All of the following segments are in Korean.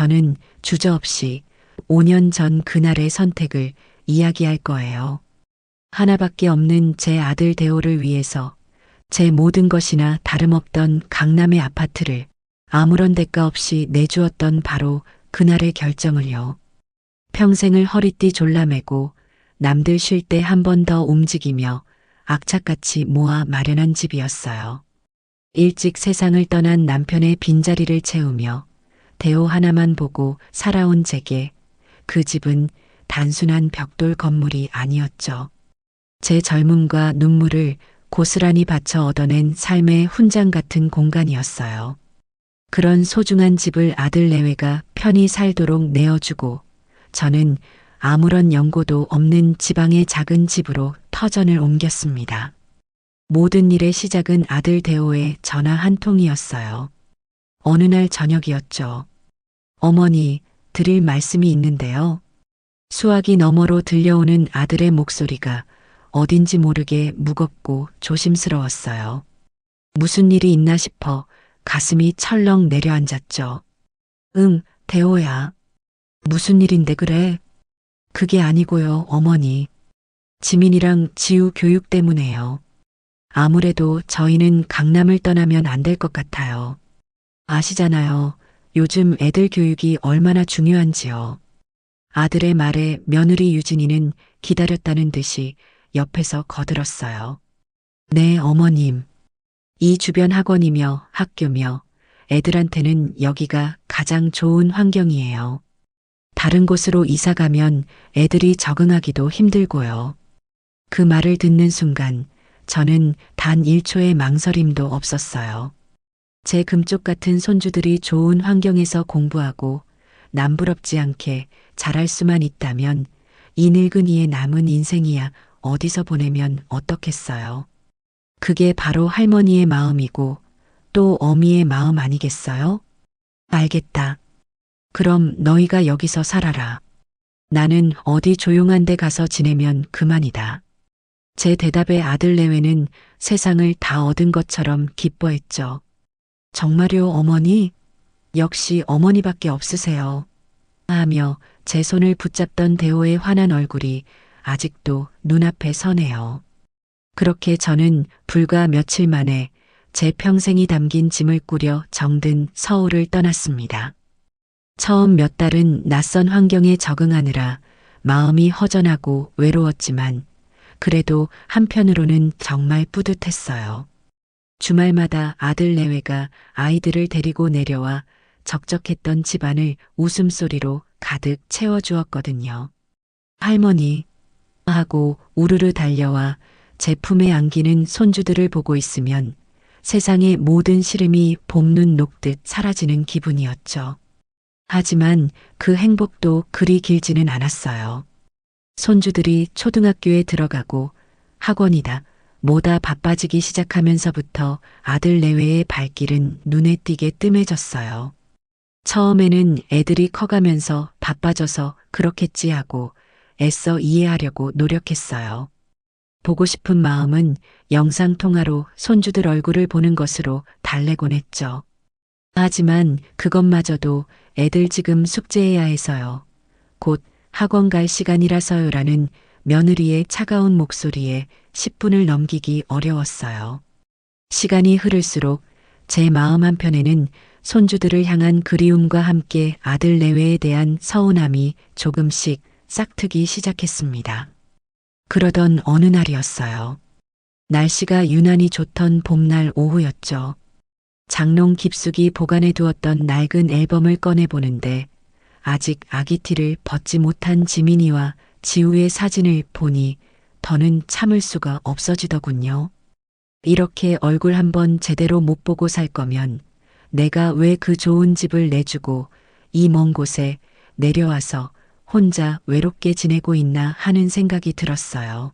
저는 주저없이 5년 전 그날의 선택을 이야기할 거예요. 하나밖에 없는 제 아들 대호를 위해서 제 모든 것이나 다름없던 강남의 아파트를 아무런 대가 없이 내주었던 바로 그날의 결정을요. 평생을 허리띠 졸라매고 남들 쉴 때 한 번 더 움직이며 악착같이 모아 마련한 집이었어요. 일찍 세상을 떠난 남편의 빈자리를 채우며 대호 하나만 보고 살아온 제게 그 집은 단순한 벽돌 건물이 아니었죠. 제 젊음과 눈물을 고스란히 바쳐 얻어낸 삶의 훈장 같은 공간이었어요. 그런 소중한 집을 아들 내외가 편히 살도록 내어주고 저는 아무런 연고도 없는 지방의 작은 집으로 터전을 옮겼습니다. 모든 일의 시작은 아들 대호의 전화 한 통이었어요. 어느 날 저녁이었죠. 어머니, 드릴 말씀이 있는데요. 수화기 너머로 들려오는 아들의 목소리가 어딘지 모르게 무겁고 조심스러웠어요. 무슨 일이 있나 싶어 가슴이 철렁 내려앉았죠. 응, 대호야. 무슨 일인데 그래? 그게 아니고요, 어머니. 지민이랑 지우 교육 때문에요. 아무래도 저희는 강남을 떠나면 안 될 것 같아요. 아시잖아요. 요즘 애들 교육이 얼마나 중요한지요. 아들의 말에 며느리 유진이는 기다렸다는 듯이 옆에서 거들었어요. 네, 어머님. 이 주변 학원이며 학교며 애들한테는 여기가 가장 좋은 환경이에요. 다른 곳으로 이사 가면 애들이 적응하기도 힘들고요. 그 말을 듣는 순간 저는 단 1초의 망설임도 없었어요. 제 금쪽 같은 손주들이 좋은 환경에서 공부하고 남부럽지 않게 자랄 수만 있다면 이 늙은이의 남은 인생이야 어디서 보내면 어떻겠어요. 그게 바로 할머니의 마음이고 또 어미의 마음 아니겠어요? 알겠다. 그럼 너희가 여기서 살아라. 나는 어디 조용한 데 가서 지내면 그만이다. 제 대답에 아들 내외는 세상을 다 얻은 것처럼 기뻐했죠. 정말요, 어머니? 역시 어머니밖에 없으세요. 하며 제 손을 붙잡던 대호의 환한 얼굴이 아직도 눈앞에 서네요. 그렇게 저는 불과 며칠 만에 제 평생이 담긴 짐을 꾸려 정든 서울을 떠났습니다. 처음 몇 달은 낯선 환경에 적응하느라 마음이 허전하고 외로웠지만 그래도 한편으로는 정말 뿌듯했어요. 주말마다 아들 내외가 아이들을 데리고 내려와 적적했던 집안을 웃음소리로 가득 채워주었거든요. 할머니 하고 우르르 달려와 제 품에 안기는 손주들을 보고 있으면 세상의 모든 시름이 봄눈 녹듯 사라지는 기분이었죠. 하지만 그 행복도 그리 길지는 않았어요. 손주들이 초등학교에 들어가고 학원이다 뭐다 바빠지기 시작하면서부터 아들 내외의 발길은 눈에 띄게 뜸해졌어요. 처음에는 애들이 커가면서 바빠져서 그렇겠지 하고 애써 이해하려고 노력했어요. 보고 싶은 마음은 영상통화로 손주들 얼굴을 보는 것으로 달래곤 했죠. 하지만 그것마저도 애들 지금 숙제해야 해서요. 곧 학원 갈 시간이라서요라는 며느리의 차가운 목소리에 10분을 넘기기 어려웠어요. 시간이 흐를수록 제 마음 한편에는 손주들을 향한 그리움과 함께 아들 내외에 대한 서운함이 조금씩 싹트기 시작했습니다. 그러던 어느 날이었어요. 날씨가 유난히 좋던 봄날 오후였죠. 장롱 깊숙이 보관해 두었던 낡은 앨범을 꺼내보는데 아직 아기티를 벗지 못한 지민이와 지우의 사진을 보니 더는 참을 수가 없어지더군요. 이렇게 얼굴 한번 제대로 못 보고 살 거면 내가 왜 그 좋은 집을 내주고 이 먼 곳에 내려와서 혼자 외롭게 지내고 있나 하는 생각이 들었어요.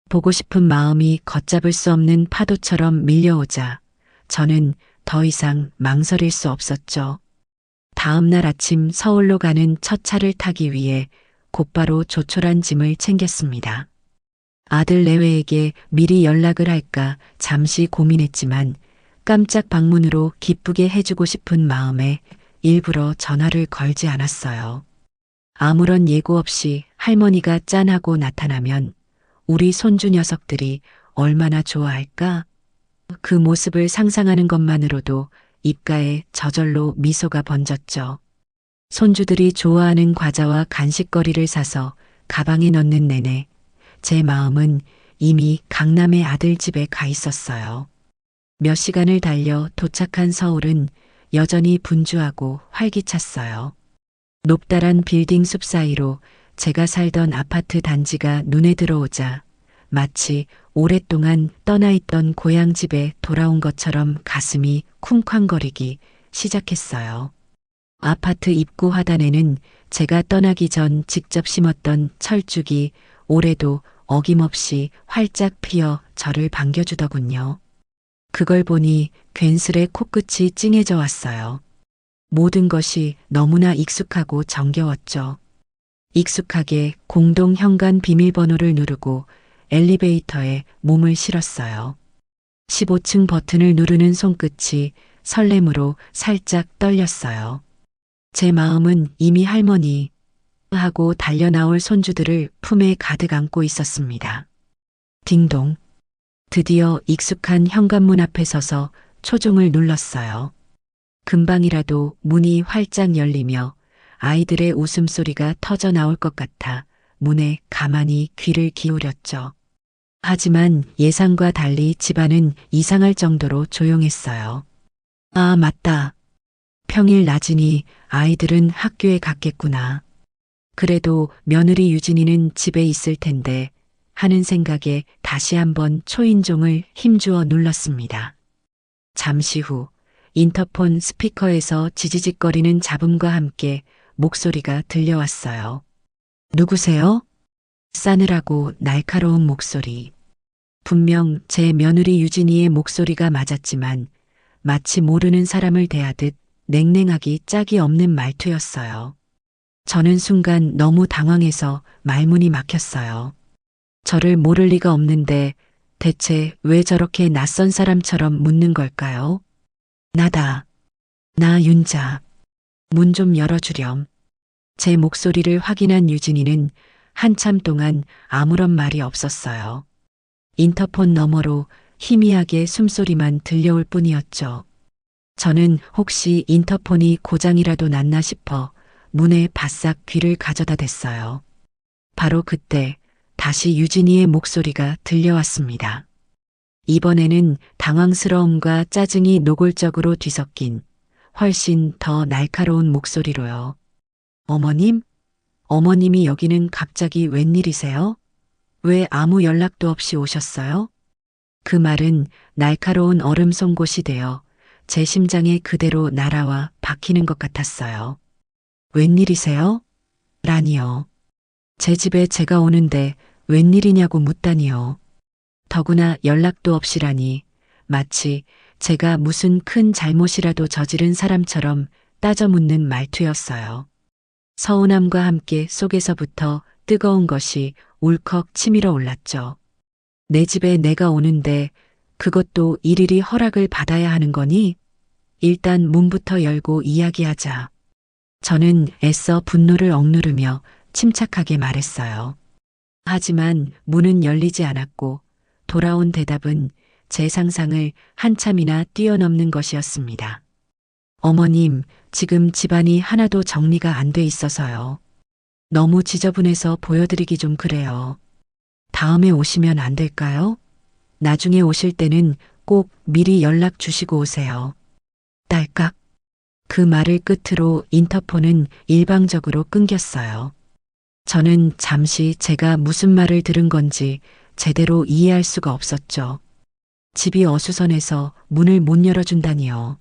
보고 싶은 마음이 걷잡을 수 없는 파도처럼 밀려오자 저는 더 이상 망설일 수 없었죠. 다음 날 아침 서울로 가는 첫 차를 타기 위해 곧바로 조촐한 짐을 챙겼습니다. 아들 내외에게 미리 연락을 할까 잠시 고민했지만 깜짝 방문으로 기쁘게 해주고 싶은 마음에 일부러 전화를 걸지 않았어요. 아무런 예고 없이 할머니가 짠하고 나타나면 우리 손주 녀석들이 얼마나 좋아할까? 그 모습을 상상하는 것만으로도 입가에 저절로 미소가 번졌죠. 손주들이 좋아하는 과자와 간식거리를 사서 가방에 넣는 내내 제 마음은 이미 강남의 아들 집에 가 있었어요. 몇 시간을 달려 도착한 서울은 여전히 분주하고 활기찼어요. 높다란 빌딩 숲 사이로 제가 살던 아파트 단지가 눈에 들어오자 마치 오랫동안 떠나있던 고향 집에 돌아온 것처럼 가슴이 쿵쾅거리기 시작했어요. 아파트 입구 화단에는 제가 떠나기 전 직접 심었던 철쭉이 올해도 어김없이 활짝 피어 저를 반겨주더군요. 그걸 보니 괜스레 코끝이 찡해져 왔어요. 모든 것이 너무나 익숙하고 정겨웠죠. 익숙하게 공동 현관 비밀번호를 누르고 엘리베이터에 몸을 실었어요. 15층 버튼을 누르는 손끝이 설렘으로 살짝 떨렸어요. 제 마음은 이미 할머니 하고 달려나올 손주들을 품에 가득 안고 있었습니다. 딩동. 드디어 익숙한 현관문 앞에 서서 초종을 눌렀어요. 금방이라도 문이 활짝 열리며 아이들의 웃음소리가 터져 나올 것 같아 문에 가만히 귀를 기울였죠. 하지만 예상과 달리 집안은 이상할 정도로 조용했어요. 아, 맞다. 평일 낮이니 아이들은 학교에 갔겠구나. 그래도 며느리 유진이는 집에 있을 텐데 하는 생각에 다시 한번 초인종을 힘주어 눌렀습니다. 잠시 후 인터폰 스피커에서 지지직거리는 잡음과 함께 목소리가 들려왔어요. 누구세요? 싸늘하고 날카로운 목소리. 분명 제 며느리 유진이의 목소리가 맞았지만 마치 모르는 사람을 대하듯 냉랭하기 짝이 없는 말투였어요. 저는 순간 너무 당황해서 말문이 막혔어요. 저를 모를 리가 없는데 대체 왜 저렇게 낯선 사람처럼 묻는 걸까요? 나다. 나 윤자. 문 좀 열어주렴. 제 목소리를 확인한 유진이는 한참 동안 아무런 말이 없었어요. 인터폰 너머로 희미하게 숨소리만 들려올 뿐이었죠. 저는 혹시 인터폰이 고장이라도 났나 싶어 문에 바싹 귀를 가져다 댔어요. 바로 그때 다시 유진이의 목소리가 들려왔습니다. 이번에는 당황스러움과 짜증이 노골적으로 뒤섞인 훨씬 더 날카로운 목소리로요. 어머님? 어머님이 여기는 갑자기 웬일이세요? 왜 아무 연락도 없이 오셨어요? 그 말은 날카로운 얼음 송곳이 되어 제 심장에 그대로 날아와 박히는 것 같았어요. 웬일이세요? 라니요. 제 집에 제가 오는데 웬일이냐고 묻다니요. 더구나 연락도 없이라니 마치 제가 무슨 큰 잘못이라도 저지른 사람처럼 따져 묻는 말투였어요. 서운함과 함께 속에서부터 뜨거운 것이 울컥 치밀어 올랐죠. 내 집에 내가 오는데 그것도 일일이 허락을 받아야 하는 거니? 일단 문부터 열고 이야기하자. 저는 애써 분노를 억누르며 침착하게 말했어요. 하지만 문은 열리지 않았고 돌아온 대답은 제 상상을 한참이나 뛰어넘는 것이었습니다. 어머님, 지금 집안이 하나도 정리가 안 돼 있어서요. 너무 지저분해서 보여드리기 좀 그래요. 다음에 오시면 안 될까요? 나중에 오실 때는 꼭 미리 연락 주시고 오세요. 딸깍. 그 말을 끝으로 인터폰은 일방적으로 끊겼어요. 저는 잠시 제가 무슨 말을 들은 건지 제대로 이해할 수가 없었죠. 집이 어수선해서 문을 못 열어준다니요.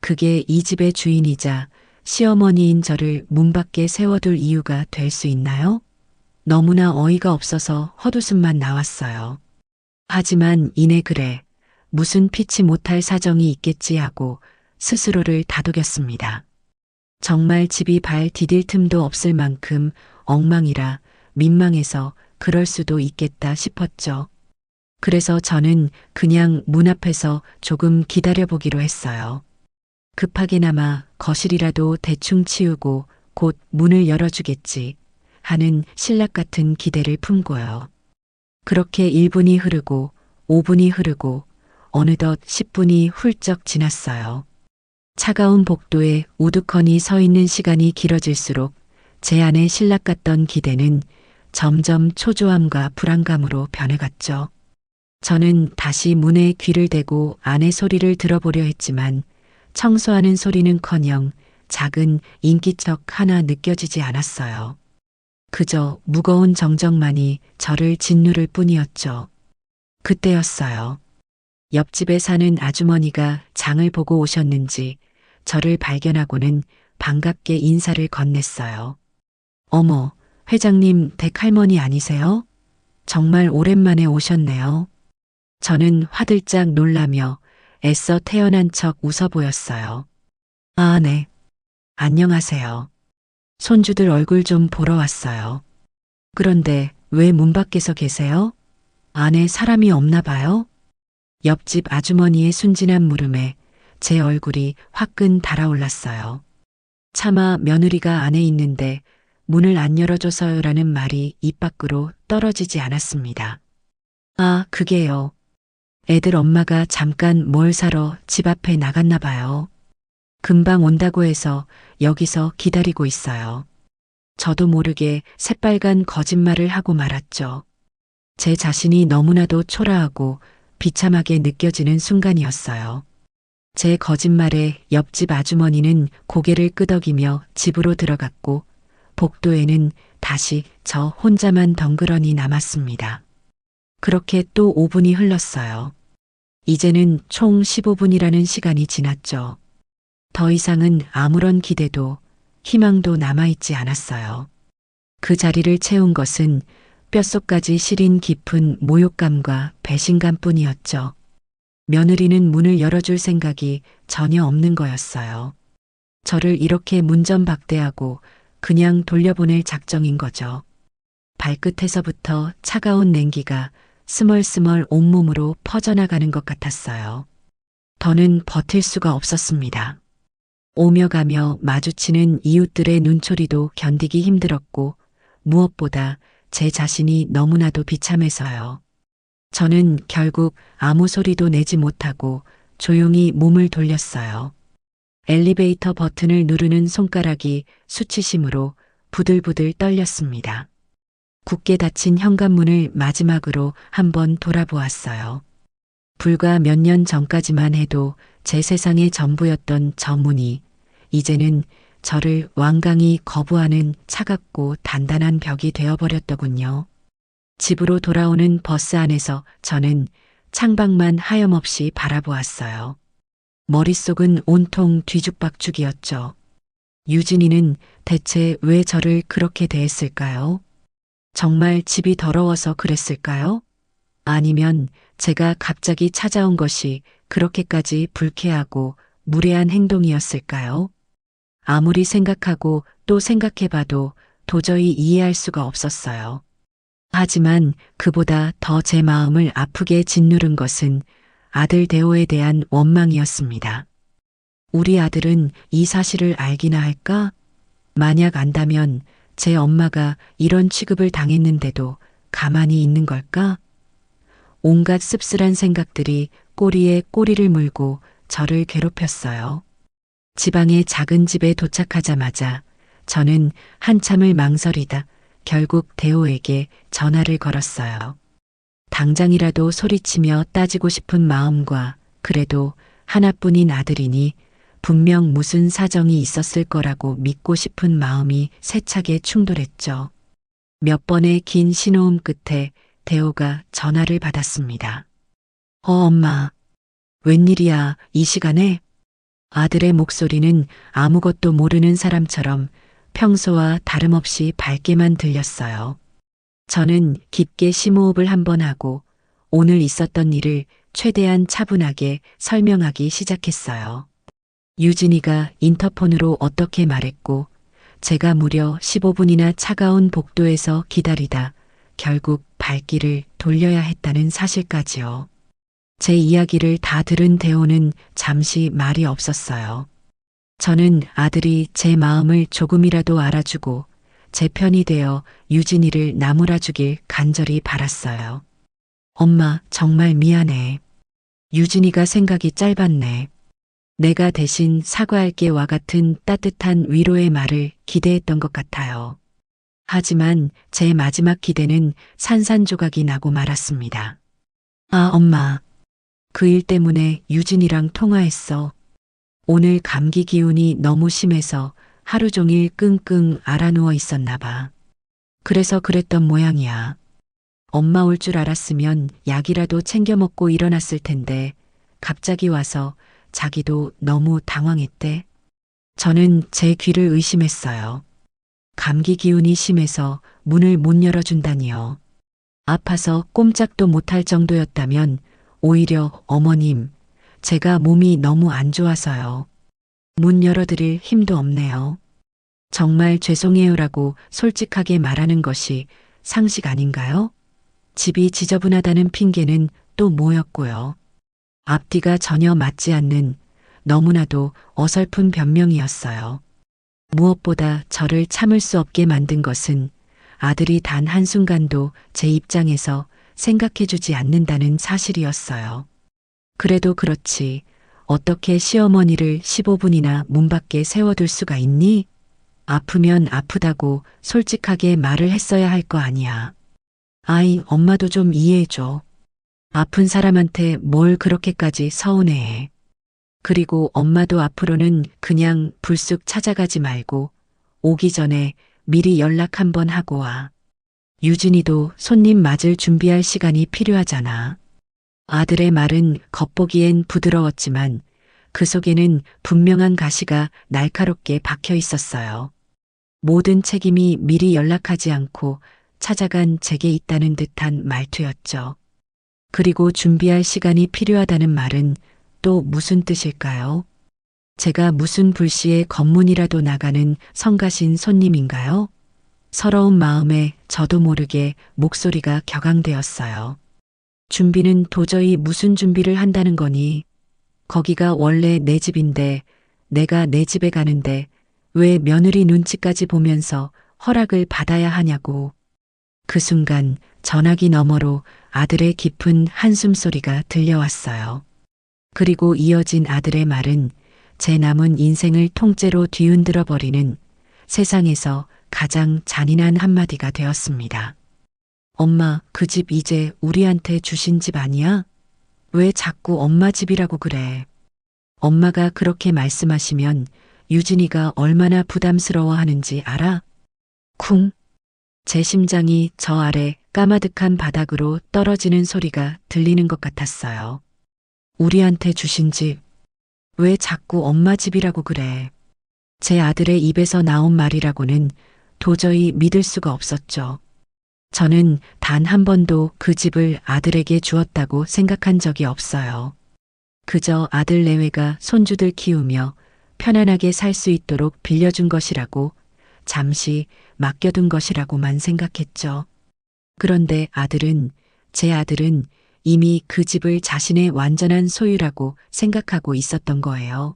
그게 이 집의 주인이자 시어머니인 저를 문 밖에 세워둘 이유가 될 수 있나요? 너무나 어이가 없어서 헛웃음만 나왔어요. 하지만 이내 그래 무슨 피치 못할 사정이 있겠지 하고 스스로를 다독였습니다. 정말 집이 발 디딜 틈도 없을 만큼 엉망이라 민망해서 그럴 수도 있겠다 싶었죠. 그래서 저는 그냥 문 앞에서 조금 기다려보기로 했어요. 급하게나마 거실이라도 대충 치우고 곧 문을 열어주겠지 하는 신락 같은 기대를 품고요. 그렇게 1분이 흐르고 5분이 흐르고 어느덧 10분이 훌쩍 지났어요. 차가운 복도에 우두커니 서 있는 시간이 길어질수록 제 안에 신락 같던 기대는 점점 초조함과 불안감으로 변해갔죠. 저는 다시 문에 귀를 대고 안의 소리를 들어보려 했지만 청소하는 소리는커녕 작은 인기척 하나 느껴지지 않았어요. 그저 무거운 정적만이 저를 짓누를 뿐이었죠. 그때였어요. 옆집에 사는 아주머니가 장을 보고 오셨는지 저를 발견하고는 반갑게 인사를 건넸어요. 어머, 회장님 댁 할머니 아니세요? 정말 오랜만에 오셨네요. 저는 화들짝 놀라며 애써 태어난 척 웃어 보였어요. 아, 네. 안녕하세요. 손주들 얼굴 좀 보러 왔어요. 그런데 왜 문 밖에서 계세요? 안에 사람이 없나 봐요? 옆집 아주머니의 순진한 물음에 제 얼굴이 화끈 달아올랐어요. 차마 며느리가 안에 있는데 문을 안 열어줘서요라는 말이 입 밖으로 떨어지지 않았습니다. 아, 그게요. 애들 엄마가 잠깐 뭘 사러 집 앞에 나갔나 봐요. 금방 온다고 해서 여기서 기다리고 있어요. 저도 모르게 새빨간 거짓말을 하고 말았죠. 제 자신이 너무나도 초라하고 비참하게 느껴지는 순간이었어요. 제 거짓말에 옆집 아주머니는 고개를 끄덕이며 집으로 들어갔고 복도에는 다시 저 혼자만 덩그러니 남았습니다. 그렇게 또 5분이 흘렀어요. 이제는 총 15분이라는 시간이 지났죠. 더 이상은 아무런 기대도 희망도 남아있지 않았어요. 그 자리를 채운 것은 뼛속까지 시린 깊은 모욕감과 배신감 뿐이었죠. 며느리는 문을 열어줄 생각이 전혀 없는 거였어요. 저를 이렇게 문전박대하고 그냥 돌려보낼 작정인 거죠. 발끝에서부터 차가운 냉기가 스멀스멀 온몸으로 퍼져나가는 것 같았어요. 더는 버틸 수가 없었습니다. 오며 가며 마주치는 이웃들의 눈초리도 견디기 힘들었고 무엇보다 제 자신이 너무나도 비참해서요. 저는 결국 아무 소리도 내지 못하고 조용히 몸을 돌렸어요. 엘리베이터 버튼을 누르는 손가락이 수치심으로 부들부들 떨렸습니다. 굳게 닫힌 현관문을 마지막으로 한번 돌아보았어요. 불과 몇 년 전까지만 해도 제 세상의 전부였던 저 문이 이제는 저를 완강히 거부하는 차갑고 단단한 벽이 되어버렸더군요. 집으로 돌아오는 버스 안에서 저는 창밖만 하염없이 바라보았어요. 머릿속은 온통 뒤죽박죽이었죠. 유진이는 대체 왜 저를 그렇게 대했을까요? 정말 집이 더러워서 그랬을까요? 아니면 제가 갑자기 찾아온 것이 그렇게까지 불쾌하고 무례한 행동이었을까요? 아무리 생각하고 또 생각해봐도 도저히 이해할 수가 없었어요. 하지만 그보다 더 제 마음을 아프게 짓누른 것은 아들 대호에 대한 원망이었습니다. 우리 아들은 이 사실을 알기나 할까? 만약 안다면 제 엄마가 이런 취급을 당했는데도 가만히 있는 걸까? 온갖 씁쓸한 생각들이 꼬리에 꼬리를 물고 저를 괴롭혔어요. 지방의 작은 집에 도착하자마자 저는 한참을 망설이다 결국 대호에게 전화를 걸었어요. 당장이라도 소리치며 따지고 싶은 마음과 그래도 하나뿐인 아들이니 분명 무슨 사정이 있었을 거라고 믿고 싶은 마음이 세차게 충돌했죠. 몇 번의 긴 신호음 끝에 대호가 전화를 받았습니다. 엄마. 웬일이야, 이 시간에? 아들의 목소리는 아무것도 모르는 사람처럼 평소와 다름없이 밝게만 들렸어요. 저는 깊게 심호흡을 한번 하고 오늘 있었던 일을 최대한 차분하게 설명하기 시작했어요. 유진이가 인터폰으로 어떻게 말했고 제가 무려 15분이나 차가운 복도에서 기다리다 결국 발길을 돌려야 했다는 사실까지요. 제 이야기를 다 들은 대호는 잠시 말이 없었어요. 저는 아들이 제 마음을 조금이라도 알아주고 제 편이 되어 유진이를 나무라주길 간절히 바랐어요. 엄마, 정말 미안해. 유진이가 생각이 짧았네. 내가 대신 사과할게와 같은 따뜻한 위로의 말을 기대했던 것 같아요. 하지만 제 마지막 기대는 산산조각이 나고 말았습니다. 아, 엄마. 그 일 때문에 유진이랑 통화했어. 오늘 감기 기운이 너무 심해서 하루 종일 끙끙 앓아누워 있었나 봐. 그래서 그랬던 모양이야. 엄마 올 줄 알았으면 약이라도 챙겨 먹고 일어났을 텐데 갑자기 와서 자기도 너무 당황했대. 저는 제 귀를 의심했어요. 감기 기운이 심해서 문을 못 열어준다니요. 아파서 꼼짝도 못할 정도였다면 오히려 어머님, 제가 몸이 너무 안 좋아서요. 문 열어드릴 힘도 없네요. 정말 죄송해요라고 솔직하게 말하는 것이 상식 아닌가요? 집이 지저분하다는 핑계는 또 뭐였고요. 앞뒤가 전혀 맞지 않는 너무나도 어설픈 변명이었어요. 무엇보다 저를 참을 수 없게 만든 것은 아들이 단 한순간도 제 입장에서 생각해주지 않는다는 사실이었어요. 그래도 그렇지, 어떻게 시어머니를 15분이나 문 밖에 세워둘 수가 있니? 아프면 아프다고 솔직하게 말을 했어야 할 거 아니야. 아이, 엄마도 좀 이해해줘. 아픈 사람한테 뭘 그렇게까지 서운해해. 그리고 엄마도 앞으로는 그냥 불쑥 찾아가지 말고 오기 전에 미리 연락 한번 하고 와. 유진이도 손님 맞을 준비할 시간이 필요하잖아. 아들의 말은 겉보기엔 부드러웠지만 그 속에는 분명한 가시가 날카롭게 박혀 있었어요. 모든 책임이 미리 연락하지 않고 찾아간 제게 있다는 듯한 말투였죠. 그리고 준비할 시간이 필요하다는 말은 또 무슨 뜻일까요? 제가 무슨 불시에 검문이라도 나가는 성가신 손님인가요? 서러운 마음에 저도 모르게 목소리가 격앙되었어요. 준비는 도저히 무슨 준비를 한다는 거니? 거기가 원래 내 집인데 내가 내 집에 가는데 왜 며느리 눈치까지 보면서 허락을 받아야 하냐고. 그 순간 전화기 너머로 아들의 깊은 한숨 소리가 들려왔어요. 그리고 이어진 아들의 말은 제 남은 인생을 통째로 뒤흔들어 버리는 세상에서 가장 잔인한 한마디가 되었습니다. 엄마, 그 집 이제 우리한테 주신 집 아니야? 왜 자꾸 엄마 집이라고 그래? 엄마가 그렇게 말씀하시면 유진이가 얼마나 부담스러워 하는지 알아? 쿵. 제 심장이 저 아래 까마득한 바닥으로 떨어지는 소리가 들리는 것 같았어요. 우리한테 주신 집. 왜 자꾸 엄마 집이라고 그래? 제 아들의 입에서 나온 말이라고는 도저히 믿을 수가 없었죠. 저는 단 한 번도 그 집을 아들에게 주었다고 생각한 적이 없어요. 그저 아들 내외가 손주들 키우며 편안하게 살 수 있도록 빌려준 것이라고, 잠시 맡겨둔 것이라고만 생각했죠. 그런데 제 아들은 이미 그 집을 자신의 완전한 소유라고 생각하고 있었던 거예요.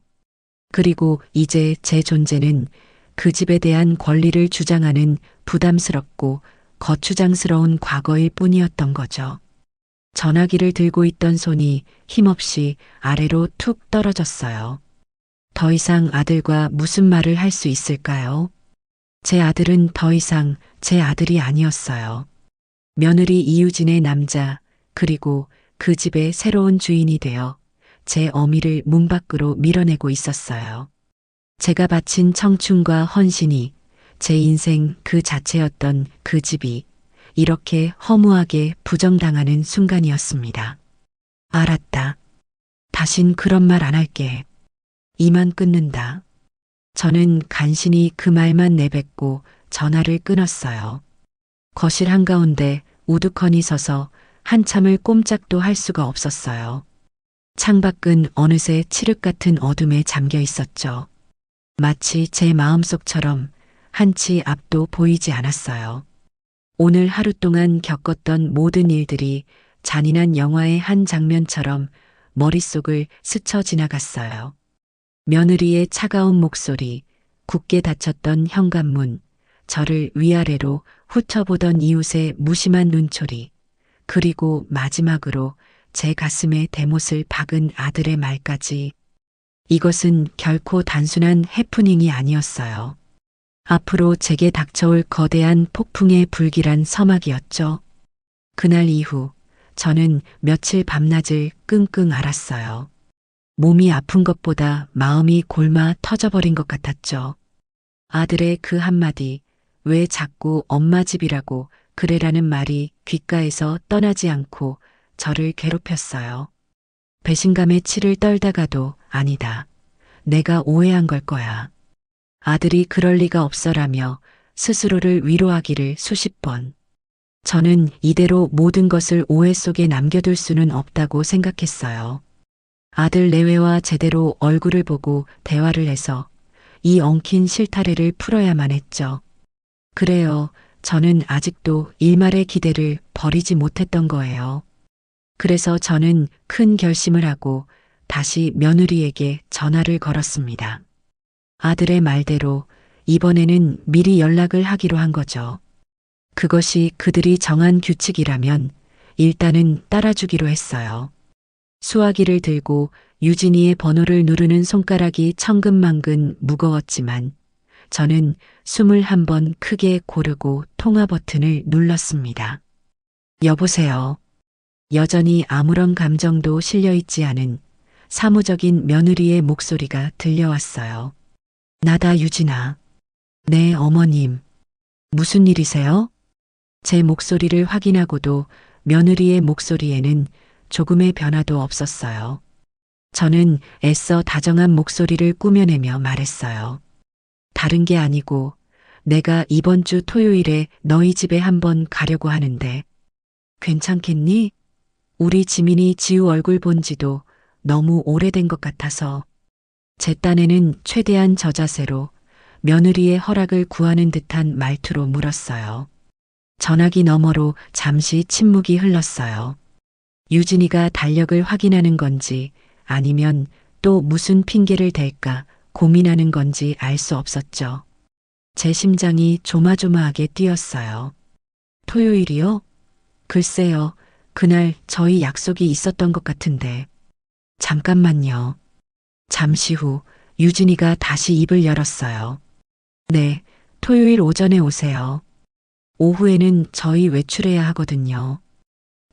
그리고 이제 제 존재는 그 집에 대한 권리를 주장하는 부담스럽고 거추장스러운 과거일 뿐이었던 거죠. 전화기를 들고 있던 손이 힘없이 아래로 툭 떨어졌어요. 더 이상 아들과 무슨 말을 할 수 있을까요? 제 아들은 더 이상 제 아들이 아니었어요. 며느리 이유진의 남자, 그리고 그 집의 새로운 주인이 되어 제 어미를 문 밖으로 밀어내고 있었어요. 제가 바친 청춘과 헌신이, 제 인생 그 자체였던 그 집이 이렇게 허무하게 부정당하는 순간이었습니다. 알았다. 다신 그런 말 안 할게. 이만 끊는다. 저는 간신히 그 말만 내뱉고 전화를 끊었어요. 거실 한가운데 우두커니 서서 한참을 꼼짝도 할 수가 없었어요. 창밖은 어느새 칠흑 같은 어둠에 잠겨 있었죠. 마치 제 마음속처럼 한치 앞도 보이지 않았어요. 오늘 하루 동안 겪었던 모든 일들이 잔인한 영화의 한 장면처럼 머릿속을 스쳐 지나갔어요. 며느리의 차가운 목소리, 굳게 닫혔던 현관문, 저를 위아래로 훑어보던 이웃의 무심한 눈초리, 그리고 마지막으로 제 가슴에 대못을 박은 아들의 말까지. 이것은 결코 단순한 해프닝이 아니었어요. 앞으로 제게 닥쳐올 거대한 폭풍의 불길한 서막이었죠. 그날 이후 저는 며칠 밤낮을 끙끙 앓았어요. 몸이 아픈 것보다 마음이 골마 터져버린 것 같았죠. 아들의 그 한마디, 왜 자꾸 엄마 집이라고 그래라는 말이 귓가에서 떠나지 않고 저를 괴롭혔어요. 배신감에 치를 떨다가도 아니다. 내가 오해한 걸 거야. 아들이 그럴 리가 없어라며 스스로를 위로하기를 수십 번. 저는 이대로 모든 것을 오해 속에 남겨둘 수는 없다고 생각했어요. 아들 내외와 제대로 얼굴을 보고 대화를 해서 이 엉킨 실타래를 풀어야만 했죠. 그래요. 저는 아직도 일말의 기대를 버리지 못했던 거예요. 그래서 저는 큰 결심을 하고 다시 며느리에게 전화를 걸었습니다. 아들의 말대로 이번에는 미리 연락을 하기로 한 거죠. 그것이 그들이 정한 규칙이라면 일단은 따라주기로 했어요. 수화기를 들고 유진이의 번호를 누르는 손가락이 천근만근 무거웠지만 저는 숨을 한 번 크게 고르고 통화 버튼을 눌렀습니다. 여보세요. 여전히 아무런 감정도 실려 있지 않은 사무적인 며느리의 목소리가 들려왔어요. 나다 유진아. 네, 어머님. 무슨 일이세요? 제 목소리를 확인하고도 며느리의 목소리에는 조금의 변화도 없었어요. 저는 애써 다정한 목소리를 꾸며내며 말했어요. 다른 게 아니고 내가 이번 주 토요일에 너희 집에 한번 가려고 하는데 괜찮겠니? 우리 지민이 지우 얼굴 본 지도 너무 오래된 것 같아서. 제 딴에는 최대한 저자세로 며느리의 허락을 구하는 듯한 말투로 물었어요. 전화기 너머로 잠시 침묵이 흘렀어요. 유진이가 달력을 확인하는 건지 아니면 또 무슨 핑계를 댈까 고민하는 건지 알 수 없었죠. 제 심장이 조마조마하게 뛰었어요. 토요일이요? 글쎄요. 그날 저희 약속이 있었던 것 같은데. 잠깐만요. 잠시 후 유진이가 다시 입을 열었어요. 네, 토요일 오전에 오세요. 오후에는 저희 외출해야 하거든요.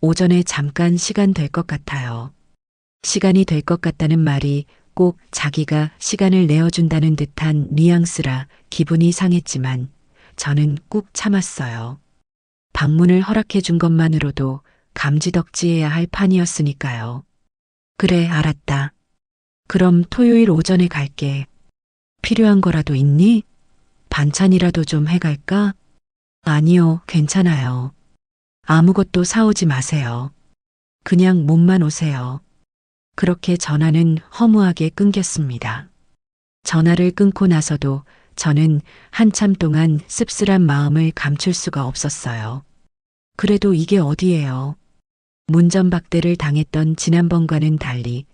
오전에 잠깐 시간 될 것 같아요. 시간이 될 것 같다는 말이 꼭 자기가 시간을 내어준다는 듯한 뉘앙스라 기분이 상했지만 저는 꾹 참았어요. 방문을 허락해 준 것만으로도 감지덕지해야 할 판이었으니까요. 그래, 알았다. 그럼 토요일 오전에 갈게. 필요한 거라도 있니? 반찬이라도 좀 해갈까? 아니요, 괜찮아요. 아무것도 사오지 마세요. 그냥 몸만 오세요. 그렇게 전화는 허무하게 끊겼습니다. 전화를 끊고 나서도 저는 한참 동안 씁쓸한 마음을 감출 수가 없었어요. 그래도 이게 어디예요? 문전박대를 당했던 지난번과는 달리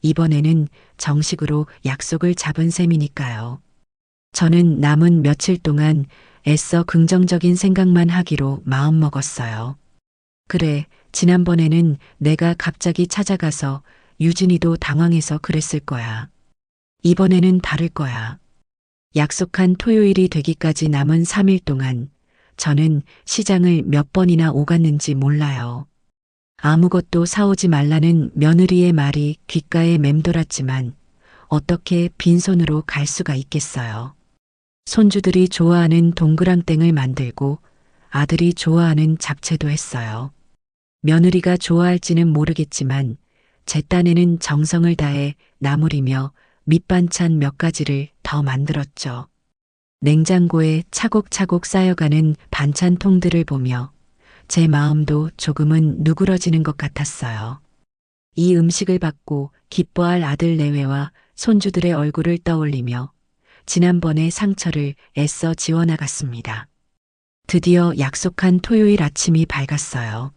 이번에는 정식으로 약속을 잡은 셈이니까요. 저는 남은 며칠 동안 애써 긍정적인 생각만 하기로 마음먹었어요. 그래, 지난번에는 내가 갑자기 찾아가서 유진이도 당황해서 그랬을 거야. 이번에는 다를 거야. 약속한 토요일이 되기까지 남은 3일 동안 저는 시장을 몇 번이나 오갔는지 몰라요. 아무것도 사오지 말라는 며느리의 말이 귓가에 맴돌았지만 어떻게 빈손으로 갈 수가 있겠어요. 손주들이 좋아하는 동그랑땡을 만들고 아들이 좋아하는 잡채도 했어요. 며느리가 좋아할지는 모르겠지만 제 딴에는 정성을 다해 나무리며 밑반찬 몇 가지를 더 만들었죠. 냉장고에 차곡차곡 쌓여가는 반찬통들을 보며 제 마음도 조금은 누그러지는 것 같았어요. 이 음식을 받고 기뻐할 아들 내외와 손주들의 얼굴을 떠올리며 지난번의 상처를 애써 지워나갔습니다. 드디어 약속한 토요일 아침이 밝았어요.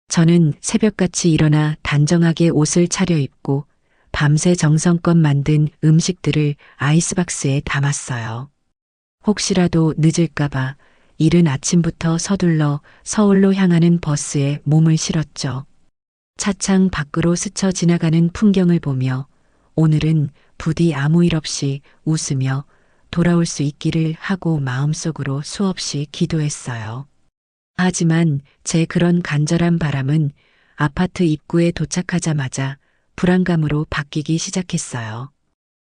저는 새벽같이 일어나 단정하게 옷을 차려입고 밤새 정성껏 만든 음식들을 아이스박스에 담았어요. 혹시라도 늦을까봐 이른 아침부터 서둘러 서울로 향하는 버스에 몸을 실었죠. 차창 밖으로 스쳐 지나가는 풍경을 보며 오늘은 부디 아무 일 없이 웃으며 돌아올 수 있기를 하고 마음속으로 수없이 기도했어요. 하지만 제 그런 간절한 바람은 아파트 입구에 도착하자마자 불안감으로 바뀌기 시작했어요.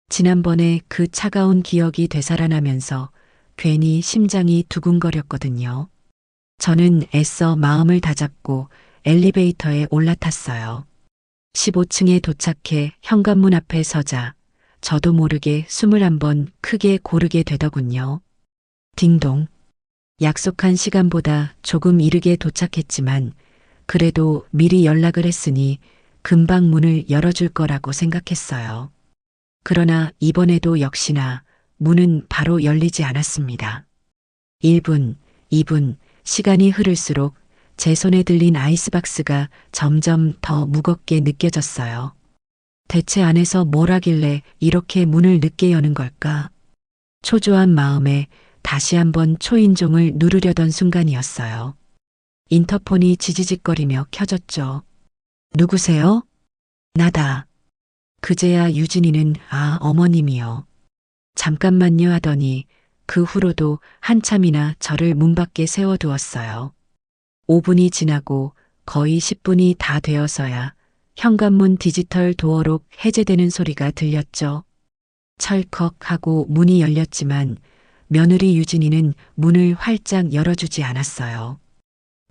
지난번에 그 차가운 기억이 되살아나면서 괜히 심장이 두근거렸거든요. 저는 애써 마음을 다잡고 엘리베이터에 올라탔어요. 15층에 도착해 현관문 앞에 서자 저도 모르게 숨을 한번 크게 고르게 되더군요. 딩동. 약속한 시간보다 조금 이르게 도착했지만 그래도 미리 연락을 했으니 금방 문을 열어줄 거라고 생각했어요. 그러나 이번에도 역시나 문은 바로 열리지 않았습니다. 1분, 2분, 시간이 흐를수록 제 손에 들린 아이스박스가 점점 더 무겁게 느껴졌어요. 대체 안에서 뭘 하길래 이렇게 문을 늦게 여는 걸까? 초조한 마음에 다시 한번 초인종을 누르려던 순간이었어요. 인터폰이 지지직거리며 켜졌죠. 누구세요? 나다. 그제야 유진이는 어머님이요. 잠깐만요 하더니 그 후로도 한참이나 저를 문 밖에 세워두었어요. 5분이 지나고 거의 10분이 다 되어서야 현관문 디지털 도어록 해제되는 소리가 들렸죠. 철컥 하고 문이 열렸지만 며느리 유진이는 문을 활짝 열어주지 않았어요.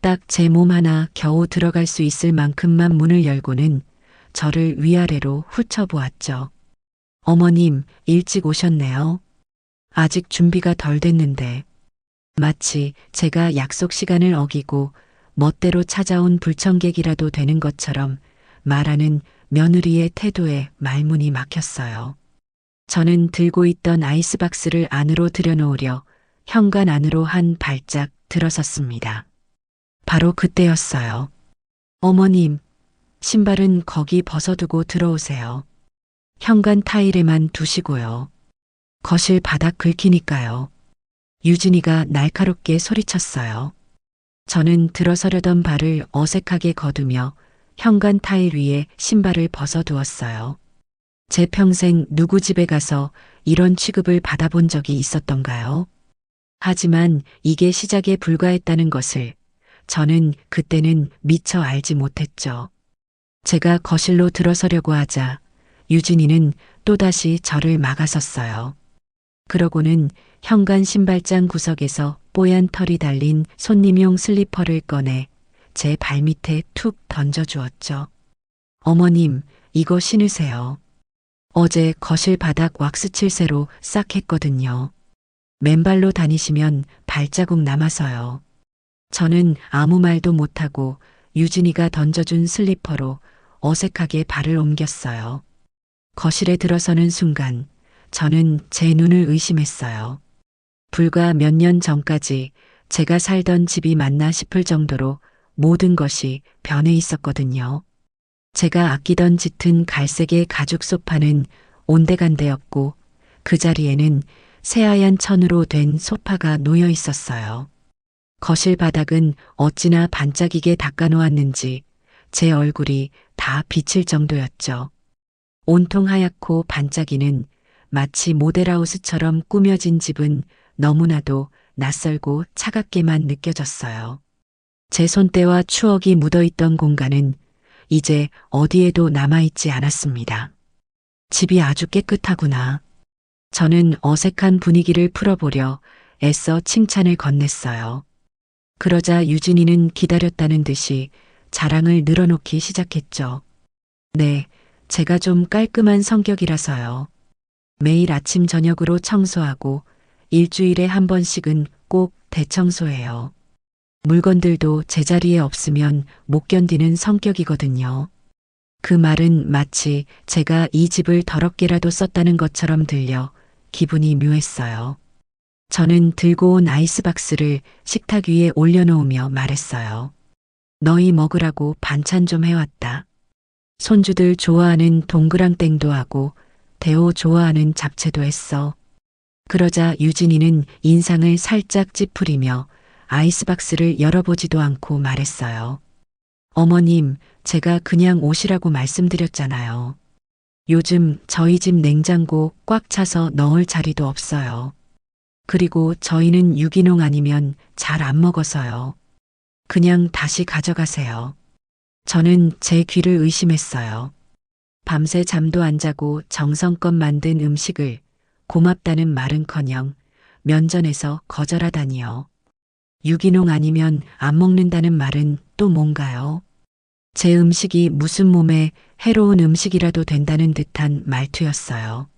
딱 제 몸 하나 겨우 들어갈 수 있을 만큼만 문을 열고는 저를 위아래로 훑어보았죠. 어머님, 일찍 오셨네요. 아직 준비가 덜 됐는데. 마치 제가 약속 시간을 어기고 멋대로 찾아온 불청객이라도 되는 것처럼 말하는 며느리의 태도에 말문이 막혔어요. 저는 들고 있던 아이스박스를 안으로 들여놓으려 현관 안으로 한 발짝 들어섰습니다. 바로 그때였어요. 어머님, 신발은 거기 벗어두고 들어오세요. 현관 타일에만 두시고요. 거실 바닥 긁히니까요. 유진이가 날카롭게 소리쳤어요. 저는 들어서려던 발을 어색하게 거두며 현관 타일 위에 신발을 벗어두었어요. 제 평생 누구 집에 가서 이런 취급을 받아본 적이 있었던가요? 하지만 이게 시작에 불과했다는 것을 저는 그때는 미처 알지 못했죠. 제가 거실로 들어서려고 하자 유진이는 또다시 저를 막아섰어요. 그러고는 현관 신발장 구석에서 뽀얀 털이 달린 손님용 슬리퍼를 꺼내 제 발밑에 툭 던져주었죠. 어머님, 이거 신으세요. 어제 거실 바닥 왁스칠새로 싹 했거든요. 맨발로 다니시면 발자국 남아서요. 저는 아무 말도 못하고 유진이가 던져준 슬리퍼로 어색하게 발을 옮겼어요. 거실에 들어서는 순간 저는 제 눈을 의심했어요. 불과 몇 년 전까지 제가 살던 집이 맞나 싶을 정도로 모든 것이 변해 있었거든요. 제가 아끼던 짙은 갈색의 가죽 소파는 온데간데였고 그 자리에는 새하얀 천으로 된 소파가 놓여 있었어요. 거실 바닥은 어찌나 반짝이게 닦아놓았는지 제 얼굴이 다 비칠 정도였죠. 온통 하얗고 반짝이는 마치 모델하우스처럼 꾸며진 집은 너무나도 낯설고 차갑게만 느껴졌어요. 제 손때와 추억이 묻어있던 공간은 이제 어디에도 남아있지 않았습니다. 집이 아주 깨끗하구나. 저는 어색한 분위기를 풀어보려 애써 칭찬을 건넸어요. 그러자 유진이는 기다렸다는 듯이 자랑을 늘어놓기 시작했죠. 네, 제가 좀 깔끔한 성격이라서요. 매일 아침 저녁으로 청소하고 일주일에 한 번씩은 꼭 대청소해요. 물건들도 제자리에 없으면 못 견디는 성격이거든요. 그 말은 마치 제가 이 집을 더럽게라도 썼다는 것처럼 들려 기분이 묘했어요. 저는 들고 온 아이스박스를 식탁 위에 올려놓으며 말했어요. 너희 먹으라고 반찬 좀 해왔다. 손주들 좋아하는 동그랑땡도 하고 대호 좋아하는 잡채도 했어. 그러자 유진이는 인상을 살짝 찌푸리며 아이스박스를 열어보지도 않고 말했어요. 어머님, 제가 그냥 오시라고 말씀드렸잖아요. 요즘 저희 집 냉장고 꽉 차서 넣을 자리도 없어요. 그리고 저희는 유기농 아니면 잘 안 먹어서요. 그냥 다시 가져가세요. 저는 제 귀를 의심했어요. 밤새 잠도 안 자고 정성껏 만든 음식을 고맙다는 말은커녕 면전에서 거절하다니요. 유기농 아니면 안 먹는다는 말은 또 뭔가요? 제 음식이 무슨 몸에 해로운 음식이라도 된다는 듯한 말투였어요.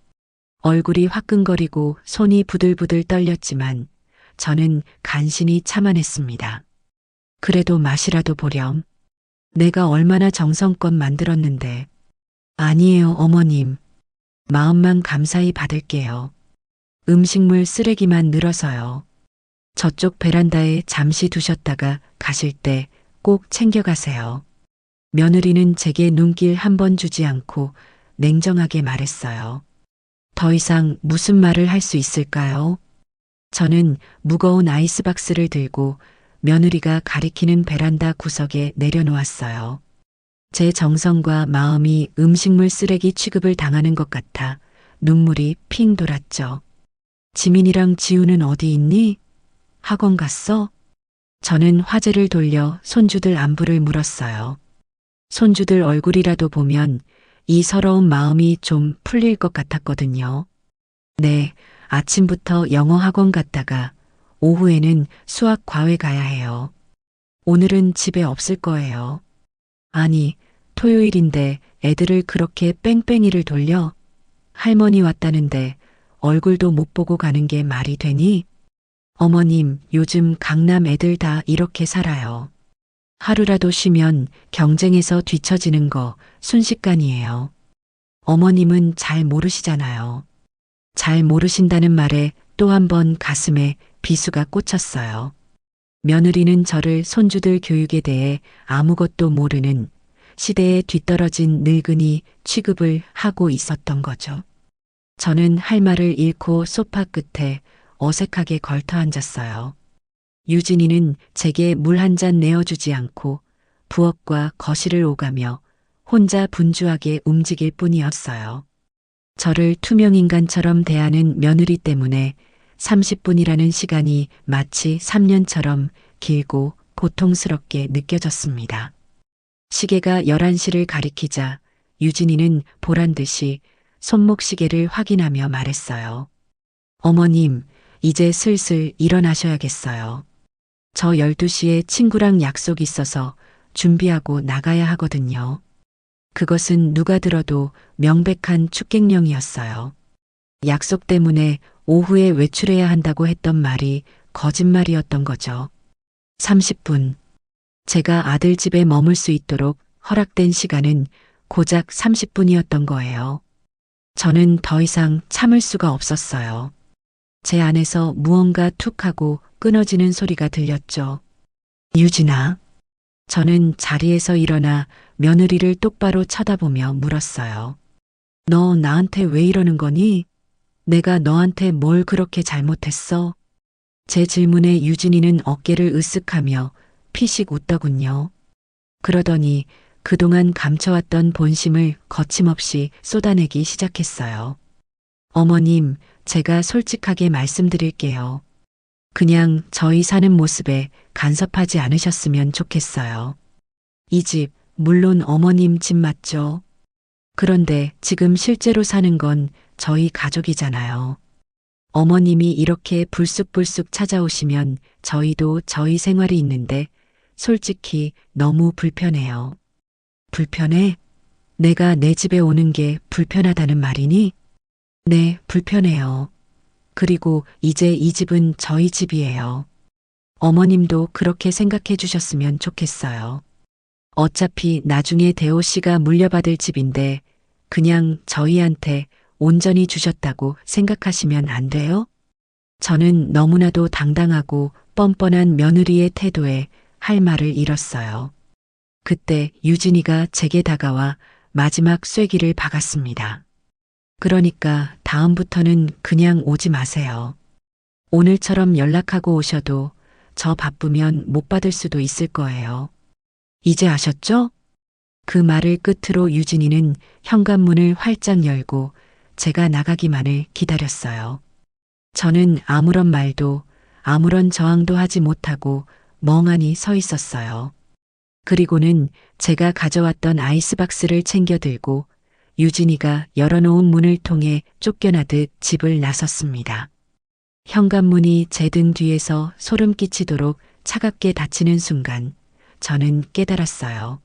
얼굴이 화끈거리고 손이 부들부들 떨렸지만 저는 간신히 참아냈습니다. 그래도 맛이라도 보렴. 내가 얼마나 정성껏 만들었는데. 아니에요, 어머님. 마음만 감사히 받을게요. 음식물 쓰레기만 늘어서요. 저쪽 베란다에 잠시 두셨다가 가실 때 꼭 챙겨가세요. 며느리는 제게 눈길 한 번 주지 않고 냉정하게 말했어요. 더 이상 무슨 말을 할 수 있을까요? 저는 무거운 아이스박스를 들고 며느리가 가리키는 베란다 구석에 내려놓았어요. 제 정성과 마음이 음식물 쓰레기 취급을 당하는 것 같아 눈물이 핑 돌았죠. 지민이랑 지우는 어디 있니? 학원 갔어? 저는 화제를 돌려 손주들 안부를 물었어요. 손주들 얼굴이라도 보면 이 서러운 마음이 좀 풀릴 것 같았거든요. 네, 아침부터 영어 학원 갔다가 오후에는 수학 과외 가야 해요. 오늘은 집에 없을 거예요. 아니, 토요일인데 애들을 그렇게 뺑뺑이를 돌려? 할머니 왔다는데 얼굴도 못 보고 가는 게 말이 되니? 어머님, 요즘 강남 애들 다 이렇게 살아요. 하루라도 쉬면 경쟁에서 뒤처지는 거 순식간이에요. 어머님은 잘 모르시잖아요. 잘 모르신다는 말에 또 한 번 가슴에 비수가 꽂혔어요. 며느리는 저를 손주들 교육에 대해 아무것도 모르는 시대에 뒤떨어진 늙은이 취급을 하고 있었던 거죠. 저는 할 말을 잃고 소파 끝에 어색하게 걸터 앉았어요. 유진이는 제게 물 한 잔 내어주지 않고 부엌과 거실을 오가며 혼자 분주하게 움직일 뿐이었어요. 저를 투명인간처럼 대하는 며느리 때문에 30분이라는 시간이 마치 3년처럼 길고 고통스럽게 느껴졌습니다. 시계가 11시를 가리키자 유진이는 보란 듯이 손목시계를 확인하며 말했어요. 어머님, 이제 슬슬 일어나셔야겠어요. 저 12시에 친구랑 약속 있어서 준비하고 나가야 하거든요. 그것은 누가 들어도 명백한 축객령이었어요. 약속 때문에 오후에 외출해야 한다고 했던 말이 거짓말이었던 거죠. 30분. 제가 아들 집에 머물 수 있도록 허락된 시간은 고작 30분이었던 거예요. 저는 더 이상 참을 수가 없었어요. 제 안에서 무언가 툭 하고 끊어지는 소리가 들렸죠. 유진아. 저는 자리에서 일어나 며느리를 똑바로 쳐다보며 물었어요. 너 나한테 왜 이러는 거니? 내가 너한테 뭘 그렇게 잘못했어? 제 질문에 유진이는 어깨를 으쓱하며 피식 웃더군요. 그러더니 그동안 감춰왔던 본심을 거침없이 쏟아내기 시작했어요. 어머님, 제가 솔직하게 말씀드릴게요. 그냥 저희 사는 모습에 간섭하지 않으셨으면 좋겠어요. 이 집, 물론 어머님 집 맞죠? 그런데 지금 실제로 사는 건 저희 가족이잖아요. 어머님이 이렇게 불쑥불쑥 찾아오시면 저희도 저희 생활이 있는데 솔직히 너무 불편해요. 불편해? 내가 내 집에 오는 게 불편하다는 말이니? 네, 불편해요. 그리고 이제 이 집은 저희 집이에요. 어머님도 그렇게 생각해 주셨으면 좋겠어요. 어차피 나중에 대호 씨가 물려받을 집인데 그냥 저희한테 온전히 주셨다고 생각하시면 안 돼요? 저는 너무나도 당당하고 뻔뻔한 며느리의 태도에 할 말을 잃었어요. 그때 유진이가 제게 다가와 마지막 쐐기를 박았습니다. 그러니까 다음부터는 그냥 오지 마세요. 오늘처럼 연락하고 오셔도 저 바쁘면 못 받을 수도 있을 거예요. 이제 아셨죠? 그 말을 끝으로 유진이는 현관문을 활짝 열고 제가 나가기만을 기다렸어요. 저는 아무런 말도 아무런 저항도 하지 못하고 멍하니 서 있었어요. 그리고는 제가 가져왔던 아이스박스를 챙겨 들고 유진이가 열어놓은 문을 통해 쫓겨나듯 집을 나섰습니다. 현관문이 제 등 뒤에서 소름 끼치도록 차갑게 닫히는 순간 저는 깨달았어요.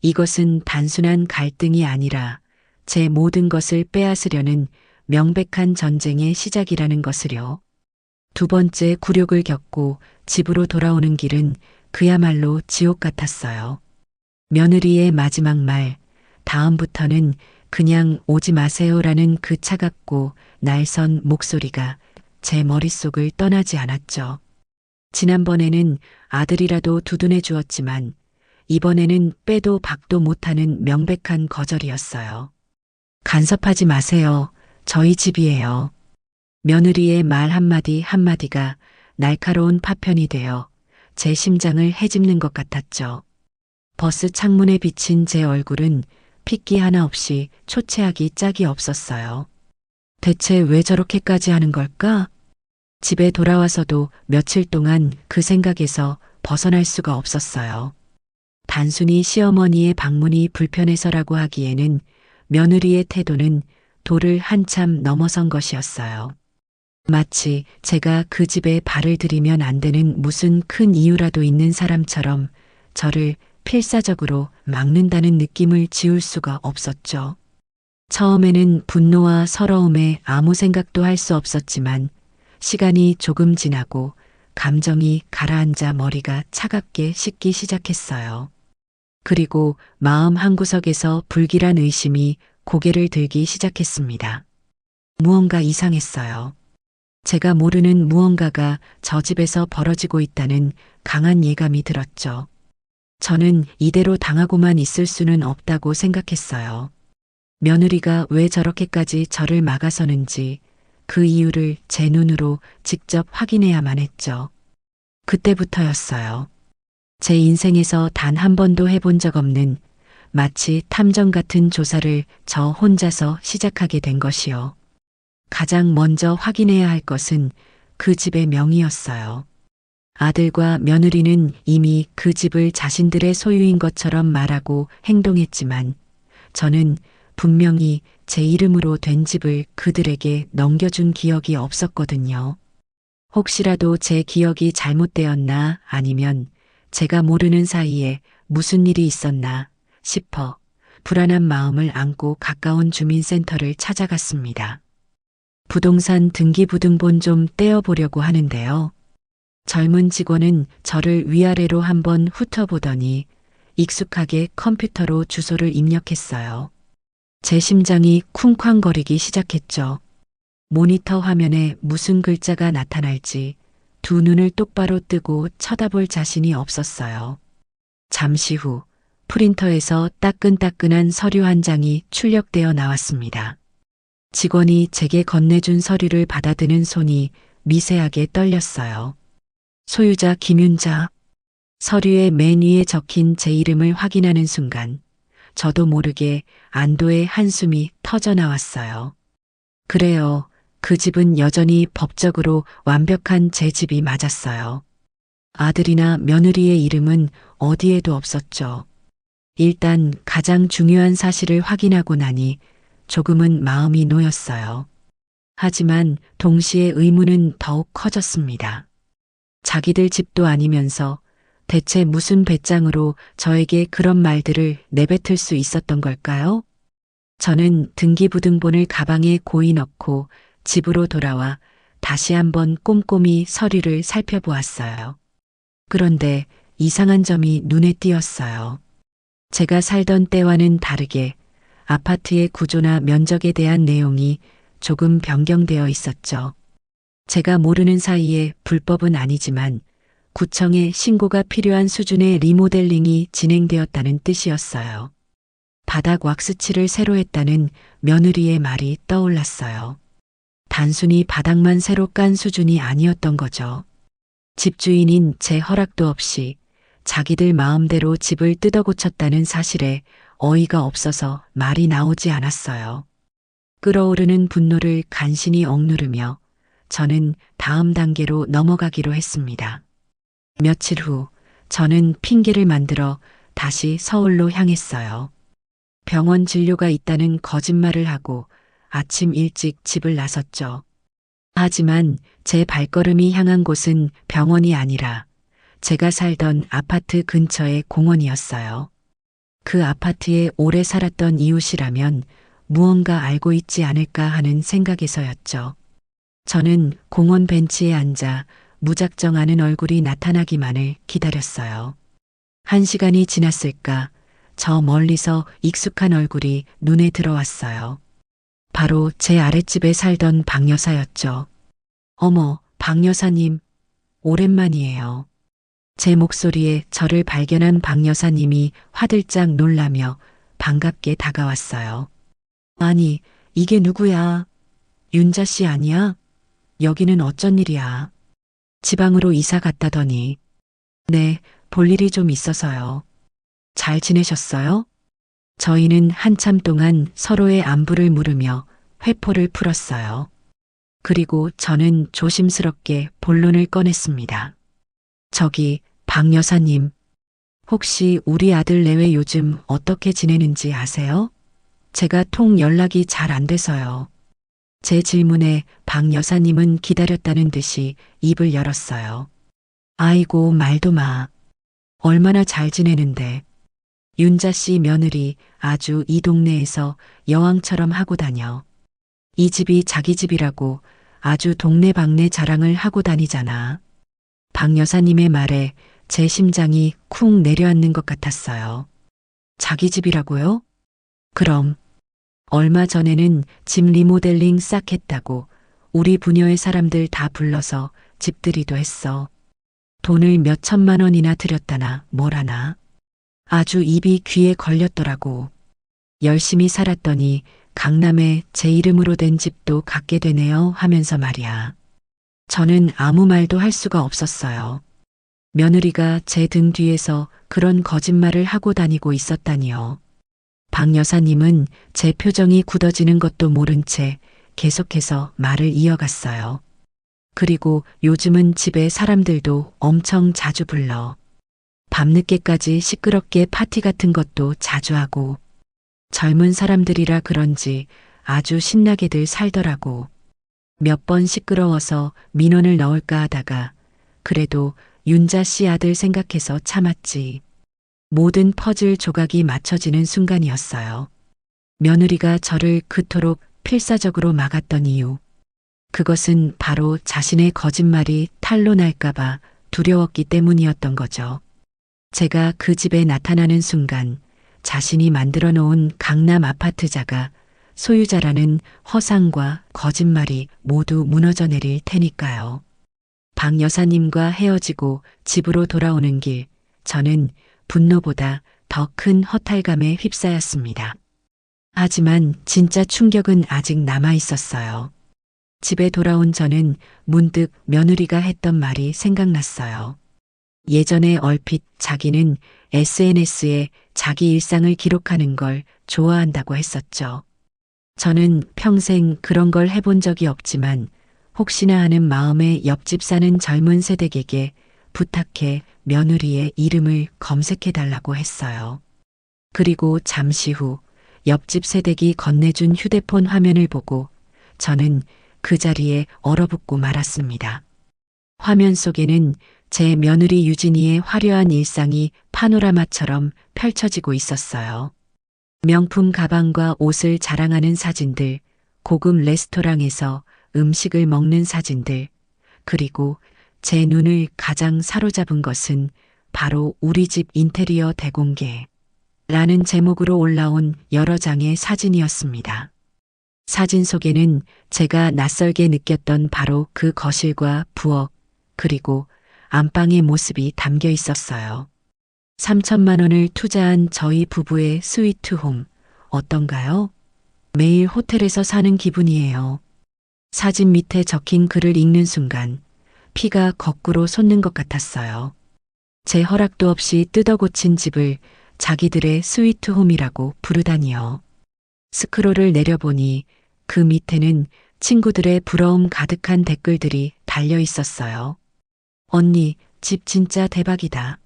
이것은 단순한 갈등이 아니라 제 모든 것을 빼앗으려는 명백한 전쟁의 시작이라는 것을요. 두 번째 굴욕을 겪고 집으로 돌아오는 길은 그야말로 지옥 같았어요. 며느리의 마지막 말, 다음부터는 그냥 오지 마세요라는 그 차갑고 날선 목소리가 제 머릿속을 떠나지 않았죠. 지난번에는 아들이라도 두둔해 주었지만 이번에는 빼도 박도 못하는 명백한 거절이었어요. 간섭하지 마세요. 저희 집이에요. 며느리의 말 한마디 한마디가 날카로운 파편이 되어 제 심장을 헤집는 것 같았죠. 버스 창문에 비친 제 얼굴은 핏기 하나 없이 초췌하기 짝이 없었어요. 대체 왜 저렇게까지 하는 걸까? 집에 돌아와서도 며칠 동안 그 생각에서 벗어날 수가 없었어요. 단순히 시어머니의 방문이 불편해서라고 하기에는 며느리의 태도는 도를 한참 넘어선 것이었어요. 마치 제가 그 집에 발을 들이면 안 되는 무슨 큰 이유라도 있는 사람처럼 저를 필사적으로 막는다는 느낌을 지울 수가 없었죠. 처음에는 분노와 서러움에 아무 생각도 할 수 없었지만 시간이 조금 지나고 감정이 가라앉아 머리가 차갑게 식기 시작했어요. 그리고 마음 한구석에서 불길한 의심이 고개를 들기 시작했습니다. 무언가 이상했어요. 제가 모르는 무언가가 저 집에서 벌어지고 있다는 강한 예감이 들었죠. 저는 이대로 당하고만 있을 수는 없다고 생각했어요. 며느리가 왜 저렇게까지 저를 막아서는지 그 이유를 제 눈으로 직접 확인해야만 했죠. 그때부터였어요. 제 인생에서 단 한 번도 해본 적 없는 마치 탐정 같은 조사를 저 혼자서 시작하게 된 것이요. 가장 먼저 확인해야 할 것은 그 집의 명의였어요. 아들과 며느리는 이미 그 집을 자신들의 소유인 것처럼 말하고 행동했지만 저는 분명히 제 이름으로 된 집을 그들에게 넘겨준 기억이 없었거든요. 혹시라도 제 기억이 잘못되었나 아니면 제가 모르는 사이에 무슨 일이 있었나 싶어 불안한 마음을 안고 가까운 주민센터를 찾아갔습니다. 부동산 등기부등본 좀 떼어보려고 하는데요. 젊은 직원은 저를 위아래로 한번 훑어보더니 익숙하게 컴퓨터로 주소를 입력했어요. 제 심장이 쿵쾅거리기 시작했죠. 모니터 화면에 무슨 글자가 나타날지 두 눈을 똑바로 뜨고 쳐다볼 자신이 없었어요. 잠시 후 프린터에서 따끈따끈한 서류 한 장이 출력되어 나왔습니다. 직원이 제게 건네준 서류를 받아드는 손이 미세하게 떨렸어요. 소유자 김윤자. 서류의 맨 위에 적힌 제 이름을 확인하는 순간 저도 모르게 안도의 한숨이 터져 나왔어요. 그래요. 그 집은 여전히 법적으로 완벽한 제 집이 맞았어요. 아들이나 며느리의 이름은 어디에도 없었죠. 일단 가장 중요한 사실을 확인하고 나니 조금은 마음이 놓였어요. 하지만 동시에 의문은 더욱 커졌습니다. 자기들 집도 아니면서 대체 무슨 배짱으로 저에게 그런 말들을 내뱉을 수 있었던 걸까요? 저는 등기부등본을 가방에 고이 넣고 집으로 돌아와 다시 한번 꼼꼼히 서류를 살펴보았어요. 그런데 이상한 점이 눈에 띄었어요. 제가 살던 때와는 다르게 아파트의 구조나 면적에 대한 내용이 조금 변경되어 있었죠. 제가 모르는 사이에 불법은 아니지만 구청에 신고가 필요한 수준의 리모델링이 진행되었다는 뜻이었어요. 바닥 왁스칠을 새로 했다는 며느리의 말이 떠올랐어요. 단순히 바닥만 새로 깐 수준이 아니었던 거죠. 집주인인 제 허락도 없이 자기들 마음대로 집을 뜯어 고쳤다는 사실에 어이가 없어서 말이 나오지 않았어요. 끓어오르는 분노를 간신히 억누르며 저는 다음 단계로 넘어가기로 했습니다. 며칠 후 저는 핑계를 만들어 다시 서울로 향했어요. 병원 진료가 있다는 거짓말을 하고 아침 일찍 집을 나섰죠. 하지만 제 발걸음이 향한 곳은 병원이 아니라 제가 살던 아파트 근처의 공원이었어요. 그 아파트에 오래 살았던 이웃이라면 무언가 알고 있지 않을까 하는 생각에서였죠. 저는 공원 벤치에 앉아 무작정 아는 얼굴이 나타나기만을 기다렸어요. 1시간이 지났을까 저 멀리서 익숙한 얼굴이 눈에 들어왔어요. 바로 제 아랫집에 살던 박 여사였죠. 어머, 박 여사님, 오랜만이에요. 제 목소리에 저를 발견한 박 여사님이 화들짝 놀라며 반갑게 다가왔어요. 아니, 이게 누구야? 윤자 씨 아니야? 여기는 어쩐 일이야? 지방으로 이사 갔다더니. 네, 볼 일이 좀 있어서요. 잘 지내셨어요? 저희는 한참 동안 서로의 안부를 물으며 회포를 풀었어요. 그리고 저는 조심스럽게 본론을 꺼냈습니다. 저기, 박 여사님, 혹시 우리 아들 내외 요즘 어떻게 지내는지 아세요? 제가 통 연락이 잘 안 돼서요. 제 질문에 박 여사님은 기다렸다는 듯이 입을 열었어요. 아이고, 말도 마. 얼마나 잘 지내는데. 윤자 씨 며느리 아주 이 동네에서 여왕처럼 하고 다녀. 이 집이 자기 집이라고 아주 동네방네 자랑을 하고 다니잖아. 박 여사님의 말에 제 심장이 쿵 내려앉는 것 같았어요. 자기 집이라고요? 그럼. 얼마 전에는 집 리모델링 싹 했다고 우리 부녀의 사람들 다 불러서 집들이도 했어. 돈을 몇 천만 원이나 들였다나 뭐라나. 아주 입이 귀에 걸렸더라고. 열심히 살았더니 강남에 제 이름으로 된 집도 갖게 되네요 하면서 말이야. 저는 아무 말도 할 수가 없었어요. 며느리가 제 등 뒤에서 그런 거짓말을 하고 다니고 있었다니요. 박 여사님은 제 표정이 굳어지는 것도 모른 채 계속해서 말을 이어갔어요. 그리고 요즘은 집에 사람들도 엄청 자주 불러. 밤늦게까지 시끄럽게 파티 같은 것도 자주 하고. 젊은 사람들이라 그런지 아주 신나게들 살더라고. 몇 번 시끄러워서 민원을 넣을까 하다가 그래도 윤자 씨 아들 생각해서 참았지. 모든 퍼즐 조각이 맞춰지는 순간이었어요. 며느리가 저를 그토록 필사적으로 막았던 이유. 그것은 바로 자신의 거짓말이 탄로 날까봐 두려웠기 때문이었던 거죠. 제가 그 집에 나타나는 순간 자신이 만들어 놓은 강남 아파트자가 소유자라는 허상과 거짓말이 모두 무너져 내릴 테니까요. 박 여사님과 헤어지고 집으로 돌아오는 길, 저는 분노보다 더 큰 허탈감에 휩싸였습니다. 하지만 진짜 충격은 아직 남아 있었어요. 집에 돌아온 저는 문득 며느리가 했던 말이 생각났어요. 예전에 얼핏 자기는 SNS에 자기 일상을 기록하는 걸 좋아한다고 했었죠. 저는 평생 그런 걸 해본 적이 없지만 혹시나 하는 마음에 옆집 사는 젊은 세대에게 부탁해 며느리의 이름을 검색해 달라고 했어요. 그리고 잠시 후 옆집 세댁이 건네준 휴대폰 화면을 보고 저는 그 자리에 얼어붙고 말았습니다. 화면 속에는 제 며느리 유진이의 화려한 일상이 파노라마처럼 펼쳐지고 있었어요. 명품 가방과 옷을 자랑하는 사진들, 고급 레스토랑에서 음식을 먹는 사진들, 그리고 제 눈을 가장 사로잡은 것은 바로 우리 집 인테리어 대공개 라는 제목으로 올라온 여러 장의 사진이었습니다. 사진 속에는 제가 낯설게 느꼈던 바로 그 거실과 부엌, 그리고 안방의 모습이 담겨 있었어요. 3천만 원을 투자한 저희 부부의 스위트홈, 어떤가요? 매일 호텔에서 사는 기분이에요. 사진 밑에 적힌 글을 읽는 순간 피가 거꾸로 솟는 것 같았어요. 제 허락도 없이 뜯어 고친 집을 자기들의 스위트홈이라고 부르다니요. 스크롤을 내려보니 그 밑에는 친구들의 부러움 가득한 댓글들이 달려 있었어요. 언니, 집 진짜 대박이다.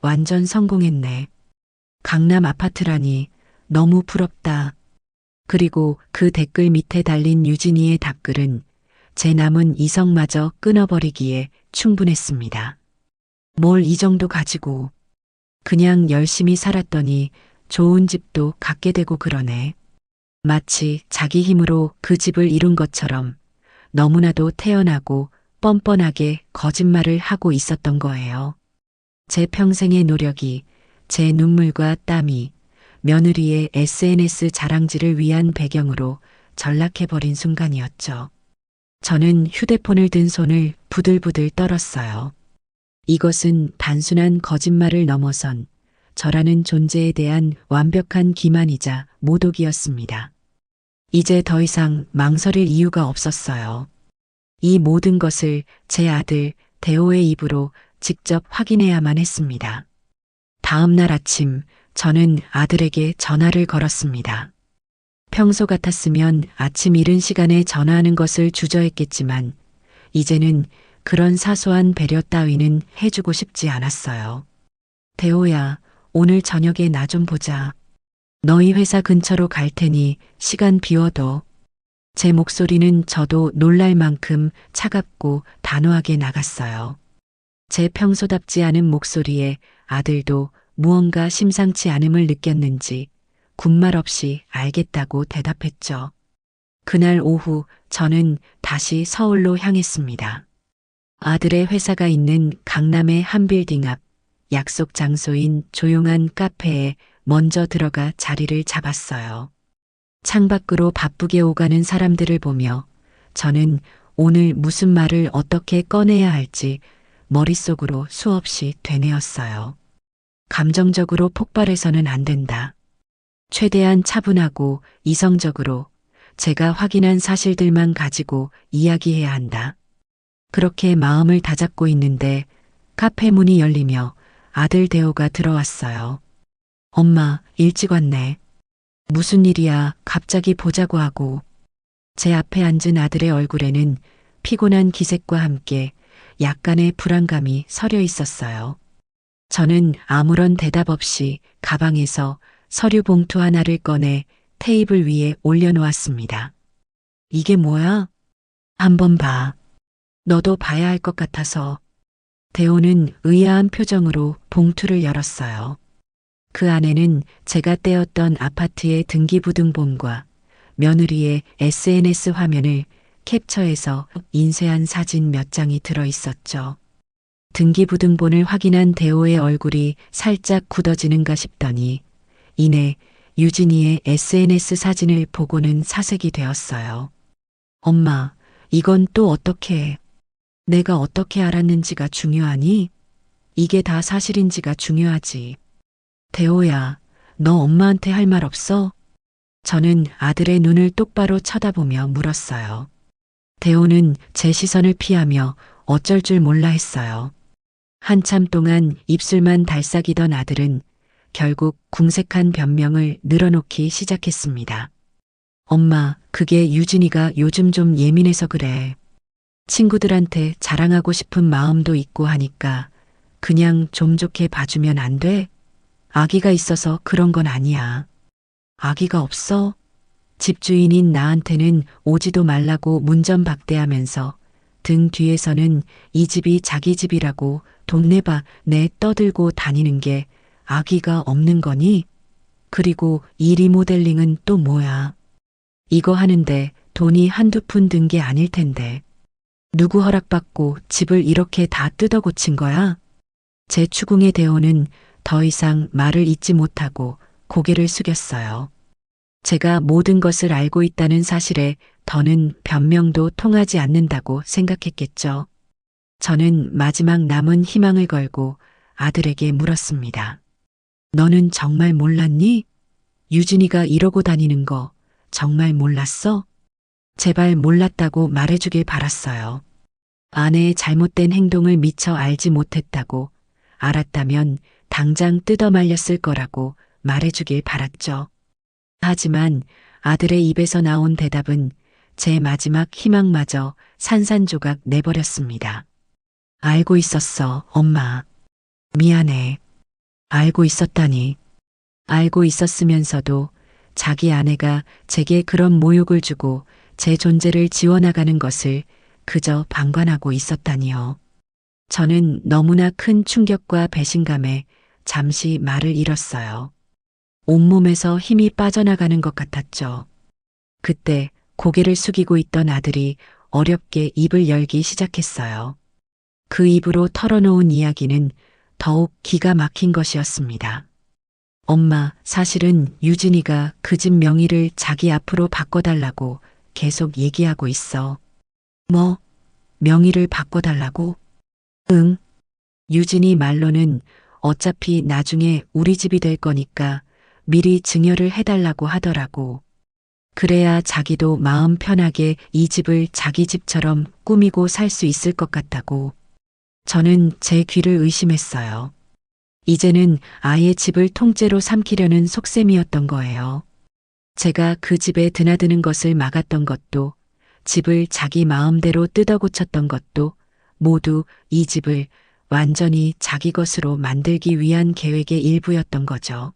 완전 성공했네. 강남 아파트라니 너무 부럽다. 그리고 그 댓글 밑에 달린 유진이의 답글은 제 남은 이성마저 끊어버리기에 충분했습니다. 뭘 이 정도 가지고 그냥 열심히 살았더니 좋은 집도 갖게 되고 그러네. 마치 자기 힘으로 그 집을 이룬 것처럼 너무나도 태연하고 뻔뻔하게 거짓말을 하고 있었던 거예요. 제 평생의 노력이, 제 눈물과 땀이 며느리의 SNS 자랑질을 위한 배경으로 전락해버린 순간이었죠. 저는 휴대폰을 든 손을 부들부들 떨었어요. 이것은 단순한 거짓말을 넘어선 저라는 존재에 대한 완벽한 기만이자 모독이었습니다. 이제 더 이상 망설일 이유가 없었어요. 이 모든 것을 제 아들 대호의 입으로 직접 확인해야만 했습니다. 다음 날 아침 저는 아들에게 전화를 걸었습니다. 평소 같았으면 아침 이른 시간에 전화하는 것을 주저했겠지만 이제는 그런 사소한 배려 따위는 해주고 싶지 않았어요. 대호야, 오늘 저녁에 나 좀 보자. 너희 회사 근처로 갈 테니 시간 비워둬. 제 목소리는 저도 놀랄 만큼 차갑고 단호하게 나갔어요. 제 평소답지 않은 목소리에 아들도 무언가 심상치 않음을 느꼈는지 군말 없이 알겠다고 대답했죠. 그날 오후 저는 다시 서울로 향했습니다. 아들의 회사가 있는 강남의 한 빌딩 앞 약속 장소인 조용한 카페에 먼저 들어가 자리를 잡았어요. 창밖으로 바쁘게 오가는 사람들을 보며 저는 오늘 무슨 말을 어떻게 꺼내야 할지 머릿속으로 수없이 되뇌었어요. 감정적으로 폭발해서는 안 된다. 최대한 차분하고 이성적으로 제가 확인한 사실들만 가지고 이야기해야 한다. 그렇게 마음을 다잡고 있는데 카페 문이 열리며 아들 대호가 들어왔어요. 엄마, 일찍 왔네. 무슨 일이야, 갑자기 보자고 하고. 제 앞에 앉은 아들의 얼굴에는 피곤한 기색과 함께 약간의 불안감이 서려 있었어요. 저는 아무런 대답 없이 가방에서 서류 봉투 하나를 꺼내 테이블 위에 올려놓았습니다. 이게 뭐야? 한번 봐. 너도 봐야 할 것 같아서. 대호는 의아한 표정으로 봉투를 열었어요. 그 안에는 제가 떼었던 아파트의 등기부등본과 며느리의 SNS 화면을 캡처해서 인쇄한 사진 몇 장이 들어 있었죠. 등기부등본을 확인한 대호의 얼굴이 살짝 굳어지는가 싶더니 이내 유진이의 SNS 사진을 보고는 사색이 되었어요. 엄마, 이건 또 어떻게? 내가 어떻게 알았는지가 중요하니? 이게 다 사실인지가 중요하지. 대호야, 너 엄마한테 할 말 없어? 저는 아들의 눈을 똑바로 쳐다보며 물었어요. 대호는 제 시선을 피하며 어쩔 줄 몰라 했어요. 한참 동안 입술만 달싹이던 아들은 결국 궁색한 변명을 늘어놓기 시작했습니다. 엄마, 그게 유진이가 요즘 좀 예민해서 그래. 친구들한테 자랑하고 싶은 마음도 있고 하니까 그냥 좀 좋게 봐주면 안 돼? 아기가 있어서 그런 건 아니야. 아기가 없어? 집주인인 나한테는 오지도 말라고 문전박대하면서 등 뒤에서는 이 집이 자기 집이라고 동네방네 떠들고 다니는 게 아기가 없는 거니? 그리고 이 리모델링은 또 뭐야? 이거 하는데 돈이 한두 푼 든 게 아닐 텐데. 누구 허락받고 집을 이렇게 다 뜯어 고친 거야? 제 추궁의 대호는 더 이상 말을 잇지 못하고 고개를 숙였어요. 제가 모든 것을 알고 있다는 사실에 더는 변명도 통하지 않는다고 생각했겠죠. 저는 마지막 남은 희망을 걸고 아들에게 물었습니다. 너는 정말 몰랐니? 유진이가 이러고 다니는 거 정말 몰랐어? 제발 몰랐다고 말해주길 바랐어요. 아내의 잘못된 행동을 미처 알지 못했다고, 알았다면 당장 뜯어 말렸을 거라고 말해주길 바랐죠. 하지만 아들의 입에서 나온 대답은 제 마지막 희망마저 산산조각 내버렸습니다. 알고 있었어, 엄마. 미안해. 알고 있었다니. 알고 있었으면서도 자기 아내가 제게 그런 모욕을 주고 제 존재를 지워나가는 것을 그저 방관하고 있었다니요. 저는 너무나 큰 충격과 배신감에 잠시 말을 잃었어요. 온몸에서 힘이 빠져나가는 것 같았죠. 그때 고개를 숙이고 있던 아들이 어렵게 입을 열기 시작했어요. 그 입으로 털어놓은 이야기는 더욱 기가 막힌 것이었습니다. 엄마, 사실은 유진이가 그 집 명의를 자기 앞으로 바꿔달라고 계속 얘기하고 있어. 뭐? 명의를 바꿔달라고? 응. 유진이 말로는 어차피 나중에 우리 집이 될 거니까 미리 증여를 해달라고 하더라고. 그래야 자기도 마음 편하게 이 집을 자기 집처럼 꾸미고 살 수 있을 것 같다고. 저는 제 귀를 의심했어요. 이제는 아예 집을 통째로 삼키려는 속셈이었던 거예요. 제가 그 집에 드나드는 것을 막았던 것도, 집을 자기 마음대로 뜯어고쳤던 것도 모두 이 집을 완전히 자기 것으로 만들기 위한 계획의 일부였던 거죠.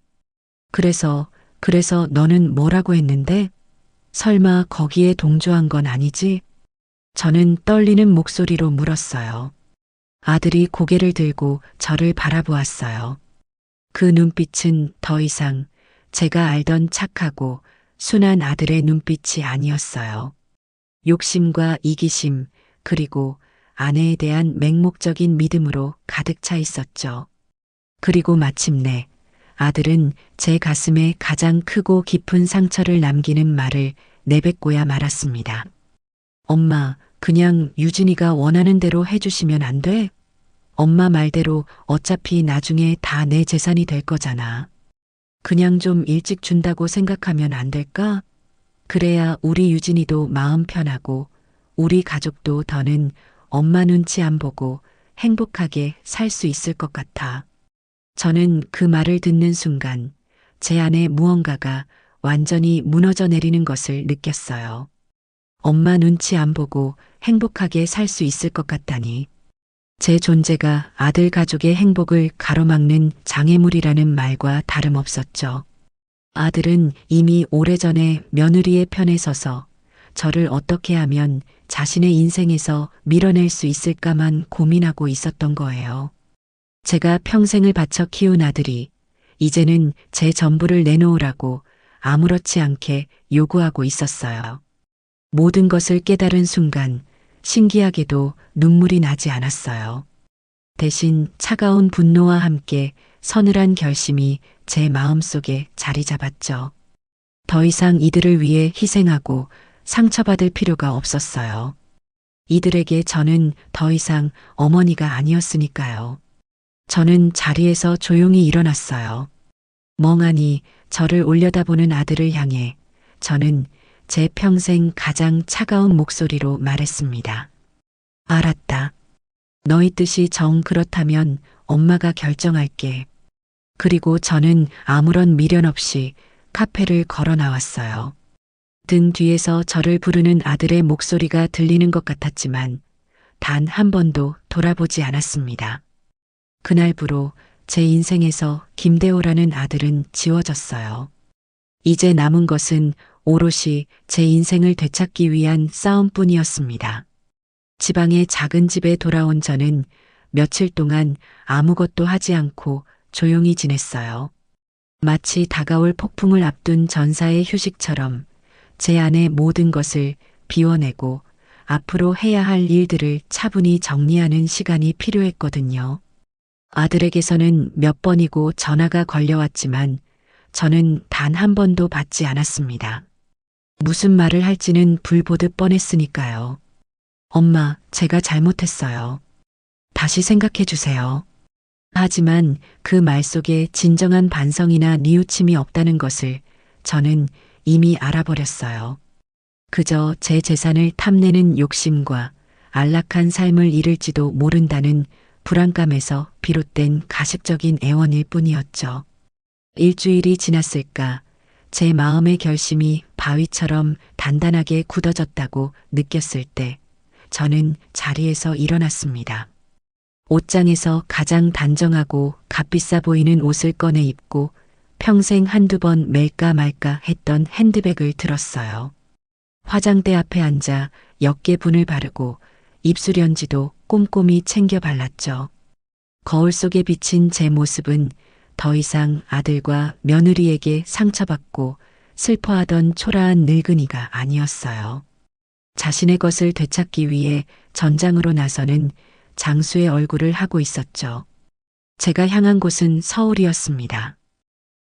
그래서 너는 뭐라고 했는데? 설마 거기에 동조한 건 아니지? 저는 떨리는 목소리로 물었어요. 아들이 고개를 들고 저를 바라보았어요. 그 눈빛은 더 이상 제가 알던 착하고 순한 아들의 눈빛이 아니었어요. 욕심과 이기심, 그리고 아내에 대한 맹목적인 믿음으로 가득 차 있었죠. 그리고 마침내 아들은 제 가슴에 가장 크고 깊은 상처를 남기는 말을 내뱉고야 말았습니다. 엄마, 그냥 유진이가 원하는 대로 해주시면 안 돼? 엄마 말대로 어차피 나중에 다 내 재산이 될 거잖아. 그냥 좀 일찍 준다고 생각하면 안 될까? 그래야 우리 유진이도 마음 편하고 우리 가족도 더는 엄마 눈치 안 보고 행복하게 살 수 있을 것 같아. 저는 그 말을 듣는 순간 제 안에 무언가가 완전히 무너져 내리는 것을 느꼈어요. 엄마 눈치 안 보고 행복하게 살 수 있을 것 같다니. 제 존재가 아들 가족의 행복을 가로막는 장애물이라는 말과 다름없었죠. 아들은 이미 오래전에 며느리의 편에 서서 저를 어떻게 하면 자신의 인생에서 밀어낼 수 있을까만 고민하고 있었던 거예요. 제가 평생을 바쳐 키운 아들이 이제는 제 전부를 내놓으라고 아무렇지 않게 요구하고 있었어요. 모든 것을 깨달은 순간 신기하게도 눈물이 나지 않았어요. 대신 차가운 분노와 함께 서늘한 결심이 제 마음속에 자리 잡았죠. 더 이상 이들을 위해 희생하고 상처받을 필요가 없었어요. 이들에게 저는 더 이상 어머니가 아니었으니까요. 저는 자리에서 조용히 일어났어요. 멍하니 저를 올려다보는 아들을 향해 저는 제 평생 가장 차가운 목소리로 말했습니다. 알았다. 너희 뜻이 정 그렇다면 엄마가 결정할게. 그리고 저는 아무런 미련 없이 카페를 걸어 나왔어요. 등 뒤에서 저를 부르는 아들의 목소리가 들리는 것 같았지만 단 한 번도 돌아보지 않았습니다. 그날부로 제 인생에서 김대호라는 아들은 지워졌어요. 이제 남은 것은 오롯이 제 인생을 되찾기 위한 싸움뿐이었습니다. 지방의 작은 집에 돌아온 저는 며칠 동안 아무것도 하지 않고 조용히 지냈어요. 마치 다가올 폭풍을 앞둔 전사의 휴식처럼 제 안의 모든 것을 비워내고 앞으로 해야 할 일들을 차분히 정리하는 시간이 필요했거든요. 아들에게서는 몇 번이고 전화가 걸려왔지만 저는 단 한 번도 받지 않았습니다. 무슨 말을 할지는 불보듯 뻔했으니까요. 엄마, 제가 잘못했어요. 다시 생각해 주세요. 하지만 그 말 속에 진정한 반성이나 뉘우침이 없다는 것을 저는 이미 알아버렸어요. 그저 제 재산을 탐내는 욕심과 안락한 삶을 잃을지도 모른다는 불안감에서 비롯된 가식적인 애원일 뿐이었죠. 일주일이 지났을까 제 마음의 결심이 바위처럼 단단하게 굳어졌다고 느꼈을 때 저는 자리에서 일어났습니다. 옷장에서 가장 단정하고 값비싸 보이는 옷을 꺼내 입고 평생 한두 번 멜까 말까 했던 핸드백을 들었어요. 화장대 앞에 앉아 역계분을 바르고 입술연지도 꼼꼼히 챙겨 발랐죠. 거울 속에 비친 제 모습은 더 이상 아들과 며느리에게 상처받고 슬퍼하던 초라한 늙은이가 아니었어요. 자신의 것을 되찾기 위해 전장으로 나서는 장수의 얼굴을 하고 있었죠. 제가 향한 곳은 서울이었습니다.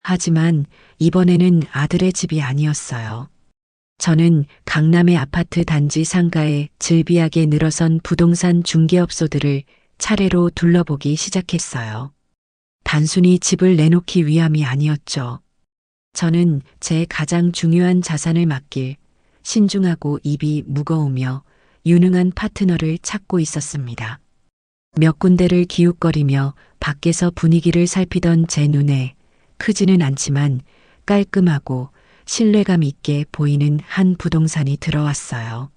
하지만 이번에는 아들의 집이 아니었어요. 저는 강남의 아파트 단지 상가에 즐비하게 늘어선 부동산 중개업소들을 차례로 둘러보기 시작했어요. 단순히 집을 내놓기 위함이 아니었죠. 저는 제 가장 중요한 자산을 맡길 신중하고 입이 무거우며 유능한 파트너를 찾고 있었습니다. 몇 군데를 기웃거리며 밖에서 분위기를 살피던 제 눈에 크지는 않지만 깔끔하고 신뢰감 있게 보이는 한 부동산이 들어왔어요.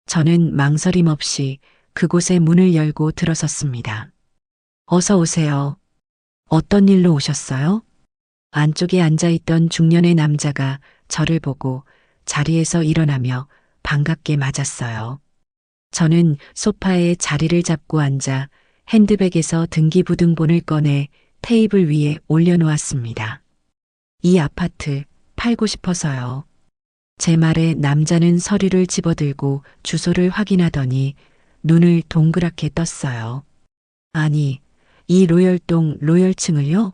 저는 망설임 없이 그곳의 문을 열고 들어섰습니다. 어서 오세요. 어떤 일로 오셨어요? 안쪽에 앉아있던 중년의 남자가 저를 보고 자리에서 일어나며 반갑게 맞았어요. 저는 소파에 자리를 잡고 앉아 핸드백에서 등기부등본을 꺼내 테이블 위에 올려놓았습니다. 이 아파트 팔고 싶어서요. 제 말에 남자는 서류를 집어들고 주소를 확인하더니 눈을 동그랗게 떴어요. 아니, 이 로열동 로열층을요?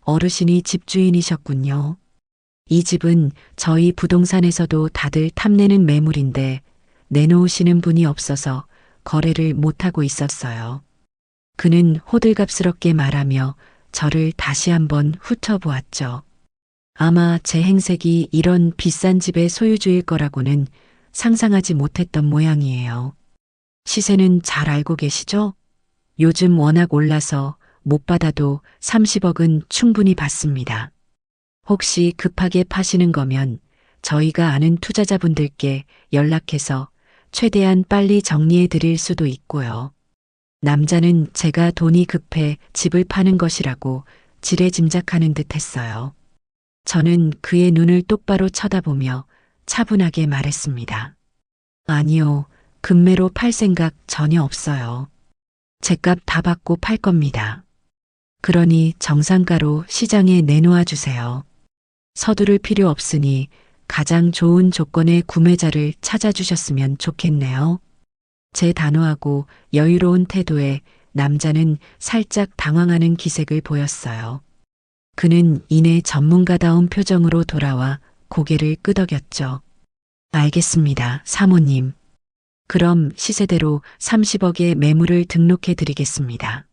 어르신이 집주인이셨군요. 이 집은 저희 부동산에서도 다들 탐내는 매물인데 내놓으시는 분이 없어서 거래를 못하고 있었어요. 그는 호들갑스럽게 말하며 저를 다시 한번 훑어보았죠. 아마 제 행색이 이런 비싼 집의 소유주일 거라고는 상상하지 못했던 모양이에요. 시세는 잘 알고 계시죠? 요즘 워낙 올라서 못 받아도 30억은 충분히 받습니다. 혹시 급하게 파시는 거면 저희가 아는 투자자분들께 연락해서 최대한 빨리 정리해 드릴 수도 있고요. 남자는 제가 돈이 급해 집을 파는 것이라고 지레짐작하는 듯 했어요. 저는 그의 눈을 똑바로 쳐다보며 차분하게 말했습니다. 아니요, 금매로 팔 생각 전혀 없어요. 제값 다 받고 팔 겁니다. 그러니 정상가로 시장에 내놓아 주세요. 서두를 필요 없으니 가장 좋은 조건의 구매자를 찾아주셨으면 좋겠네요. 제 단호하고 여유로운 태도에 남자는 살짝 당황하는 기색을 보였어요. 그는 이내 전문가다운 표정으로 돌아와 고개를 끄덕였죠. 알겠습니다, 사모님. 그럼 시세대로 30억의 매물을 등록해 드리겠습니다.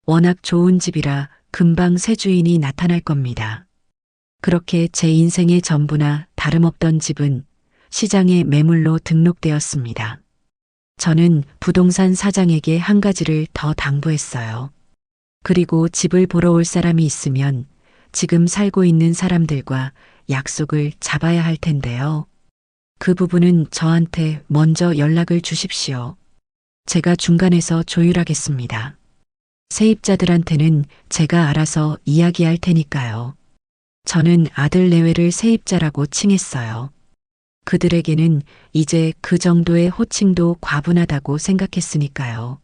워낙 좋은 집이라 금방 새 주인이 나타날 겁니다. 그렇게 제 인생의 전부나 다름없던 집은 시장에 매물로 등록되었습니다. 저는 부동산 사장에게 한 가지를 더 당부했어요. 그리고 집을 보러 올 사람이 있으면 지금 살고 있는 사람들과 약속을 잡아야 할 텐데요. 그 부분은 저한테 먼저 연락을 주십시오. 제가 중간에서 조율하겠습니다. 세입자들한테는 제가 알아서 이야기할 테니까요. 저는 아들 내외를 세입자라고 칭했어요. 그들에게는 이제 그 정도의 호칭도 과분하다고 생각했으니까요.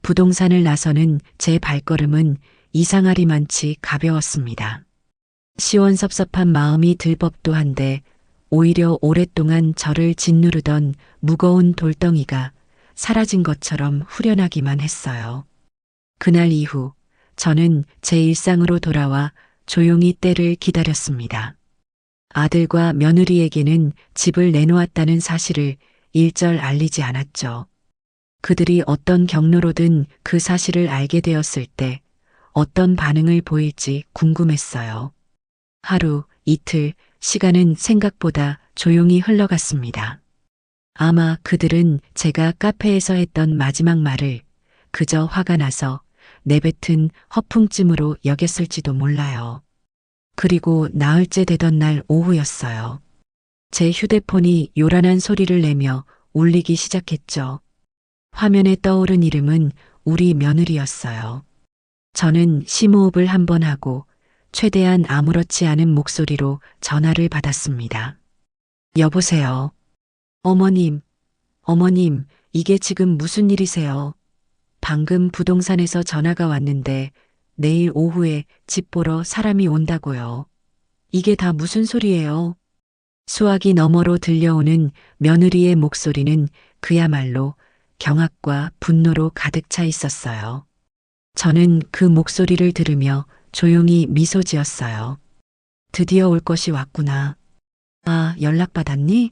부동산을 나서는 제 발걸음은 이상하리만치 가벼웠습니다. 시원섭섭한 마음이 들 법도 한데 오히려 오랫동안 저를 짓누르던 무거운 돌덩이가 사라진 것처럼 후련하기만 했어요. 그날 이후 저는 제 일상으로 돌아와 조용히 때를 기다렸습니다. 아들과 며느리에게는 집을 내놓았다는 사실을 일절 알리지 않았죠. 그들이 어떤 경로로든 그 사실을 알게 되었을 때 어떤 반응을 보일지 궁금했어요. 하루, 이틀, 시간은 생각보다 조용히 흘러갔습니다. 아마 그들은 제가 카페에서 했던 마지막 말을 그저 화가 나서 내뱉은 허풍찜으로 여겼을지도 몰라요. 그리고 나흘째 되던 날 오후였어요. 제 휴대폰이 요란한 소리를 내며 울리기 시작했죠. 화면에 떠오른 이름은 우리 며느리였어요. 저는 심호흡을 한 번 하고 최대한 아무렇지 않은 목소리로 전화를 받았습니다. 여보세요. 어머님, 어머님, 이게 지금 무슨 일이세요? 방금 부동산에서 전화가 왔는데 내일 오후에 집 보러 사람이 온다고요. 이게 다 무슨 소리예요? 수화기 너머로 들려오는 며느리의 목소리는 그야말로 경악과 분노로 가득 차 있었어요. 저는 그 목소리를 들으며 조용히 미소 지었어요. 드디어 올 것이 왔구나. 아, 연락받았니?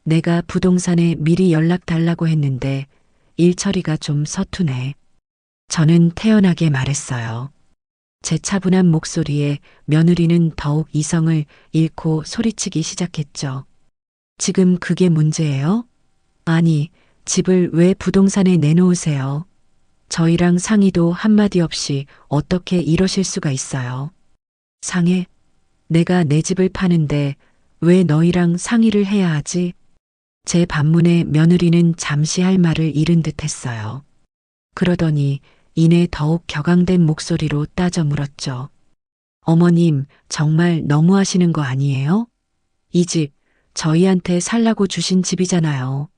내가 부동산에 미리 연락 달라고 했는데 일 처리가 좀 서투네. 저는 태연하게 말했어요. 제 차분한 목소리에 며느리는 더욱 이성을 잃고 소리치기 시작했죠. 지금 그게 문제예요? 아니, 집을 왜 부동산에 내놓으세요? 저희랑 상의도 한마디 없이 어떻게 이러실 수가 있어요? 상해? 내가 내 집을 파는데 왜 너희랑 상의를 해야 하지? 제 반문에 며느리는 잠시 할 말을 잃은 듯 했어요. 그러더니 이내 더욱 격앙된 목소리로 따져 물었죠. 어머님, 정말 너무하시는 거 아니에요? 이 집, 저희한테 살라고 주신 집이잖아요.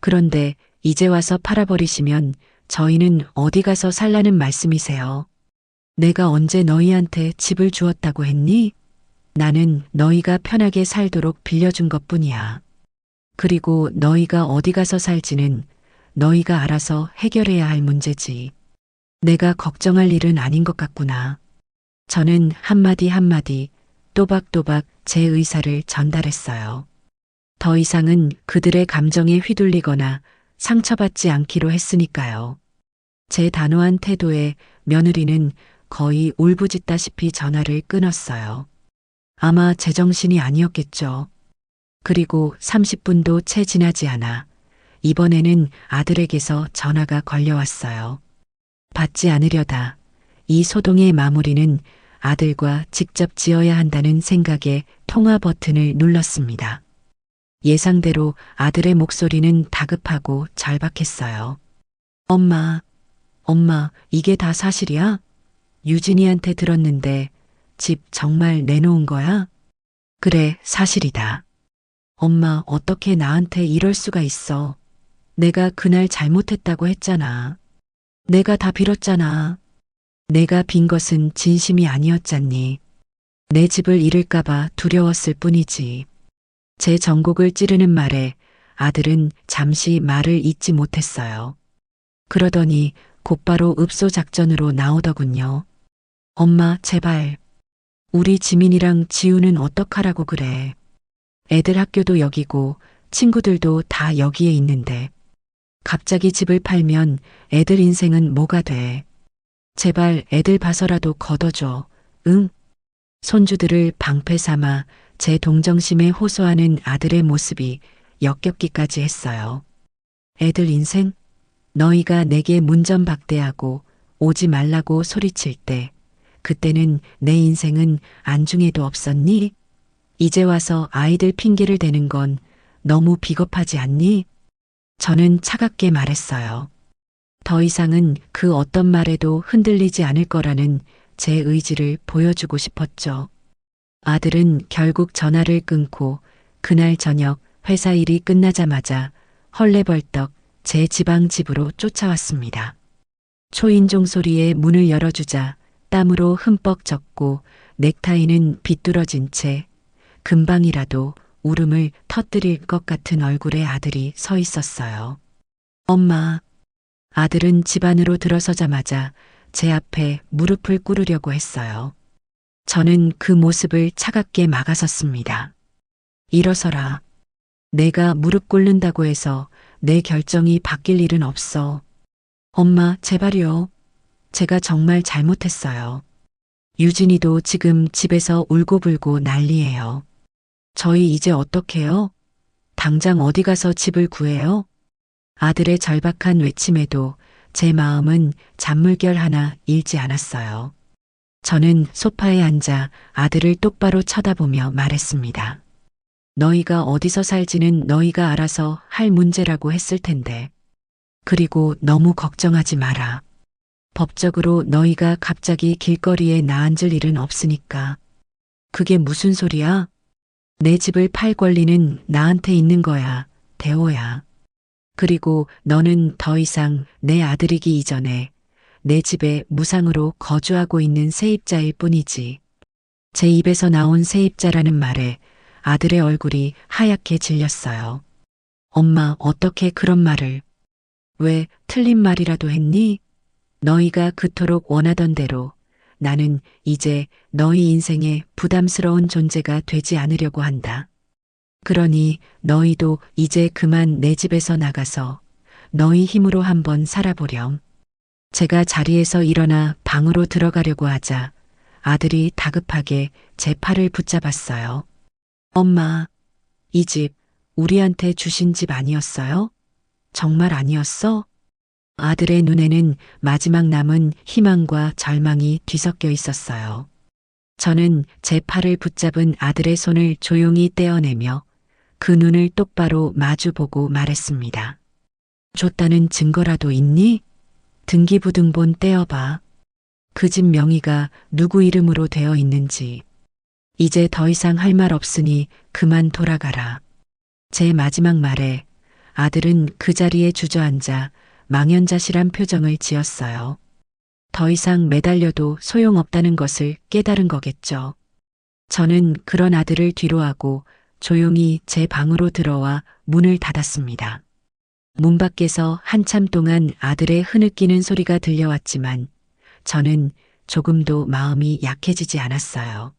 그런데 이제 와서 팔아버리시면 저희는 어디 가서 살라는 말씀이세요? 내가 언제 너희한테 집을 주었다고 했니? 나는 너희가 편하게 살도록 빌려준 것뿐이야. 그리고 너희가 어디 가서 살지는 너희가 알아서 해결해야 할 문제지. 내가 걱정할 일은 아닌 것 같구나. 저는 한마디 한마디 또박또박 제 의사를 전달했어요. 더 이상은 그들의 감정에 휘둘리거나 상처받지 않기로 했으니까요. 제 단호한 태도에 며느리는 거의 울부짖다시피 전화를 끊었어요. 아마 제정신이 아니었겠죠. 그리고 30분도 채 지나지 않아 이번에는 아들에게서 전화가 걸려왔어요. 받지 않으려다 이 소동의 마무리는 아들과 직접 지어야 한다는 생각에 통화 버튼을 눌렀습니다. 예상대로 아들의 목소리는 다급하고 절박했어요. 엄마, 엄마, 이게 다 사실이야? 유진이한테 들었는데 집 정말 내놓은 거야? 그래, 사실이다. 엄마, 어떻게 나한테 이럴 수가 있어? 내가 그날 잘못했다고 했잖아. 내가 다 빌었잖아. 내가 빈 것은 진심이 아니었잖니. 내 집을 잃을까봐 두려웠을 뿐이지. 제 전곡을 찌르는 말에 아들은 잠시 말을 잇지 못했어요. 그러더니 곧바로 읍소 작전으로 나오더군요. 엄마, 제발. 우리 지민이랑 지우는 어떡하라고 그래. 애들 학교도 여기고 친구들도 다 여기에 있는데. 갑자기 집을 팔면 애들 인생은 뭐가 돼. 제발 애들 봐서라도 걷어줘. 응? 손주들을 방패 삼아 제 동정심에 호소하는 아들의 모습이 역겹기까지 했어요. 애들 인생? 너희가 내게 문전박대하고 오지 말라고 소리칠 때 그때는 내 인생은 안중에도 없었니? 이제 와서 아이들 핑계를 대는 건 너무 비겁하지 않니? 저는 차갑게 말했어요. 더 이상은 그 어떤 말에도 흔들리지 않을 거라는 제 의지를 보여주고 싶었죠. 아들은 결국 전화를 끊고 그날 저녁 회사 일이 끝나자마자 헐레벌떡 제 지방 집으로 쫓아왔습니다. 초인종 소리에 문을 열어주자 땀으로 흠뻑 젖고 넥타이는 비뚤어진 채 금방이라도 울음을 터뜨릴 것 같은 얼굴의 아들이 서 있었어요. 엄마. 아들은 집 안으로 들어서자마자 제 앞에 무릎을 꿇으려고 했어요. 저는 그 모습을 차갑게 막아섰습니다. 일어서라. 내가 무릎 꿇는다고 해서 내 결정이 바뀔 일은 없어. 엄마, 제발요. 제가 정말 잘못했어요. 유진이도 지금 집에서 울고불고 난리예요. 저희 이제 어떡해요? 당장 어디 가서 집을 구해요? 아들의 절박한 외침에도 제 마음은 잔물결 하나 잃지 않았어요. 저는 소파에 앉아 아들을 똑바로 쳐다보며 말했습니다. 너희가 어디서 살지는 너희가 알아서 할 문제라고 했을 텐데. 그리고 너무 걱정하지 마라. 법적으로 너희가 갑자기 길거리에 나앉을 일은 없으니까. 그게 무슨 소리야? 내 집을 팔 권리는 나한테 있는 거야, 대호야. 그리고 너는 더 이상 내 아들이기 이전에 내 집에 무상으로 거주하고 있는 세입자일 뿐이지. 제 입에서 나온 세입자라는 말에 아들의 얼굴이 하얗게 질렸어요. 엄마, 어떻게 그런 말을? 왜 틀린 말이라도 했니? 너희가 그토록 원하던 대로 나는 이제 너희 인생에 부담스러운 존재가 되지 않으려고 한다. 그러니 너희도 이제 그만 내 집에서 나가서 너희 힘으로 한번 살아보렴. 제가 자리에서 일어나 방으로 들어가려고 하자 아들이 다급하게 제 팔을 붙잡았어요. 엄마, 이 집 우리한테 주신 집 아니었어요? 정말 아니었어? 아들의 눈에는 마지막 남은 희망과 절망이 뒤섞여 있었어요. 저는 제 팔을 붙잡은 아들의 손을 조용히 떼어내며 그 눈을 똑바로 마주보고 말했습니다. 줬다는 증거라도 있니? 등기부등본 떼어봐. 그 집 명의가 누구 이름으로 되어 있는지. 이제 더 이상 할 말 없으니 그만 돌아가라. 제 마지막 말에 아들은 그 자리에 주저앉아 망연자실한 표정을 지었어요. 더 이상 매달려도 소용없다는 것을 깨달은 거겠죠. 저는 그런 아들을 뒤로하고 조용히 제 방으로 들어와 문을 닫았습니다. 문 밖에서 한참 동안 아들의 흐느끼는 소리가 들려왔지만 저는 조금도 마음이 약해지지 않았어요.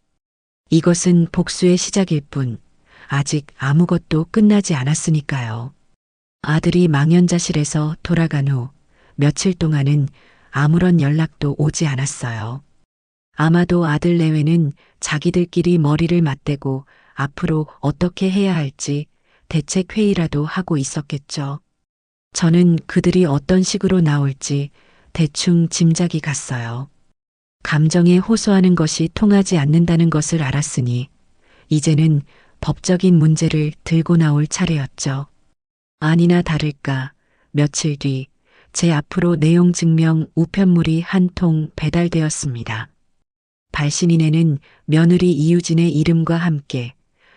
이것은 복수의 시작일 뿐 아직 아무것도 끝나지 않았으니까요. 아들이 망연자실에서 돌아간 후 며칠 동안은 아무런 연락도 오지 않았어요. 아마도 아들 내외는 자기들끼리 머리를 맞대고 앞으로 어떻게 해야 할지 대책 회의라도 하고 있었겠죠. 저는 그들이 어떤 식으로 나올지 대충 짐작이 갔어요. 감정에 호소하는 것이 통하지 않는다는 것을 알았으니 이제는 법적인 문제를 들고 나올 차례였죠. 아니나 다를까 며칠 뒤 제 앞으로 내용 증명 우편물이 한 통 배달되었습니다. 발신인에는 며느리 이유진의 이름과 함께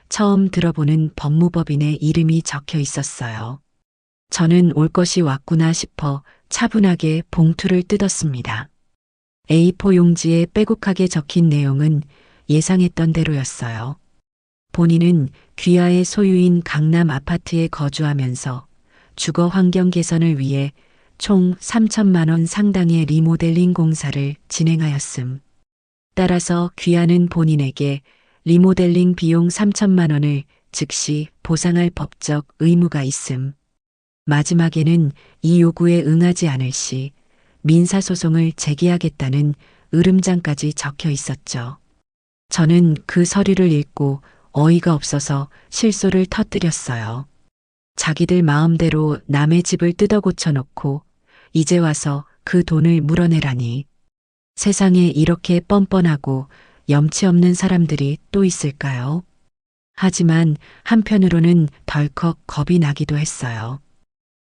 처음 들어보는 법무법인의 이름이 적혀 있었어요. 저는 올 것이 왔구나 싶어 차분하게 봉투를 뜯었습니다. A4 용지에 빼곡하게 적힌 내용은 예상했던 대로였어요. 본인은 귀하의 소유인 강남 아파트에 거주하면서 주거 환경 개선을 위해 총 3천만 원 상당의 리모델링 공사를 진행하였음. 따라서 귀하는 본인에게 리모델링 비용 3천만 원을 즉시 보상할 법적 의무가 있음. 마지막에는 이 요구에 응하지 않을 시 민사소송을 제기하겠다는 으름장까지 적혀 있었죠. 저는 그 서류를 읽고 어이가 없어서 실소를 터뜨렸어요. 자기들 마음대로 남의 집을 뜯어 고쳐놓고 이제 와서 그 돈을 물어내라니. 세상에 이렇게 뻔뻔하고 염치 없는 사람들이 또 있을까요? 하지만 한편으로는 덜컥 겁이 나기도 했어요.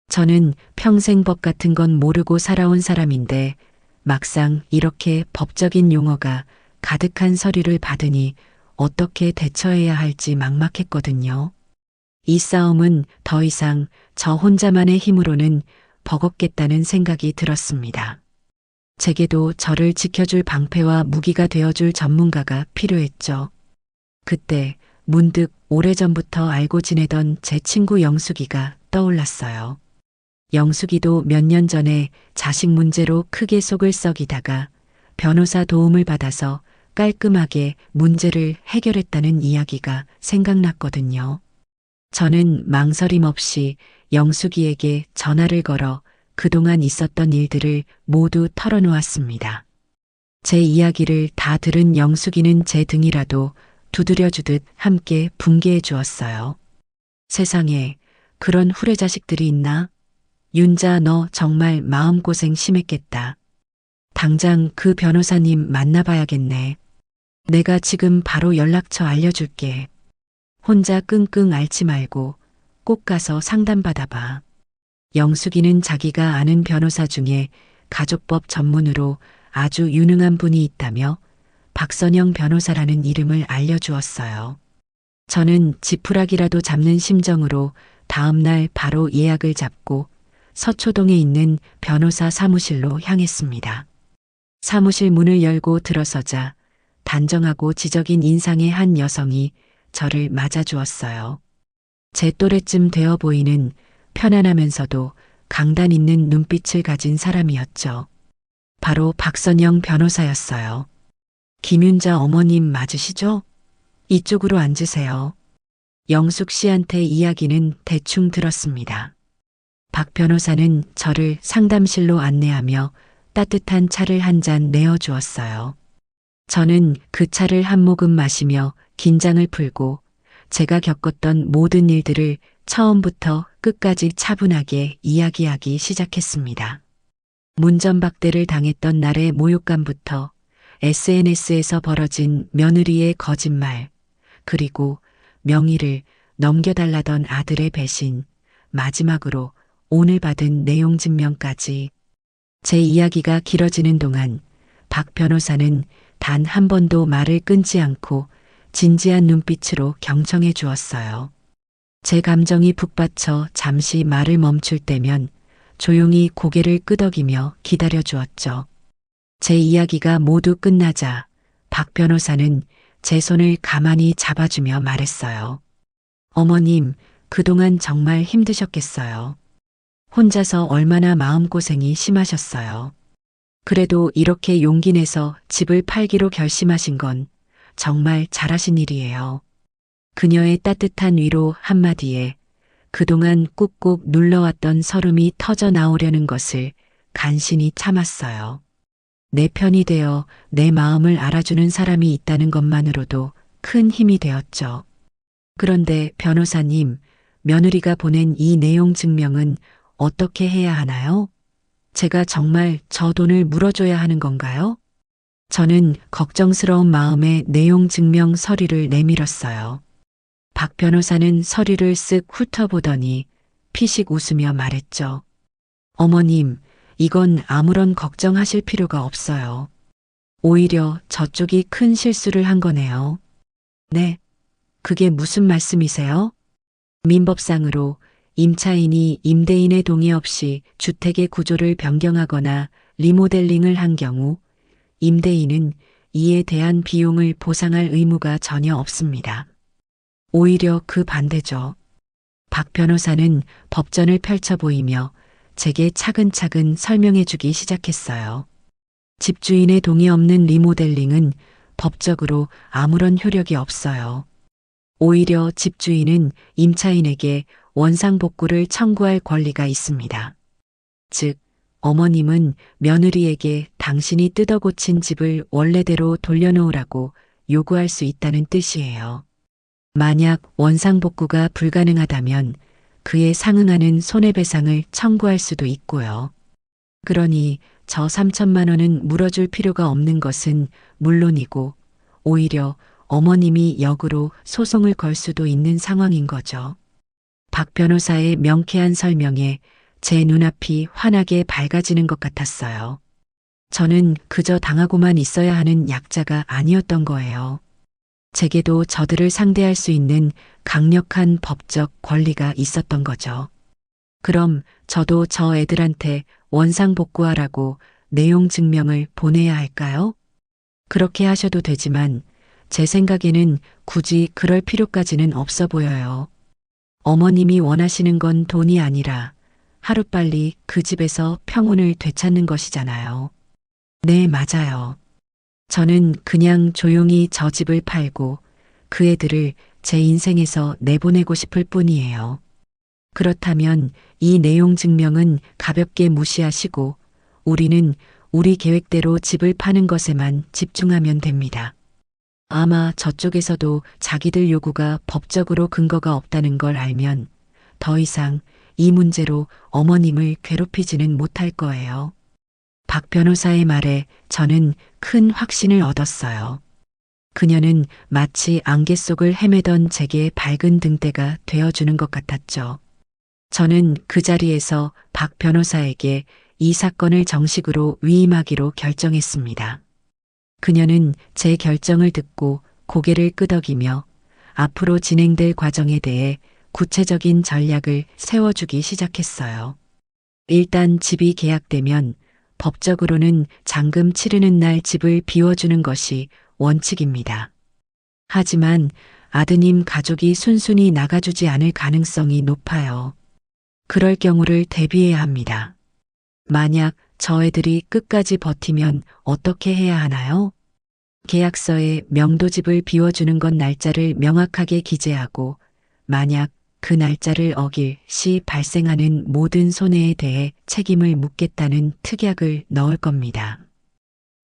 저는 평생 법 같은 건 모르고 살아온 사람인데 막상 이렇게 법적인 용어가 가득한 서류를 받으니 어떻게 대처해야 할지 막막했거든요. 이 싸움은 더 이상 저 혼자만의 힘으로는 버겁겠다는 생각이 들었습니다. 제게도 저를 지켜줄 방패와 무기가 되어줄 전문가가 필요했죠. 그때 문득 오래전부터 알고 지내던 제 친구 영숙이가 떠올랐어요. 영숙이도 몇 년 전에 자식 문제로 크게 속을 썩이다가 변호사 도움을 받아서 깔끔하게 문제를 해결했다는 이야기가 생각났거든요. 저는 망설임 없이 영숙이에게 전화를 걸어 그동안 있었던 일들을 모두 털어놓았습니다. 제 이야기를 다 들은 영숙이는 제 등이라도 두드려주듯 함께 붕괴해 주었어요. 세상에 그런 후레자식들이 있나? 윤자, 너 정말 마음고생 심했겠다. 당장 그 변호사님 만나봐야겠네. 내가 지금 바로 연락처 알려줄게. 혼자 끙끙 앓지 말고 꼭 가서 상담받아봐. 영숙이는 자기가 아는 변호사 중에 가족법 전문으로 아주 유능한 분이 있다며 박선영 변호사라는 이름을 알려주었어요. 저는 지푸라기라도 잡는 심정으로 다음날 바로 예약을 잡고 서초동에 있는 변호사 사무실로 향했습니다. 사무실 문을 열고 들어서자 단정하고 지적인 인상의 한 여성이 저를 맞아주었어요. 제 또래쯤 되어 보이는 편안하면서도 강단 있는 눈빛을 가진 사람이었죠. 바로 박선영 변호사였어요. 김윤자 어머님 맞으시죠? 이쪽으로 앉으세요. 영숙 씨한테 이야기는 대충 들었습니다. 박 변호사는 저를 상담실로 안내하며 따뜻한 차를 한 잔 내어주었어요. 저는 그 차를 한 모금 마시며 긴장을 풀고 제가 겪었던 모든 일들을 처음부터 끝까지 차분하게 이야기하기 시작했습니다. 문전박대를 당했던 날의 모욕감부터 SNS에서 벌어진 며느리의 거짓말, 그리고 명의를 넘겨달라던 아들의 배신, 마지막으로 오늘 받은 내용 증명까지. 제 이야기가 길어지는 동안 박 변호사는 단 한 번도 말을 끊지 않고 진지한 눈빛으로 경청해 주었어요. 제 감정이 북받쳐 잠시 말을 멈출 때면 조용히 고개를 끄덕이며 기다려 주었죠. 제 이야기가 모두 끝나자 박 변호사는 제 손을 가만히 잡아주며 말했어요. 어머님, 그동안 정말 힘드셨겠어요. 혼자서 얼마나 마음고생이 심하셨어요. 그래도 이렇게 용기 내서 집을 팔기로 결심하신 건 정말 잘하신 일이에요. 그녀의 따뜻한 위로 한마디에 그동안 꾹꾹 눌러왔던 서름이 터져 나오려는 것을 간신히 참았어요. 내 편이 되어 내 마음을 알아주는 사람이 있다는 것만으로도 큰 힘이 되었죠. 그런데 변호사님, 며느리가 보낸 이 내용 증명은 어떻게 해야 하나요? 제가 정말 저 돈을 물어줘야 하는 건가요? 저는 걱정스러운 마음에 내용 증명 서류를 내밀었어요. 박 변호사는 서류를 쓱 훑어보더니 피식 웃으며 말했죠. 어머님, 이건 아무런 걱정하실 필요가 없어요. 오히려 저쪽이 큰 실수를 한 거네요. 네, 그게 무슨 말씀이세요? 민법상으로 임차인이 임대인의 동의 없이 주택의 구조를 변경하거나 리모델링을 한 경우 임대인은 이에 대한 비용을 보상할 의무가 전혀 없습니다. 오히려 그 반대죠. 박 변호사는 법전을 펼쳐 보이며 제게 차근차근 설명해 주기 시작했어요. 집주인의 동의 없는 리모델링은 법적으로 아무런 효력이 없어요. 오히려 집주인은 임차인에게 원상복구를 청구할 권리가 있습니다. 즉, 어머님은 며느리에게 당신이 뜯어 고친 집을 원래대로 돌려놓으라고 요구할 수 있다는 뜻이에요. 만약 원상복구가 불가능하다면 그에 상응하는 손해배상을 청구할 수도 있고요. 그러니 저 3천만 원은 물어줄 필요가 없는 것은 물론이고 오히려 어머님이 역으로 소송을 걸 수도 있는 상황인 거죠. 박 변호사의 명쾌한 설명에 제 눈앞이 환하게 밝아지는 것 같았어요. 저는 그저 당하고만 있어야 하는 약자가 아니었던 거예요. 제게도 저들을 상대할 수 있는 강력한 법적 권리가 있었던 거죠. 그럼 저도 저 애들한테 원상복구하라고 내용 증명을 보내야 할까요? 그렇게 하셔도 되지만 제 생각에는 굳이 그럴 필요까지는 없어 보여요. 어머님이 원하시는 건 돈이 아니라 하루빨리 그 집에서 평온을 되찾는 것이잖아요. 네, 맞아요. 저는 그냥 조용히 저 집을 팔고 그 애들을 제 인생에서 내보내고 싶을 뿐이에요. 그렇다면 이 내용 증명은 가볍게 무시하시고 우리는 우리 계획대로 집을 파는 것에만 집중하면 됩니다. 아마 저쪽에서도 자기들 요구가 법적으로 근거가 없다는 걸 알면 더 이상 이 문제로 어머님을 괴롭히지는 못할 거예요. 박 변호사의 말에 저는 큰 확신을 얻었어요. 그녀는 마치 안개 속을 헤매던 제게 밝은 등대가 되어주는 것 같았죠. 저는 그 자리에서 박 변호사에게 이 사건을 정식으로 위임하기로 결정했습니다. 그녀는 제 결정을 듣고 고개를 끄덕이며 앞으로 진행될 과정에 대해 구체적인 전략을 세워주기 시작했어요. 일단 집이 계약되면 법적으로는 잔금 치르는 날 집을 비워주는 것이 원칙입니다. 하지만 아드님 가족이 순순히 나가주지 않을 가능성이 높아요. 그럴 경우를 대비해야 합니다. 만약 저 애들이 끝까지 버티면 어떻게 해야 하나요? 계약서에 명도집을 비워주는 것 날짜를 명확하게 기재하고 만약 그 날짜를 어길 시 발생하는 모든 손해에 대해 책임을 묻겠다는 특약을 넣을 겁니다.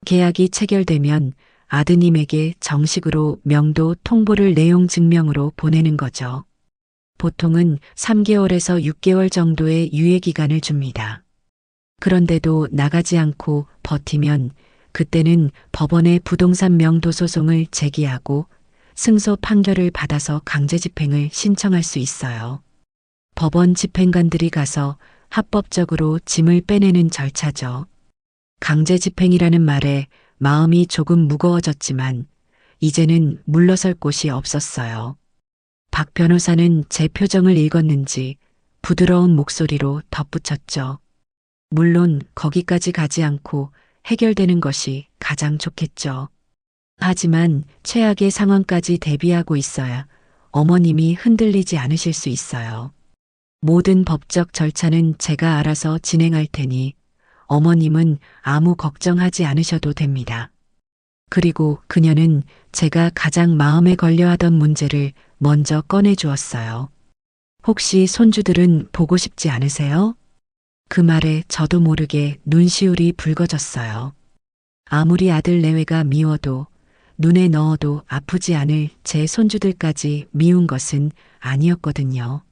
계약이 체결되면 아드님에게 정식으로 명도 통보를 내용 증명으로 보내는 거죠. 보통은 3개월에서 6개월 정도의 유예기간을 줍니다. 그런데도 나가지 않고 버티면 그때는 법원에 부동산 명도 소송을 제기하고 승소 판결을 받아서 강제 집행을 신청할 수 있어요. 법원 집행관들이 가서 합법적으로 짐을 빼내는 절차죠. 강제 집행이라는 말에 마음이 조금 무거워졌지만 이제는 물러설 곳이 없었어요. 박 변호사는 제 표정을 읽었는지 부드러운 목소리로 덧붙였죠. 물론 거기까지 가지 않고 해결되는 것이 가장 좋겠죠. 하지만 최악의 상황까지 대비하고 있어야 어머님이 흔들리지 않으실 수 있어요. 모든 법적 절차는 제가 알아서 진행할 테니 어머님은 아무 걱정하지 않으셔도 됩니다. 그리고 그녀는 제가 가장 마음에 걸려 하던 문제를 먼저 꺼내 주었어요. 혹시 손주들은 보고 싶지 않으세요? 그 말에 저도 모르게 눈시울이 붉어졌어요. 아무리 아들 내외가 미워도 눈에 넣어도 아프지 않을 제 손주들까지 미운 것은 아니었거든요.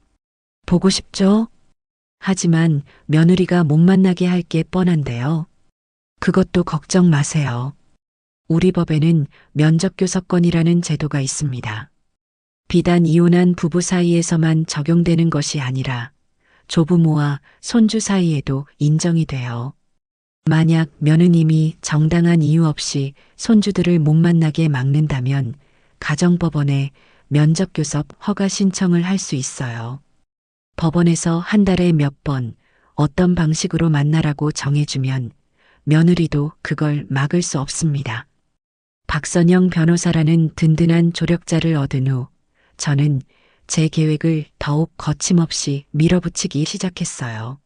보고 싶죠? 하지만 며느리가 못 만나게 할 게 뻔한데요. 그것도 걱정 마세요. 우리 법에는 면접교섭권이라는 제도가 있습니다. 비단 이혼한 부부 사이에서만 적용되는 것이 아니라 조부모와 손주 사이에도 인정이 돼요. 만약 며느님이 정당한 이유 없이 손주들을 못 만나게 막는다면 가정법원에 면접교섭 허가 신청을 할 수 있어요. 법원에서 한 달에 몇 번 어떤 방식으로 만나라고 정해주면 며느리도 그걸 막을 수 없습니다. 박선영 변호사라는 든든한 조력자를 얻은 후 저는 제 계획을 더욱 거침없이 밀어붙이기 시작했어요.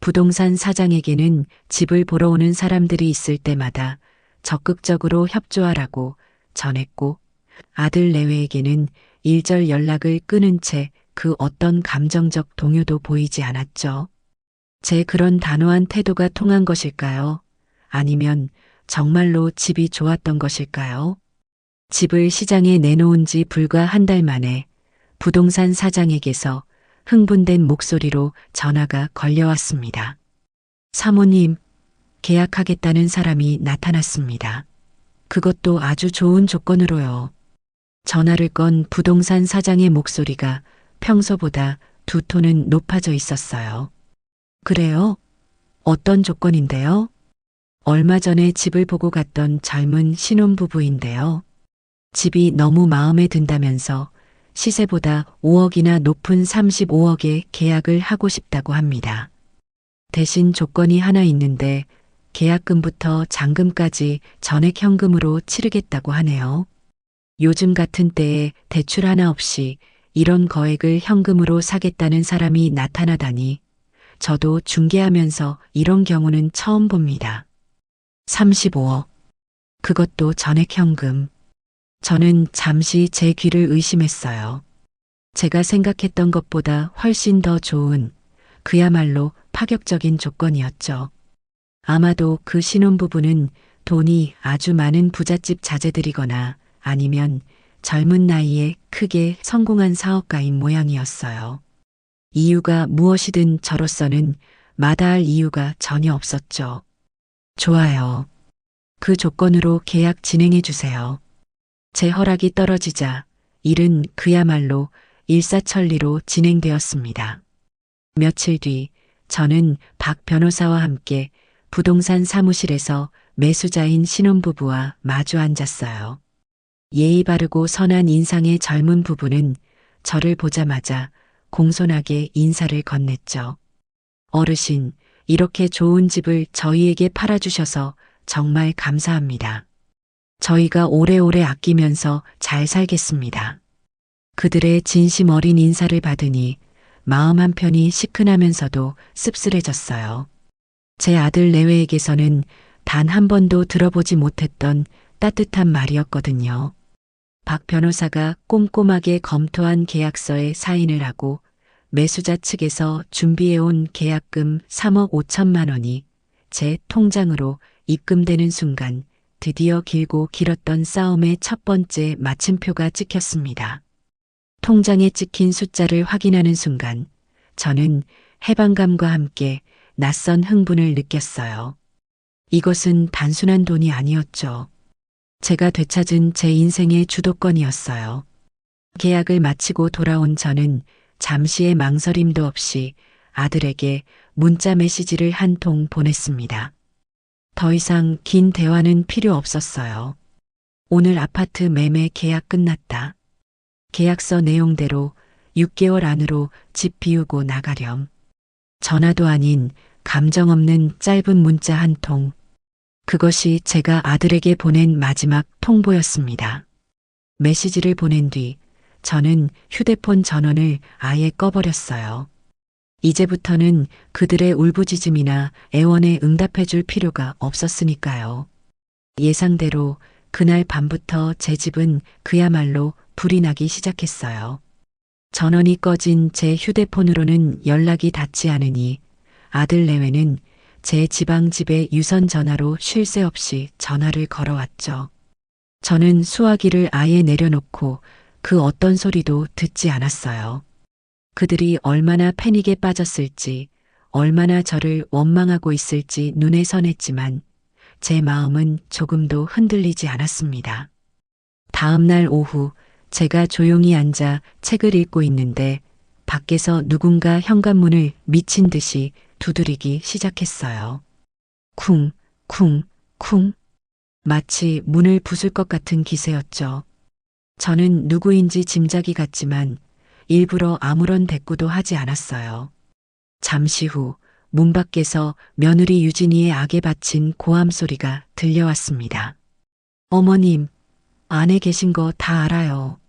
부동산 사장에게는 집을 보러 오는 사람들이 있을 때마다 적극적으로 협조하라고 전했고 아들 내외에게는 일절 연락을 끊은 채 그 어떤 감정적 동요도 보이지 않았죠. 제 그런 단호한 태도가 통한 것일까요? 아니면 정말로 집이 좋았던 것일까요? 집을 시장에 내놓은 지 불과 한 달 만에 부동산 사장에게서 흥분된 목소리로 전화가 걸려왔습니다. 사모님, 계약하겠다는 사람이 나타났습니다. 그것도 아주 좋은 조건으로요. 전화를 건 부동산 사장의 목소리가 평소보다 2톤은 높아져 있었어요. 그래요? 어떤 조건인데요? 얼마 전에 집을 보고 갔던 젊은 신혼부부인데요. 집이 너무 마음에 든다면서 시세보다 5억이나 높은 35억에 계약을 하고 싶다고 합니다. 대신 조건이 하나 있는데 계약금부터 잔금까지 전액 현금으로 치르겠다고 하네요. 요즘 같은 때에 대출 하나 없이 이런 거액을 현금으로 사겠다는 사람이 나타나다니 저도 중개하면서 이런 경우는 처음 봅니다. 35억. 그것도 전액 현금. 저는 잠시 제 귀를 의심했어요. 제가 생각했던 것보다 훨씬 더 좋은 그야말로 파격적인 조건이었죠. 아마도 그 신혼부부는 돈이 아주 많은 부잣집 자제들이거나 아니면 젊은 나이에 크게 성공한 사업가인 모양이었어요. 이유가 무엇이든 저로서는 마다할 이유가 전혀 없었죠. 좋아요. 그 조건으로 계약 진행해 주세요. 제 허락이 떨어지자 일은 그야말로 일사천리로 진행되었습니다. 며칠 뒤 저는 박 변호사와 함께 부동산 사무실에서 매수자인 신혼부부와 마주 앉았어요. 예의 바르고 선한 인상의 젊은 부부는 저를 보자마자 공손하게 인사를 건넸죠. 어르신, 이렇게 좋은 집을 저희에게 팔아주셔서 정말 감사합니다. 저희가 오래오래 아끼면서 잘 살겠습니다. 그들의 진심 어린 인사를 받으니 마음 한편이 시큰하면서도 씁쓸해졌어요. 제 아들 내외에게서는 단 한 번도 들어보지 못했던 따뜻한 말이었거든요. 박 변호사가 꼼꼼하게 검토한 계약서에 사인을 하고 매수자 측에서 준비해온 계약금 3억 5천만 원이 제 통장으로 입금되는 순간 드디어 길고 길었던 싸움의 첫 번째 마침표가 찍혔습니다. 통장에 찍힌 숫자를 확인하는 순간 저는 해방감과 함께 낯선 흥분을 느꼈어요. 이것은 단순한 돈이 아니었죠. 제가 되찾은 제 인생의 주도권이었어요. 계약을 마치고 돌아온 저는 잠시의 망설임도 없이 아들에게 문자 메시지를 한 통 보냈습니다. 더 이상 긴 대화는 필요 없었어요. 오늘 아파트 매매 계약 끝났다. 계약서 내용대로 6개월 안으로 집 비우고 나가렴. 전화도 아닌 감정 없는 짧은 문자 한 통. 그것이 제가 아들에게 보낸 마지막 통보였습니다. 메시지를 보낸 뒤 저는 휴대폰 전원을 아예 꺼버렸어요. 이제부터는 그들의 울부짖음이나 애원에 응답해 줄 필요가 없었으니까요. 예상대로 그날 밤부터 제 집은 그야말로 불이 나기 시작했어요. 전원이 꺼진 제 휴대폰으로는 연락이 닿지 않으니 아들 내외는 제 지방집에 유선 전화로 쉴 새 없이 전화를 걸어왔죠. 저는 수화기를 아예 내려놓고 그 어떤 소리도 듣지 않았어요. 그들이 얼마나 패닉에 빠졌을지, 얼마나 저를 원망하고 있을지 눈에 선했지만 제 마음은 조금도 흔들리지 않았습니다. 다음 날 오후 제가 조용히 앉아 책을 읽고 있는데 밖에서 누군가 현관문을 미친 듯이 두드리기 시작했어요. 쿵, 쿵, 쿵. 마치 문을 부술 것 같은 기세였죠. 저는 누구인지 짐작이 갔지만 일부러 아무런 대꾸도 하지 않았어요. 잠시 후 문 밖에서 며느리 유진이의 악에 바친 고함 소리가 들려왔습니다. 어머님, 안에 계신 거 다 알아요.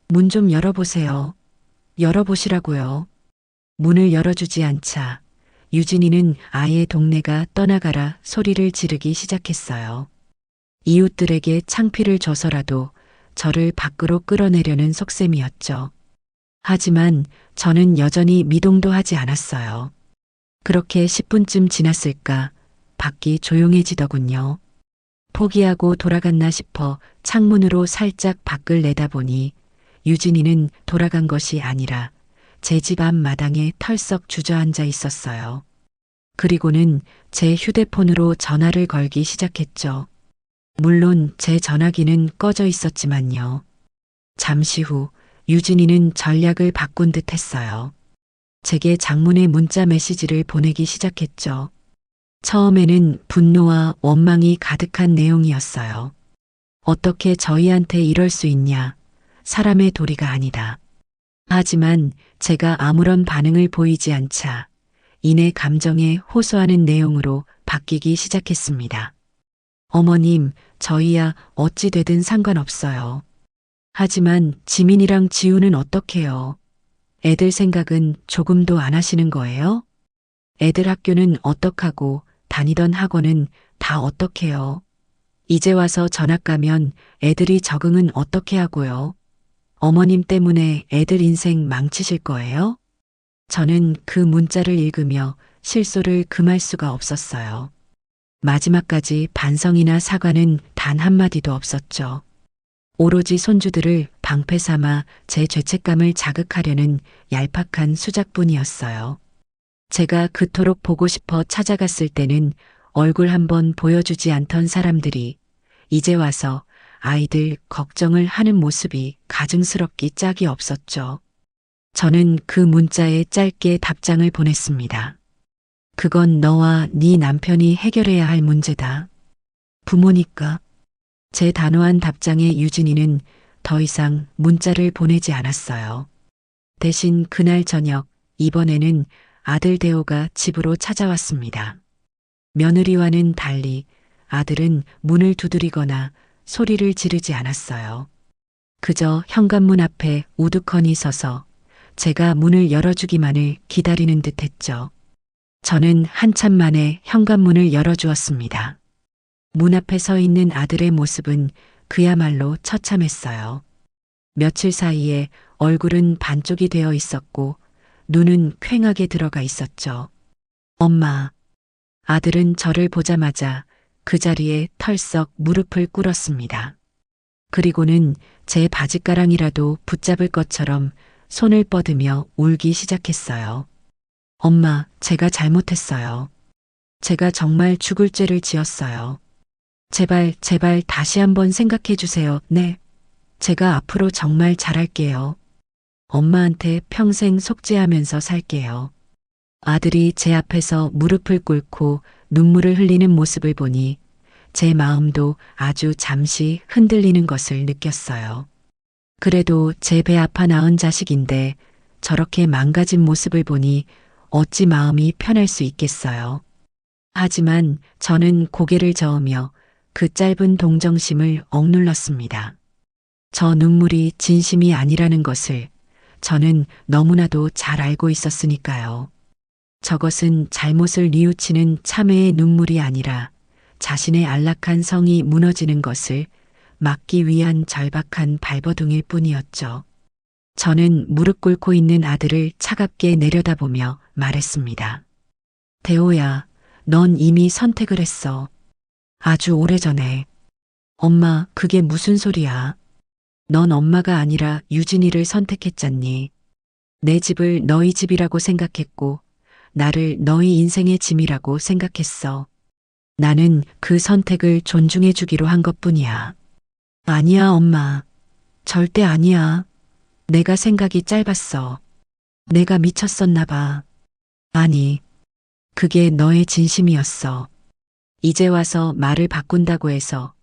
문 좀 열어보세요. 열어보시라고요. 문을 열어주지 않자 유진이는 아예 동네가 떠나가라 소리를 지르기 시작했어요. 이웃들에게 창피를 줘서라도 저를 밖으로 끌어내려는 속셈이었죠. 하지만 저는 여전히 미동도 하지 않았어요. 그렇게 10분쯤 지났을까 밖이 조용해지더군요. 포기하고 돌아갔나 싶어 창문으로 살짝 밖을 내다보니 유진이는 돌아간 것이 아니라 제 집 앞 마당에 털썩 주저앉아 있었어요. 그리고는 제 휴대폰으로 전화를 걸기 시작했죠. 물론 제 전화기는 꺼져 있었지만요. 잠시 후 유진이는 전략을 바꾼 듯 했어요. 제게 장문의 문자 메시지를 보내기 시작했죠. 처음에는 분노와 원망이 가득한 내용이었어요. 어떻게 저희한테 이럴 수 있냐. 사람의 도리가 아니다. 하지만 제가 아무런 반응을 보이지 않자 이내 감정에 호소하는 내용으로 바뀌기 시작했습니다. 어머님, 저희야 어찌 되든 상관없어요. 하지만 지민이랑 지우는 어떡해요? 애들 생각은 조금도 안 하시는 거예요? 애들 학교는 어떡하고 다니던 학원은 다 어떡해요? 이제 와서 전학 가면 애들이 적응은 어떻게 하고요? 어머님 때문에 애들 인생 망치실 거예요? 저는 그 문자를 읽으며 실소를 금할 수가 없었어요. 마지막까지 반성이나 사과는 단 한마디도 없었죠. 오로지 손주들을 방패 삼아 제 죄책감을 자극하려는 얄팍한 수작뿐이었어요. 제가 그토록 보고 싶어 찾아갔을 때는 얼굴 한번 보여주지 않던 사람들이 이제 와서 아이들 걱정을 하는 모습이 가증스럽기 짝이 없었죠. 저는 그 문자에 짧게 답장을 보냈습니다. 그건 너와 네 남편이 해결해야 할 문제다. 부모니까. 제 단호한 답장에 유진이는 더 이상 문자를 보내지 않았어요. 대신 그날 저녁, 이번에는 아들 대호가 집으로 찾아왔습니다. 며느리와는 달리 아들은 문을 두드리거나 소리를 지르지 않았어요. 그저 현관문 앞에 우두커니 서서 제가 문을 열어주기만을 기다리는 듯 했죠. 저는 한참 만에 현관문을 열어주었습니다. 문 앞에 서 있는 아들의 모습은 그야말로 처참했어요. 며칠 사이에 얼굴은 반쪽이 되어 있었고 눈은 퀭하게 들어가 있었죠. 엄마. 아들은 저를 보자마자 그 자리에 털썩 무릎을 꿇었습니다. 그리고는 제 바짓가랑이라도 붙잡을 것처럼 손을 뻗으며 울기 시작했어요. 엄마, 제가 잘못했어요. 제가 정말 죽을 죄를 지었어요. 제발, 제발 다시 한번 생각해 주세요. 네. 제가 앞으로 정말 잘할게요. 엄마한테 평생 속죄하면서 살게요. 아들이 제 앞에서 무릎을 꿇고 눈물을 흘리는 모습을 보니 제 마음도 아주 잠시 흔들리는 것을 느꼈어요. 그래도 제 배 아파 낳은 자식인데 저렇게 망가진 모습을 보니 어찌 마음이 편할 수 있겠어요. 하지만 저는 고개를 저으며 그 짧은 동정심을 억눌렀습니다. 저 눈물이 진심이 아니라는 것을 저는 너무나도 잘 알고 있었으니까요. 저것은 잘못을 뉘우치는 참회의 눈물이 아니라 자신의 안락한 성이 무너지는 것을 막기 위한 절박한 발버둥일 뿐이었죠. 저는 무릎 꿇고 있는 아들을 차갑게 내려다보며 말했습니다. 대호야, 넌 이미 선택을 했어. 아주 오래전에. 엄마, 그게 무슨 소리야? 넌 엄마가 아니라 유진이를 선택했잖니. 내 집을 너희 집이라고 생각했고 나를 너희 인생의 짐이라고 생각했어. 나는 그 선택을 존중해 주기로 한 것뿐이야. 아니야, 엄마. 절대 아니야. 내가 생각이 짧았어. 내가 미쳤었나 봐. 아니, 그게 너의 진심이었어. 이제 와서 말을 바꾼다고 해서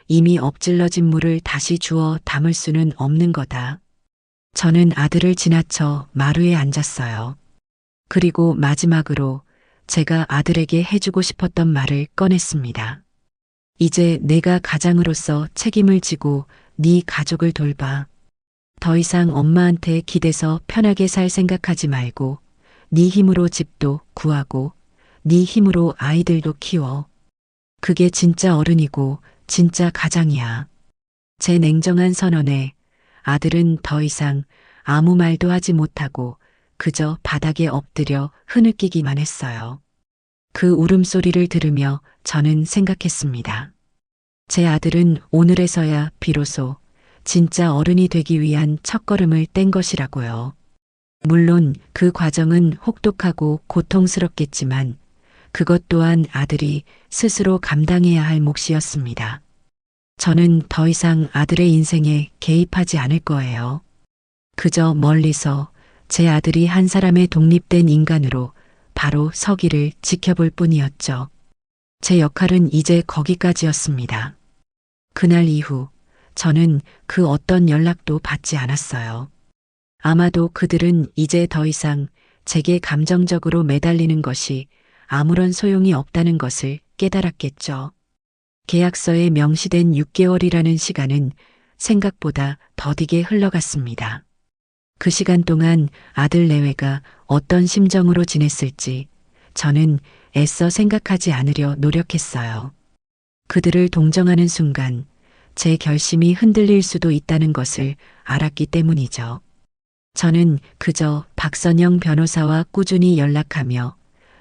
이미 엎질러진 물을 다시 주워 담을 수는 없는 거다. 저는 아들을 지나쳐 마루에 앉았어요. 그리고 마지막으로 제가 아들에게 해주고 싶었던 말을 꺼냈습니다. 이제 내가 가장으로서 책임을 지고 네 가족을 돌봐. 더 이상 엄마한테 기대서 편하게 살 생각하지 말고 네 힘으로 집도 구하고 네 힘으로 아이들도 키워. 그게 진짜 어른이고 진짜 가장이야. 제 냉정한 선언에 아들은 더 이상 아무 말도 하지 못하고 그저 바닥에 엎드려 흐느끼기만 했어요. 그 울음소리를 들으며 저는 생각했습니다. 제 아들은 오늘에서야 비로소 진짜 어른이 되기 위한 첫걸음을 뗀 것이라고요. 물론 그 과정은 혹독하고 고통스럽겠지만 그것 또한 아들이 스스로 감당해야 할 몫이었습니다. 저는 더 이상 아들의 인생에 개입하지 않을 거예요. 그저 멀리서 제 아들이 한 사람의 독립된 인간으로 바로 서기를 지켜볼 뿐이었죠. 제 역할은 이제 거기까지였습니다. 그날 이후 저는 그 어떤 연락도 받지 않았어요. 아마도 그들은 이제 더 이상 제게 감정적으로 매달리는 것이 아무런 소용이 없다는 것을 깨달았겠죠. 계약서에 명시된 6개월이라는 시간은 생각보다 더디게 흘러갔습니다. 그 시간 동안 아들 내외가 어떤 심정으로 지냈을지 저는 애써 생각하지 않으려 노력했어요. 그들을 동정하는 순간 제 결심이 흔들릴 수도 있다는 것을 알았기 때문이죠. 저는 그저 박선영 변호사와 꾸준히 연락하며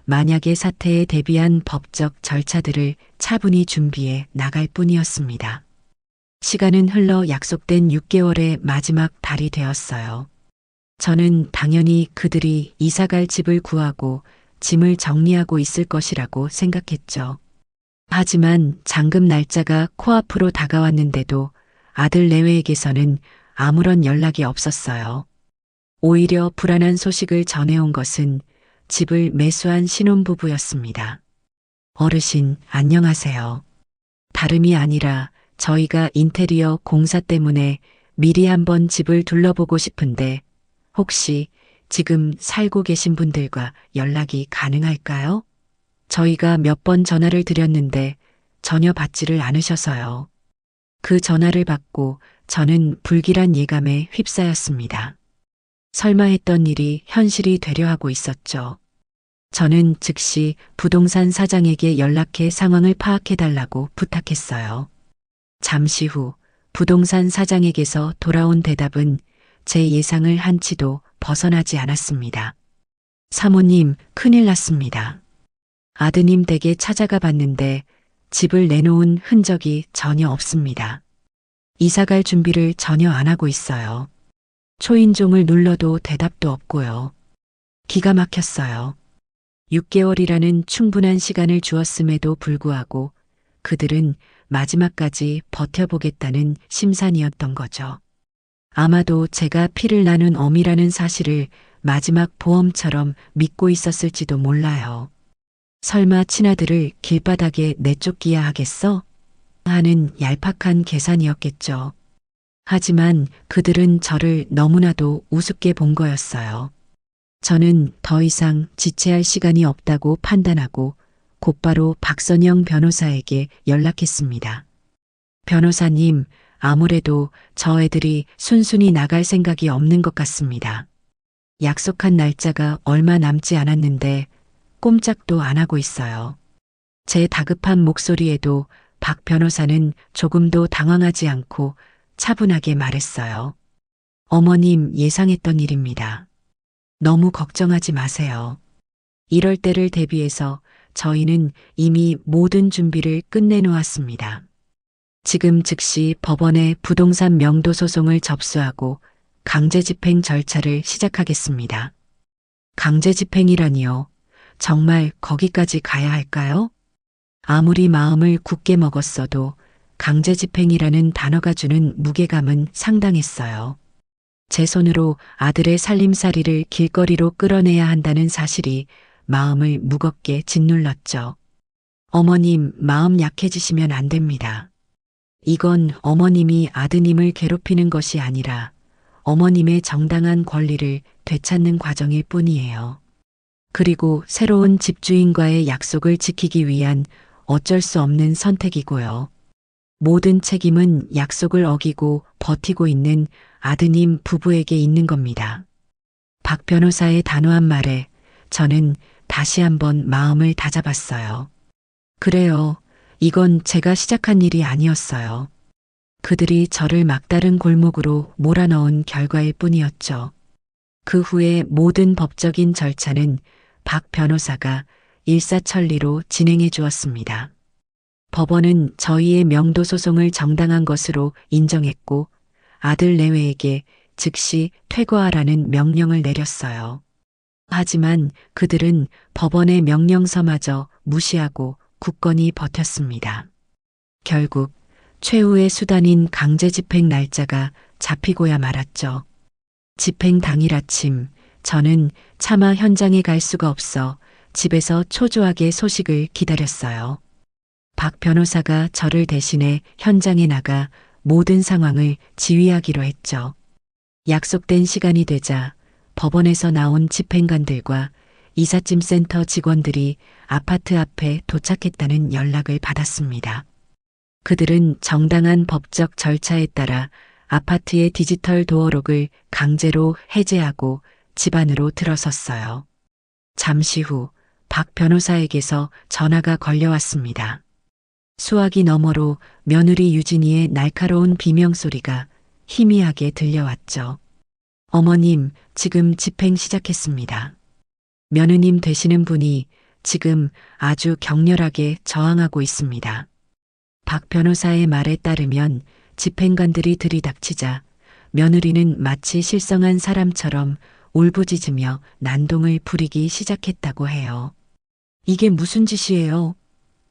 만약의 사태에 대비한 법적 절차들을 차분히 준비해 나갈 뿐이었습니다. 시간은 흘러 약속된 6개월의 마지막 달이 되었어요. 저는 당연히 그들이 이사갈 집을 구하고 짐을 정리하고 있을 것이라고 생각했죠. 하지만 잔금 날짜가 코앞으로 다가왔는데도 아들 내외에게서는 아무런 연락이 없었어요. 오히려 불안한 소식을 전해온 것은 집을 매수한 신혼부부였습니다. 어르신, 안녕하세요. 다름이 아니라 저희가 인테리어 공사 때문에 미리 한번 집을 둘러보고 싶은데 혹시 지금 살고 계신 분들과 연락이 가능할까요? 저희가 몇 번 전화를 드렸는데 전혀 받지를 않으셔서요. 그 전화를 받고 저는 불길한 예감에 휩싸였습니다. 설마 했던 일이 현실이 되려 하고 있었죠. 저는 즉시 부동산 사장에게 연락해 상황을 파악해 달라고 부탁했어요. 잠시 후 부동산 사장에게서 돌아온 대답은 제 예상을 한치도 벗어나지 않았습니다. 사모님, 큰일 났습니다. 아드님 댁에 찾아가 봤는데 집을 내놓은 흔적이 전혀 없습니다. 이사갈 준비를 전혀 안 하고 있어요. 초인종을 눌러도 대답도 없고요. 기가 막혔어요. 6개월이라는 충분한 시간을 주었음에도 불구하고 그들은 마지막까지 버텨보겠다는 심산이었던 거죠. 아마도 제가 피를 나눈 어미라는 사실을 마지막 보험처럼 믿고 있었을지도 몰라요. 설마 친아들을 길바닥에 내쫓기야 하겠어? 하는 얄팍한 계산이었겠죠. 하지만 그들은 저를 너무나도 우습게 본 거였어요. 저는 더 이상 지체할 시간이 없다고 판단하고 곧바로 박선영 변호사에게 연락했습니다. 변호사님, 아무래도 저 애들이 순순히 나갈 생각이 없는 것 같습니다. 약속한 날짜가 얼마 남지 않았는데 꼼짝도 안 하고 있어요. 제 다급한 목소리에도 박 변호사는 조금도 당황하지 않고 차분하게 말했어요. 어머님, 예상했던 일입니다. 너무 걱정하지 마세요. 이럴 때를 대비해서 저희는 이미 모든 준비를 끝내놓았습니다. 지금 즉시 법원에 부동산 명도 소송을 접수하고 강제집행 절차를 시작하겠습니다. 강제집행이라니요. 정말 거기까지 가야 할까요? 아무리 마음을 굳게 먹었어도 강제집행이라는 단어가 주는 무게감은 상당했어요. 제 손으로 아들의 살림살이를 길거리로 끌어내야 한다는 사실이 마음을 무겁게 짓눌렀죠. 어머님, 마음 약해지시면 안 됩니다. 이건 어머님이 아드님을 괴롭히는 것이 아니라 어머님의 정당한 권리를 되찾는 과정일 뿐이에요. 그리고 새로운 집주인과의 약속을 지키기 위한 어쩔 수 없는 선택이고요. 모든 책임은 약속을 어기고 버티고 있는 아드님 부부에게 있는 겁니다. 박 변호사의 단호한 말에 저는 다시 한번 마음을 다잡았어요. 그래요. 이건 제가 시작한 일이 아니었어요. 그들이 저를 막다른 골목으로 몰아넣은 결과일 뿐이었죠. 그 후에 모든 법적인 절차는 박 변호사가 일사천리로 진행해 주었습니다. 법원은 저희의 명도 소송을 정당한 것으로 인정했고 아들 내외에게 즉시 퇴거하라는 명령을 내렸어요. 하지만 그들은 법원의 명령서마저 무시하고 굳건히 버텼습니다. 결국 최후의 수단인 강제집행 날짜가 잡히고야 말았죠. 집행 당일 아침 저는 차마 현장에 갈 수가 없어 집에서 초조하게 소식을 기다렸어요. 박 변호사가 저를 대신해 현장에 나가 모든 상황을 지휘하기로 했죠. 약속된 시간이 되자 법원에서 나온 집행관들과 이삿짐센터 직원들이 아파트 앞에 도착했다는 연락을 받았습니다. 그들은 정당한 법적 절차에 따라 아파트의 디지털 도어록을 강제로 해제하고 집 안으로 들어섰어요. 잠시 후 박 변호사에게서 전화가 걸려왔습니다. 수화기 너머로 며느리 유진이의 날카로운 비명소리가 희미하게 들려왔죠. 어머님, 지금 집행 시작했습니다. 며느님 되시는 분이 지금 아주 격렬하게 저항하고 있습니다. 박 변호사의 말에 따르면 집행관들이 들이닥치자 며느리는 마치 실성한 사람처럼 울부짖으며 난동을 부리기 시작했다고 해요. 이게 무슨 짓이에요?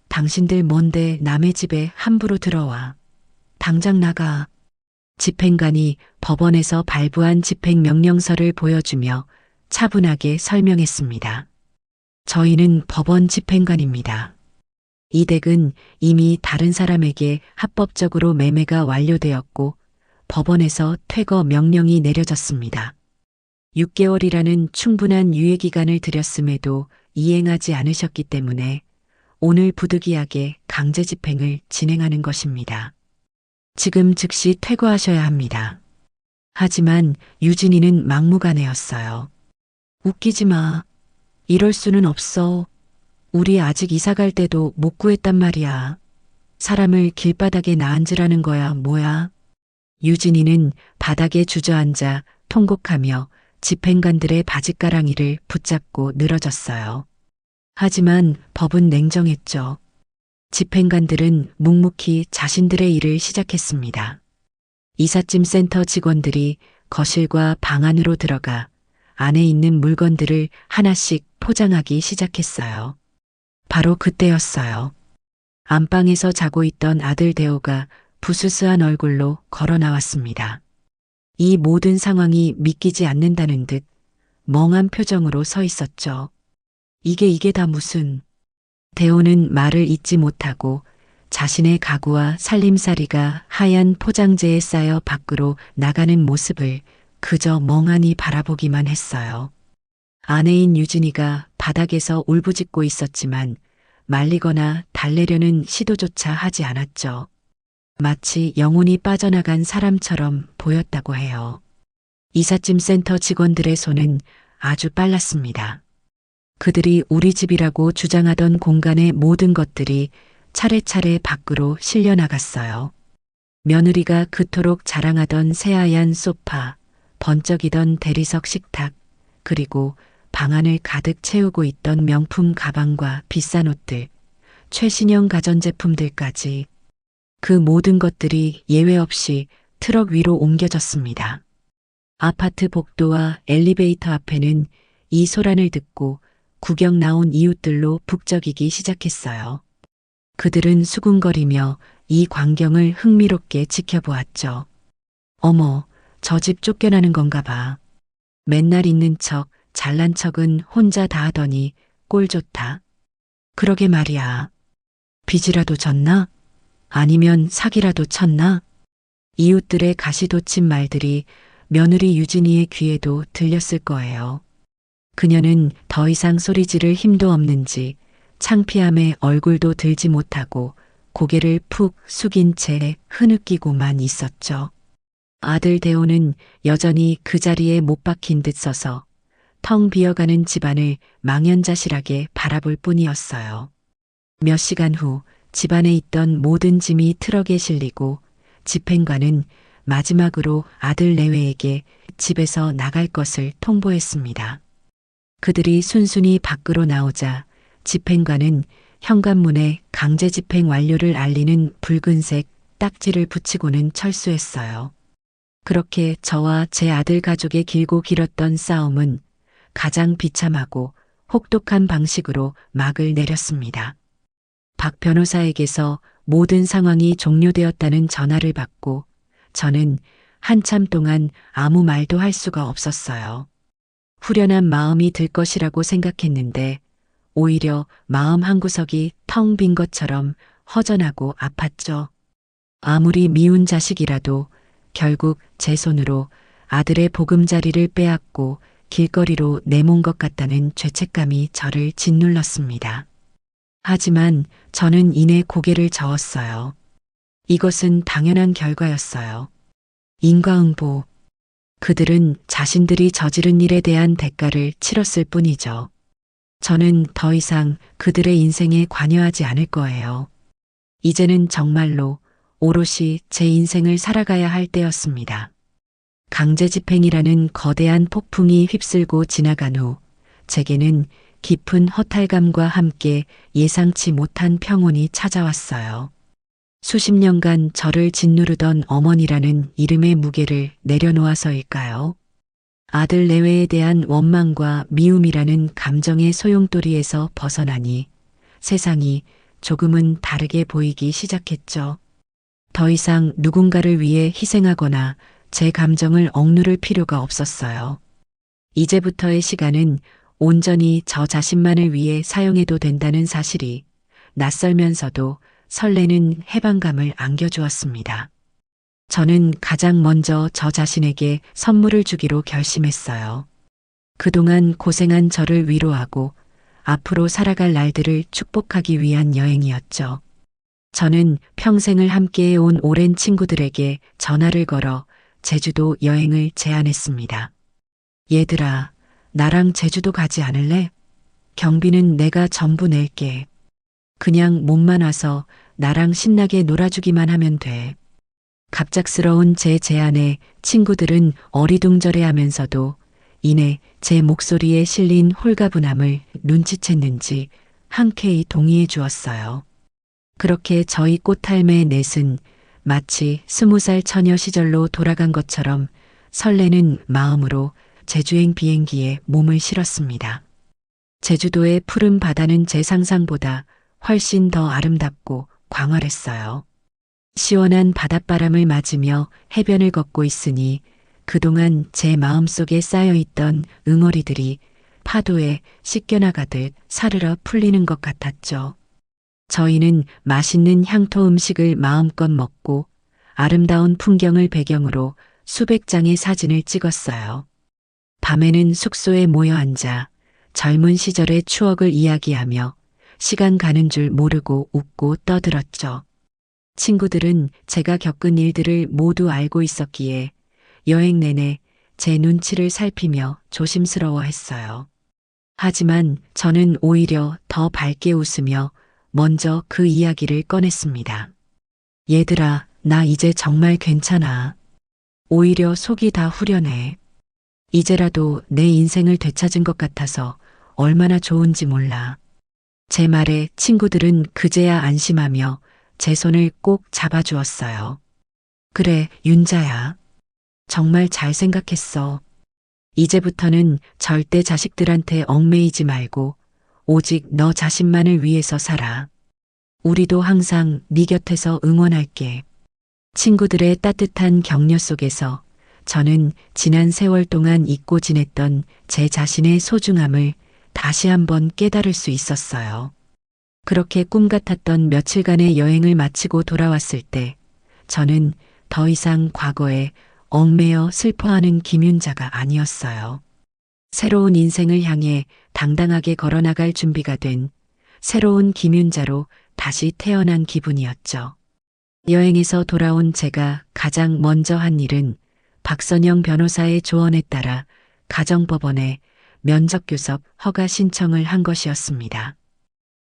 당신들 뭔데 남의 집에 함부로 들어와. 당장 나가. 집행관이 법원에서 발부한 집행명령서를 보여주며 차분하게 설명했습니다. 저희는 법원 집행관입니다. 이 댁은 이미 다른 사람에게 합법적으로 매매가 완료되었고 법원에서 퇴거 명령이 내려졌습니다. 6개월이라는 충분한 유예기간을 드렸음에도 이행하지 않으셨기 때문에 오늘 부득이하게 강제 집행을 진행하는 것입니다. 지금 즉시 퇴거하셔야 합니다. 하지만 유진이는 막무가내였어요. 웃기지 마. 이럴 수는 없어. 우리 아직 이사 갈 때도 못 구했단 말이야. 사람을 길바닥에 놔앉으라는 거야, 뭐야? 유진이는 바닥에 주저앉아 통곡하며 집행관들의 바짓가랑이를 붙잡고 늘어졌어요. 하지만 법은 냉정했죠. 집행관들은 묵묵히 자신들의 일을 시작했습니다. 이삿짐 센터 직원들이 거실과 방 안으로 들어가 안에 있는 물건들을 하나씩 포장하기 시작했어요. 바로 그때였어요. 안방에서 자고 있던 아들 대호가 부스스한 얼굴로 걸어 나왔습니다. 이 모든 상황이 믿기지 않는다는 듯 멍한 표정으로 서 있었죠. 이게 다 무슨... 대호는 말을 잇지 못하고 자신의 가구와 살림살이가 하얀 포장재에 쌓여 밖으로 나가는 모습을 그저 멍하니 바라보기만 했어요. 아내인 유진이가 바닥에서 울부짖고 있었지만 말리거나 달래려는 시도조차 하지 않았죠. 마치 영혼이 빠져나간 사람처럼 보였다고 해요. 이삿짐 센터 직원들의 손은 아주 빨랐습니다. 그들이 우리 집이라고 주장하던 공간의 모든 것들이 차례차례 밖으로 실려 나갔어요. 며느리가 그토록 자랑하던 새하얀 소파, 번쩍이던 대리석 식탁, 그리고 방안을 가득 채우고 있던 명품 가방과 비싼 옷들, 최신형 가전제품들까지 그 모든 것들이 예외 없이 트럭 위로 옮겨졌습니다. 아파트 복도와 엘리베이터 앞에는 이 소란을 듣고 구경 나온 이웃들로 북적이기 시작했어요. 그들은 수군거리며 이 광경을 흥미롭게 지켜보았죠. 어머, 저 집 쫓겨나는 건가 봐. 맨날 있는 척, 잘난 척은 혼자 다 하더니 꼴 좋다. 그러게 말이야. 빚이라도 졌나? 아니면 사기라도 쳤나? 이웃들의 가시돋친 말들이 며느리 유진이의 귀에도 들렸을 거예요. 그녀는 더 이상 소리 지를 힘도 없는지 창피함에 얼굴도 들지 못하고 고개를 푹 숙인 채 흐느끼고만 있었죠. 아들 대호는 여전히 그 자리에 못 박힌 듯 서서 텅 비어가는 집안을 망연자실하게 바라볼 뿐이었어요. 몇 시간 후 집안에 있던 모든 짐이 트럭에 실리고 집행관은 마지막으로 아들 내외에게 집에서 나갈 것을 통보했습니다. 그들이 순순히 밖으로 나오자 집행관은 현관문에 강제 집행 완료를 알리는 붉은색 딱지를 붙이고는 철수했어요. 그렇게 저와 제 아들 가족의 길고 길었던 싸움은 가장 비참하고 혹독한 방식으로 막을 내렸습니다. 박 변호사에게서 모든 상황이 종료되었다는 전화를 받고 저는 한참 동안 아무 말도 할 수가 없었어요. 후련한 마음이 들 것이라고 생각했는데 오히려 마음 한구석이 텅 빈 것처럼 허전하고 아팠죠. 아무리 미운 자식이라도 결국 제 손으로 아들의 보금자리를 빼앗고 길거리로 내몬 것 같다는 죄책감이 저를 짓눌렀습니다. 하지만 저는 이내 고개를 저었어요. 이것은 당연한 결과였어요. 인과응보. 그들은 자신들이 저지른 일에 대한 대가를 치렀을 뿐이죠. 저는 더 이상 그들의 인생에 관여하지 않을 거예요. 이제는 정말로 오롯이 제 인생을 살아가야 할 때였습니다. 강제집행이라는 거대한 폭풍이 휩쓸고 지나간 후 제게는 깊은 허탈감과 함께 예상치 못한 평온이 찾아왔어요. 수십 년간 저를 짓누르던 어머니라는 이름의 무게를 내려놓아서일까요? 아들 내외에 대한 원망과 미움이라는 감정의 소용돌이에서 벗어나니 세상이 조금은 다르게 보이기 시작했죠. 더 이상 누군가를 위해 희생하거나 제 감정을 억누를 필요가 없었어요. 이제부터의 시간은 온전히 저 자신만을 위해 사용해도 된다는 사실이 낯설면서도 설레는 해방감을 안겨주었습니다. 저는 가장 먼저 저 자신에게 선물을 주기로 결심했어요. 그동안 고생한 저를 위로하고 앞으로 살아갈 날들을 축복하기 위한 여행이었죠. 저는 평생을 함께해 온 오랜 친구들에게 전화를 걸어 제주도 여행을 제안했습니다. 얘들아, 나랑 제주도 가지 않을래? 경비는 내가 전부 낼게. 그냥 몸만 와서 나랑 신나게 놀아주기만 하면 돼. 갑작스러운 제 제안에 친구들은 어리둥절해 하면서도 이내 제 목소리에 실린 홀가분함을 눈치챘는지 흔쾌히 동의해 주었어요. 그렇게 저희 꽃할매 넷은 마치 20살 처녀 시절로 돌아간 것처럼 설레는 마음으로 제주행 비행기에 몸을 실었습니다. 제주도의 푸른 바다는 제 상상보다 훨씬 더 아름답고 광활했어요. 시원한 바닷바람을 맞으며 해변을 걷고 있으니 그동안 제 마음속에 쌓여있던 응어리들이 파도에 씻겨나가듯 사르르 풀리는 것 같았죠. 저희는 맛있는 향토 음식을 마음껏 먹고 아름다운 풍경을 배경으로 수백 장의 사진을 찍었어요. 밤에는 숙소에 모여 앉아 젊은 시절의 추억을 이야기하며 시간 가는 줄 모르고 웃고 떠들었죠. 친구들은 제가 겪은 일들을 모두 알고 있었기에 여행 내내 제 눈치를 살피며 조심스러워했어요. 하지만 저는 오히려 더 밝게 웃으며 먼저 그 이야기를 꺼냈습니다. 얘들아, 나 이제 정말 괜찮아. 오히려 속이 다 후련해. 이제라도 내 인생을 되찾은 것 같아서 얼마나 좋은지 몰라. 제 말에 친구들은 그제야 안심하며 제 손을 꼭 잡아주었어요. 그래, 윤자야. 정말 잘 생각했어. 이제부터는 절대 자식들한테 얽매이지 말고 오직 너 자신만을 위해서 살아. 우리도 항상 네 곁에서 응원할게. 친구들의 따뜻한 격려 속에서 저는 지난 세월 동안 잊고 지냈던 제 자신의 소중함을 다시 한번 깨달을 수 있었어요. 그렇게 꿈 같았던 며칠간의 여행을 마치고 돌아왔을 때 저는 더 이상 과거에 얽매여 슬퍼하는 김윤자가 아니었어요. 새로운 인생을 향해 당당하게 걸어나갈 준비가 된 새로운 김윤자로 다시 태어난 기분이었죠. 여행에서 돌아온 제가 가장 먼저 한 일은 박선영 변호사의 조언에 따라 가정법원에 면접교섭 허가 신청을 한 것이었습니다.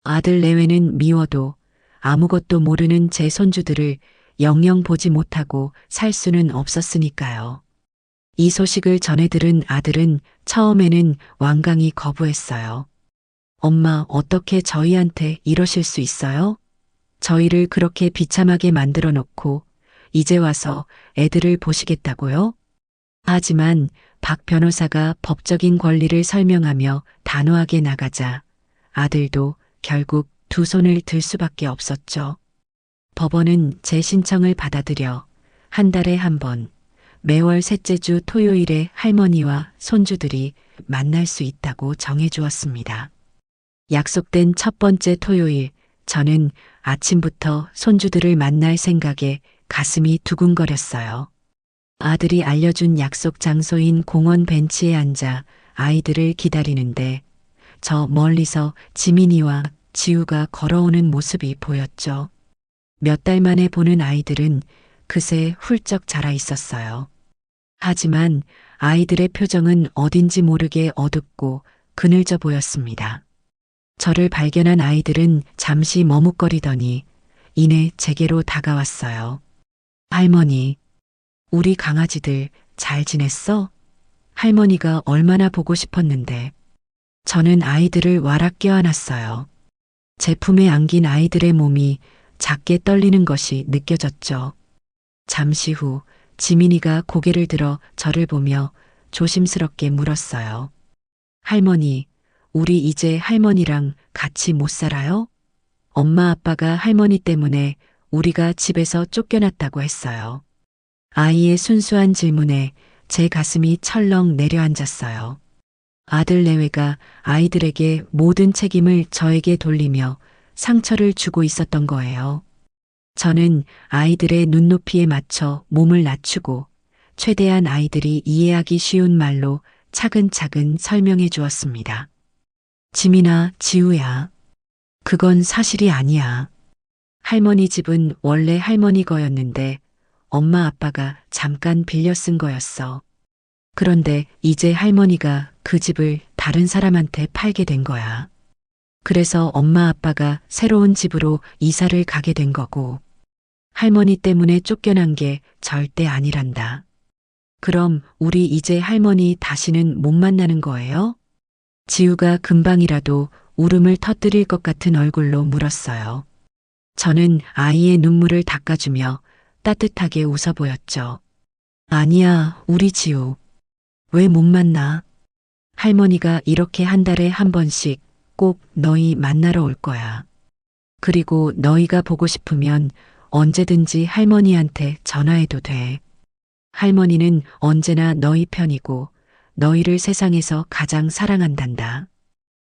아들 내외는 미워도 아무것도 모르는 제 손주들을 영영 보지 못하고 살 수는 없었으니까요. 이 소식을 전해 들은 아들은 처음에는 완강히 거부했어요. 엄마, 어떻게 저희한테 이러실 수 있어요? 저희를 그렇게 비참하게 만들어 놓고 이제 와서 애들을 보시겠다고요? 하지만 박 변호사가 법적인 권리를 설명하며 단호하게 나가자 아들도 결국 두 손을 들 수밖에 없었죠. 법원은 제 신청을 받아들여 한 달에 한 번 매월 셋째 주 토요일에 할머니와 손주들이 만날 수 있다고 정해주었습니다. 약속된 첫 번째 토요일, 저는 아침부터 손주들을 만날 생각에 가슴이 두근거렸어요. 아들이 알려준 약속 장소인 공원 벤치에 앉아 아이들을 기다리는데 저 멀리서 지민이와 지우가 걸어오는 모습이 보였죠. 몇 달 만에 보는 아이들은 그새 훌쩍 자라 있었어요. 하지만 아이들의 표정은 어딘지 모르게 어둡고 그늘져 보였습니다. 저를 발견한 아이들은 잠시 머뭇거리더니 이내 제게로 다가왔어요. 할머니, 우리 강아지들 잘 지냈어? 할머니가 얼마나 보고 싶었는데. 저는 아이들을 와락 껴안았어요. 제 품에 안긴 아이들의 몸이 작게 떨리는 것이 느껴졌죠. 잠시 후 지민이가 고개를 들어 저를 보며 조심스럽게 물었어요. 할머니, 우리 이제 할머니랑 같이 못 살아요? 엄마 아빠가 할머니 때문에 우리가 집에서 쫓겨났다고 했어요. 아이의 순수한 질문에 제 가슴이 철렁 내려앉았어요. 아들 내외가 아이들에게 모든 책임을 저에게 돌리며 상처를 주고 있었던 거예요. 저는 아이들의 눈높이에 맞춰 몸을 낮추고 최대한 아이들이 이해하기 쉬운 말로 차근차근 설명해 주었습니다. 지민아, 지우야. 그건 사실이 아니야. 할머니 집은 원래 할머니 거였는데 엄마 아빠가 잠깐 빌려 쓴 거였어. 그런데 이제 할머니가 그 집을 다른 사람한테 팔게 된 거야. 그래서 엄마 아빠가 새로운 집으로 이사를 가게 된 거고, 할머니 때문에 쫓겨난 게 절대 아니란다. 그럼 우리 이제 할머니 다시는 못 만나는 거예요? 지우가 금방이라도 울음을 터뜨릴 것 같은 얼굴로 물었어요. 저는 아이의 눈물을 닦아주며 따뜻하게 웃어 보였죠. 아니야, 우리 지우. 왜 못 만나? 할머니가 이렇게 한 달에 한 번씩 꼭 너희 만나러 올 거야. 그리고 너희가 보고 싶으면 언제든지 할머니한테 전화해도 돼. 할머니는 언제나 너희 편이고 너희를 세상에서 가장 사랑한단다.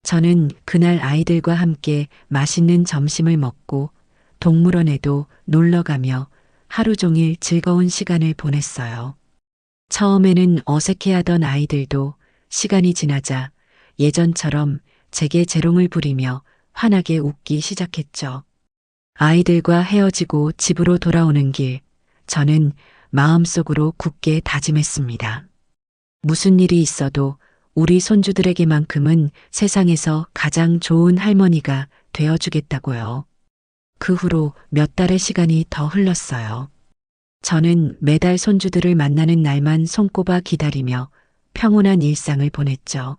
저는 그날 아이들과 함께 맛있는 점심을 먹고 동물원에도 놀러 가며 하루 종일 즐거운 시간을 보냈어요. 처음에는 어색해하던 아이들도 시간이 지나자 예전처럼 제게 재롱을 부리며 환하게 웃기 시작했죠. 아이들과 헤어지고 집으로 돌아오는 길, 저는 마음속으로 굳게 다짐했습니다. 무슨 일이 있어도 우리 손주들에게만큼은 세상에서 가장 좋은 할머니가 되어주겠다고요. 그 후로 몇 달의 시간이 더 흘렀어요. 저는 매달 손주들을 만나는 날만 손꼽아 기다리며 평온한 일상을 보냈죠.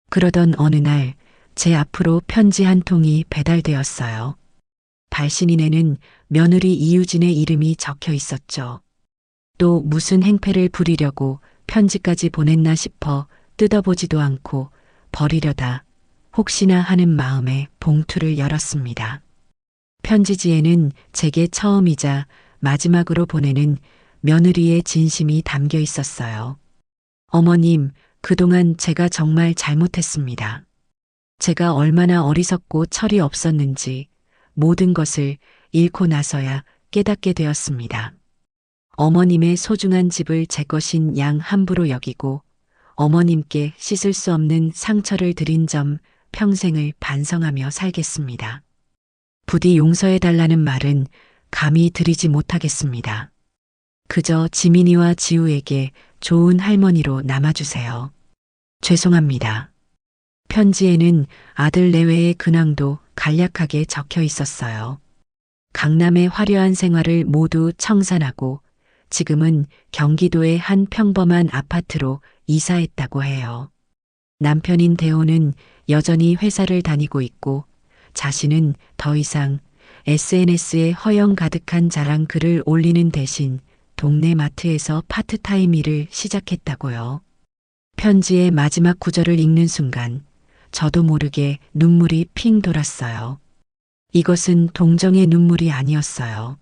그러던 어느 날 제 앞으로 편지 한 통이 배달되었어요. 발신인에는 며느리 이유진의 이름이 적혀 있었죠. 또 무슨 행패를 부리려고 편지까지 보냈나 싶어 뜯어보지도 않고 버리려다 혹시나 하는 마음에 봉투를 열었습니다. 편지지에는 제게 처음이자 마지막으로 보내는 며느리의 진심이 담겨 있었어요. 어머님, 그동안 제가 정말 잘못했습니다. 제가 얼마나 어리석고 철이 없었는지 모든 것을 잃고 나서야 깨닫게 되었습니다. 어머님의 소중한 집을 제 것인 양 함부로 여기고 어머님께 씻을 수 없는 상처를 드린 점 평생을 반성하며 살겠습니다. 부디 용서해달라는 말은 감히 드리지 못하겠습니다. 그저 지민이와 지우에게 좋은 할머니로 남아주세요. 죄송합니다. 편지에는 아들 내외의 근황도 간략하게 적혀 있었어요. 강남의 화려한 생활을 모두 청산하고 지금은 경기도의 한 평범한 아파트로 이사했다고 해요. 남편인 대호는 여전히 회사를 다니고 있고 자신은 더 이상 SNS에 허영 가득한 자랑 글을 올리는 대신 동네 마트에서 파트타임 일을 시작했다고요. 편지의 마지막 구절을 읽는 순간 저도 모르게 눈물이 핑 돌았어요. 이것은 동정의 눈물이 아니었어요.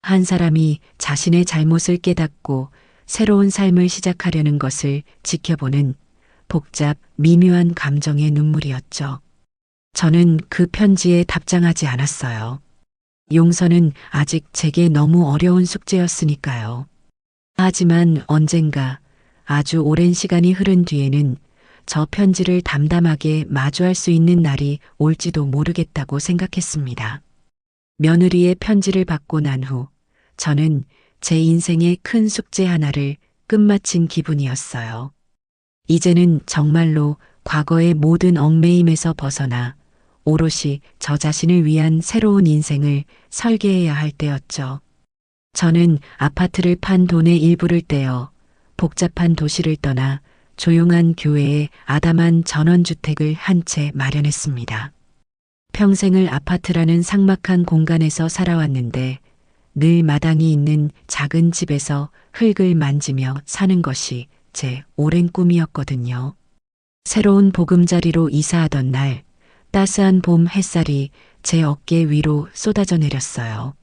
한 사람이 자신의 잘못을 깨닫고 새로운 삶을 시작하려는 것을 지켜보는 복잡, 미묘한 감정의 눈물이었죠. 저는 그 편지에 답장하지 않았어요. 용서는 아직 제게 너무 어려운 숙제였으니까요. 하지만 언젠가 아주 오랜 시간이 흐른 뒤에는 저 편지를 담담하게 마주할 수 있는 날이 올지도 모르겠다고 생각했습니다. 며느리의 편지를 받고 난 후 저는 제 인생의 큰 숙제 하나를 끝마친 기분이었어요. 이제는 정말로 과거의 모든 얽매임에서 벗어나 오롯이 저 자신을 위한 새로운 인생을 설계해야 할 때였죠. 저는 아파트를 판 돈의 일부를 떼어 복잡한 도시를 떠나 조용한 교외에 아담한 전원주택을 한 채 마련했습니다. 평생을 아파트라는 삭막한 공간에서 살아왔는데 늘 마당이 있는 작은 집에서 흙을 만지며 사는 것이 제 오랜 꿈이었거든요. 새로운 보금자리로 이사하던 날 따스한 봄 햇살이 제 어깨 위로 쏟아져 내렸어요.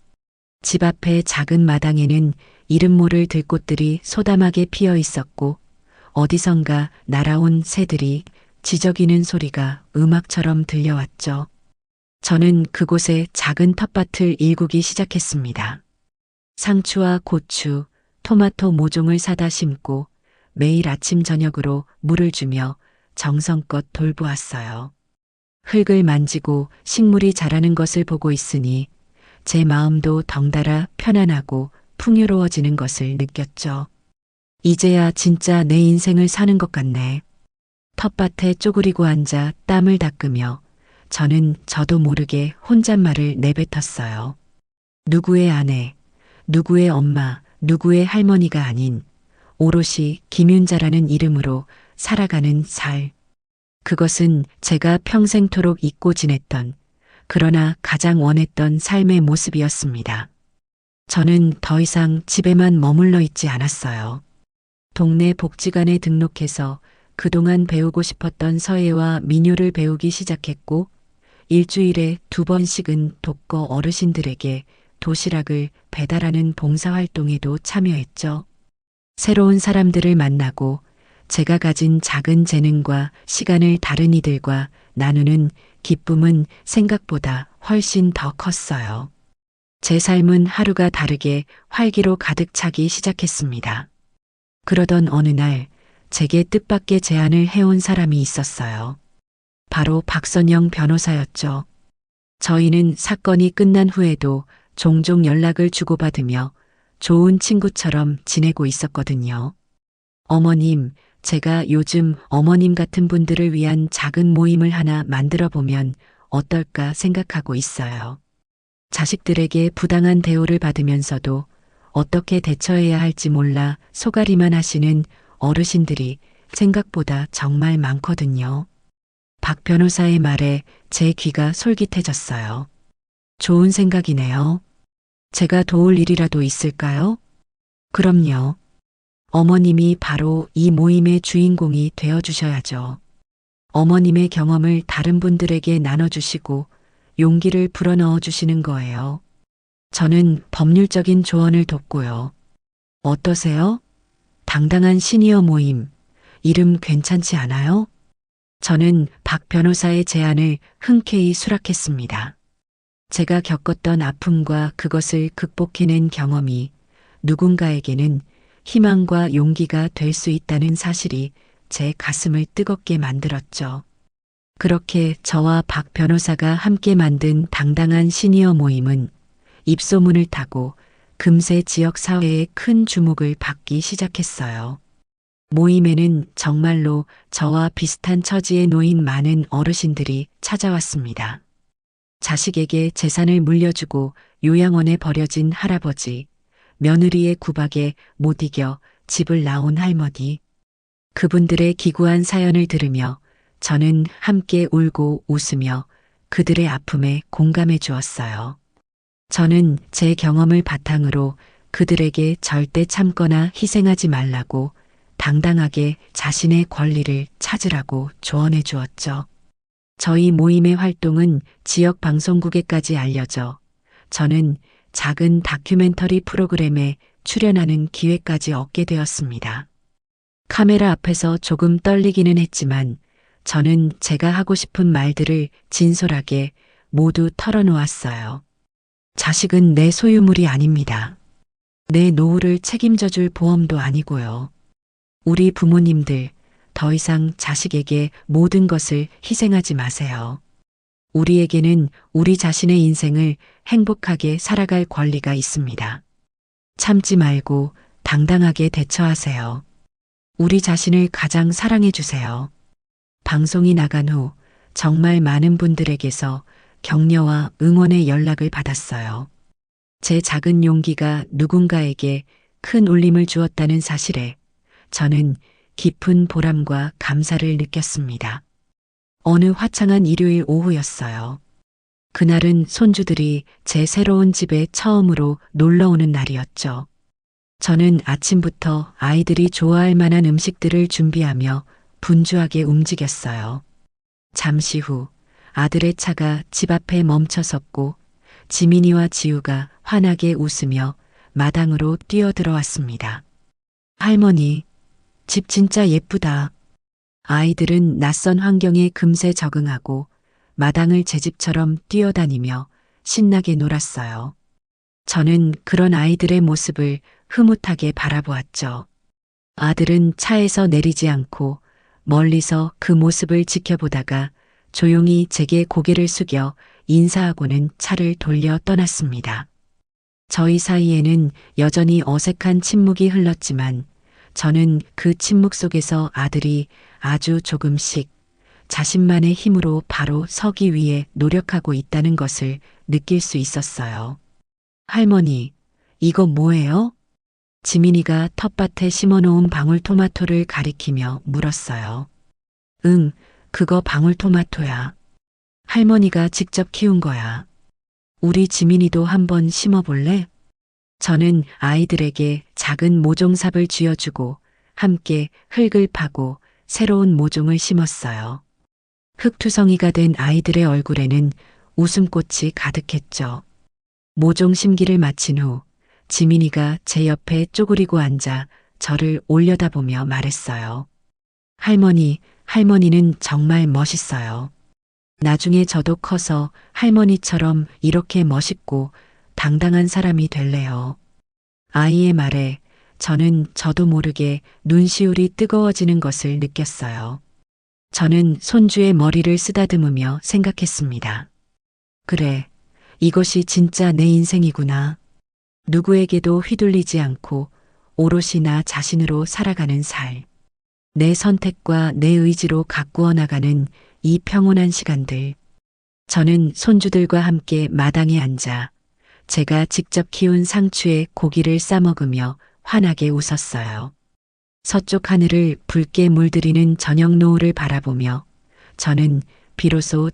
집 앞의 작은 마당에는 이름 모를 들꽃들이 소담하게 피어 있었고 어디선가 날아온 새들이 지저귀는 소리가 음악처럼 들려왔죠. 저는 그곳에 작은 텃밭을 일구기 시작했습니다. 상추와 고추, 토마토 모종을 사다 심고 매일 아침 저녁으로 물을 주며 정성껏 돌보았어요. 흙을 만지고 식물이 자라는 것을 보고 있으니 제 마음도 덩달아 편안하고 풍요로워지는 것을 느꼈죠. 이제야 진짜 내 인생을 사는 것 같네. 텃밭에 쪼그리고 앉아 땀을 닦으며 저는 저도 모르게 혼잣말을 내뱉었어요. 누구의 아내, 누구의 엄마, 누구의 할머니가 아닌 오롯이 김윤자라는 이름으로 살아가는 살. 그것은 제가 평생토록 잊고 지냈던 그러나 가장 원했던 삶의 모습이었습니다. 저는 더 이상 집에만 머물러 있지 않았어요. 동네 복지관에 등록해서 그동안 배우고 싶었던 서예와 민요를 배우기 시작했고 일주일에 2번씩은 독거 어르신들에게 도시락을 배달하는 봉사활동에도 참여했죠. 새로운 사람들을 만나고 제가 가진 작은 재능과 시간을 다른 이들과 나누는 기쁨은 생각보다 훨씬 더 컸어요. 제 삶은 하루가 다르게 활기로 가득 차기 시작했습니다. 그러던 어느 날 제게 뜻밖의 제안을 해온 사람이 있었어요. 바로 박선영 변호사였죠. 저희는 사건이 끝난 후에도 종종 연락을 주고받으며 좋은 친구처럼 지내고 있었거든요. 어머님, 제가 요즘 어머님 같은 분들을 위한 작은 모임을 하나 만들어 보면 어떨까 생각하고 있어요. 자식들에게 부당한 대우를 받으면서도 어떻게 대처해야 할지 몰라 소가리만 하시는 어르신들이 생각보다 정말 많거든요. 박 변호사의 말에 제 귀가 솔깃해졌어요. 좋은 생각이네요. 제가 도울 일이라도 있을까요? 그럼요. 어머님이 바로 이 모임의 주인공이 되어주셔야죠. 어머님의 경험을 다른 분들에게 나눠주시고 용기를 불어넣어 주시는 거예요. 저는 법률적인 조언을 돕고요. 어떠세요? 당당한 시니어 모임. 이름 괜찮지 않아요? 저는 박 변호사의 제안을 흔쾌히 수락했습니다. 제가 겪었던 아픔과 그것을 극복해낸 경험이 누군가에게는 희망과 용기가 될 수 있다는 사실이 제 가슴을 뜨겁게 만들었죠. 그렇게 저와 박 변호사가 함께 만든 당당한 시니어 모임은 입소문을 타고 금세 지역 사회에 큰 주목을 받기 시작했어요. 모임에는 정말로 저와 비슷한 처지에 놓인 많은 어르신들이 찾아왔습니다. 자식에게 재산을 물려주고 요양원에 버려진 할아버지, 며느리의 구박에 못 이겨 집을 나온 할머니. 그분들의 기구한 사연을 들으며 저는 함께 울고 웃으며 그들의 아픔에 공감해 주었어요. 저는 제 경험을 바탕으로 그들에게 절대 참거나 희생하지 말라고 당당하게 자신의 권리를 찾으라고 조언해 주었죠. 저희 모임의 활동은 지역 방송국에까지 알려져 저는 작은 다큐멘터리 프로그램에 출연하는 기회까지 얻게 되었습니다. 카메라 앞에서 조금 떨리기는 했지만 저는 제가 하고 싶은 말들을 진솔하게 모두 털어놓았어요. 자식은 내 소유물이 아닙니다. 내 노후를 책임져 줄 보험도 아니고요. 우리 부모님들 더 이상 자식에게 모든 것을 희생하지 마세요. 우리에게는 우리 자신의 인생을 행복하게 살아갈 권리가 있습니다. 참지 말고 당당하게 대처하세요. 우리 자신을 가장 사랑해 주세요. 방송이 나간 후 정말 많은 분들에게서 격려와 응원의 연락을 받았어요. 제 작은 용기가 누군가에게 큰 울림을 주었다는 사실에 저는 깊은 보람과 감사를 느꼈습니다. 어느 화창한 일요일 오후였어요. 그날은 손주들이 제 새로운 집에 처음으로 놀러 오는 날이었죠. 저는 아침부터 아이들이 좋아할 만한 음식들을 준비하며 분주하게 움직였어요. 잠시 후 아들의 차가 집 앞에 멈춰 섰고 지민이와 지우가 환하게 웃으며 마당으로 뛰어들어왔습니다. 할머니, 집 진짜 예쁘다. 아이들은 낯선 환경에 금세 적응하고 마당을 제 집처럼 뛰어다니며 신나게 놀았어요. 저는 그런 아이들의 모습을 흐뭇하게 바라보았죠. 아들은 차에서 내리지 않고 멀리서 그 모습을 지켜보다가 조용히 제게 고개를 숙여 인사하고는 차를 돌려 떠났습니다. 저희 사이에는 여전히 어색한 침묵이 흘렀지만 저는 그 침묵 속에서 아들이 아주 조금씩 자신만의 힘으로 바로 서기 위해 노력하고 있다는 것을 느낄 수 있었어요. 할머니, 이거 뭐예요? 지민이가 텃밭에 심어놓은 방울토마토를 가리키며 물었어요. 응, 그거 방울토마토야. 할머니가 직접 키운 거야. 우리 지민이도 한번 심어볼래? 저는 아이들에게 작은 모종삽을 쥐어주고 함께 흙을 파고 새로운 모종을 심었어요. 흙투성이가 된 아이들의 얼굴에는 웃음꽃이 가득했죠. 모종 심기를 마친 후 지민이가 제 옆에 쪼그리고 앉아 저를 올려다보며 말했어요. 할머니, 할머니는 정말 멋있어요. 나중에 저도 커서 할머니처럼 이렇게 멋있고 당당한 사람이 될래요. 아이의 말에 저는 저도 모르게 눈시울이 뜨거워지는 것을 느꼈어요. 저는 손주의 머리를 쓰다듬으며 생각했습니다. 그래, 이것이 진짜 내 인생이구나. 누구에게도 휘둘리지 않고 오롯이 나 자신으로 살아가는 살. 내 선택과 내 의지로 가꾸어 나가는 이 평온한 시간들. 저는 손주들과 함께 마당에 앉아 제가 직접 키운 상추에 고기를 싸먹으며 환하게 웃었어요. 서쪽 하늘을 붉게 물들이는 저녁 노을을 바라보며 저는 비로소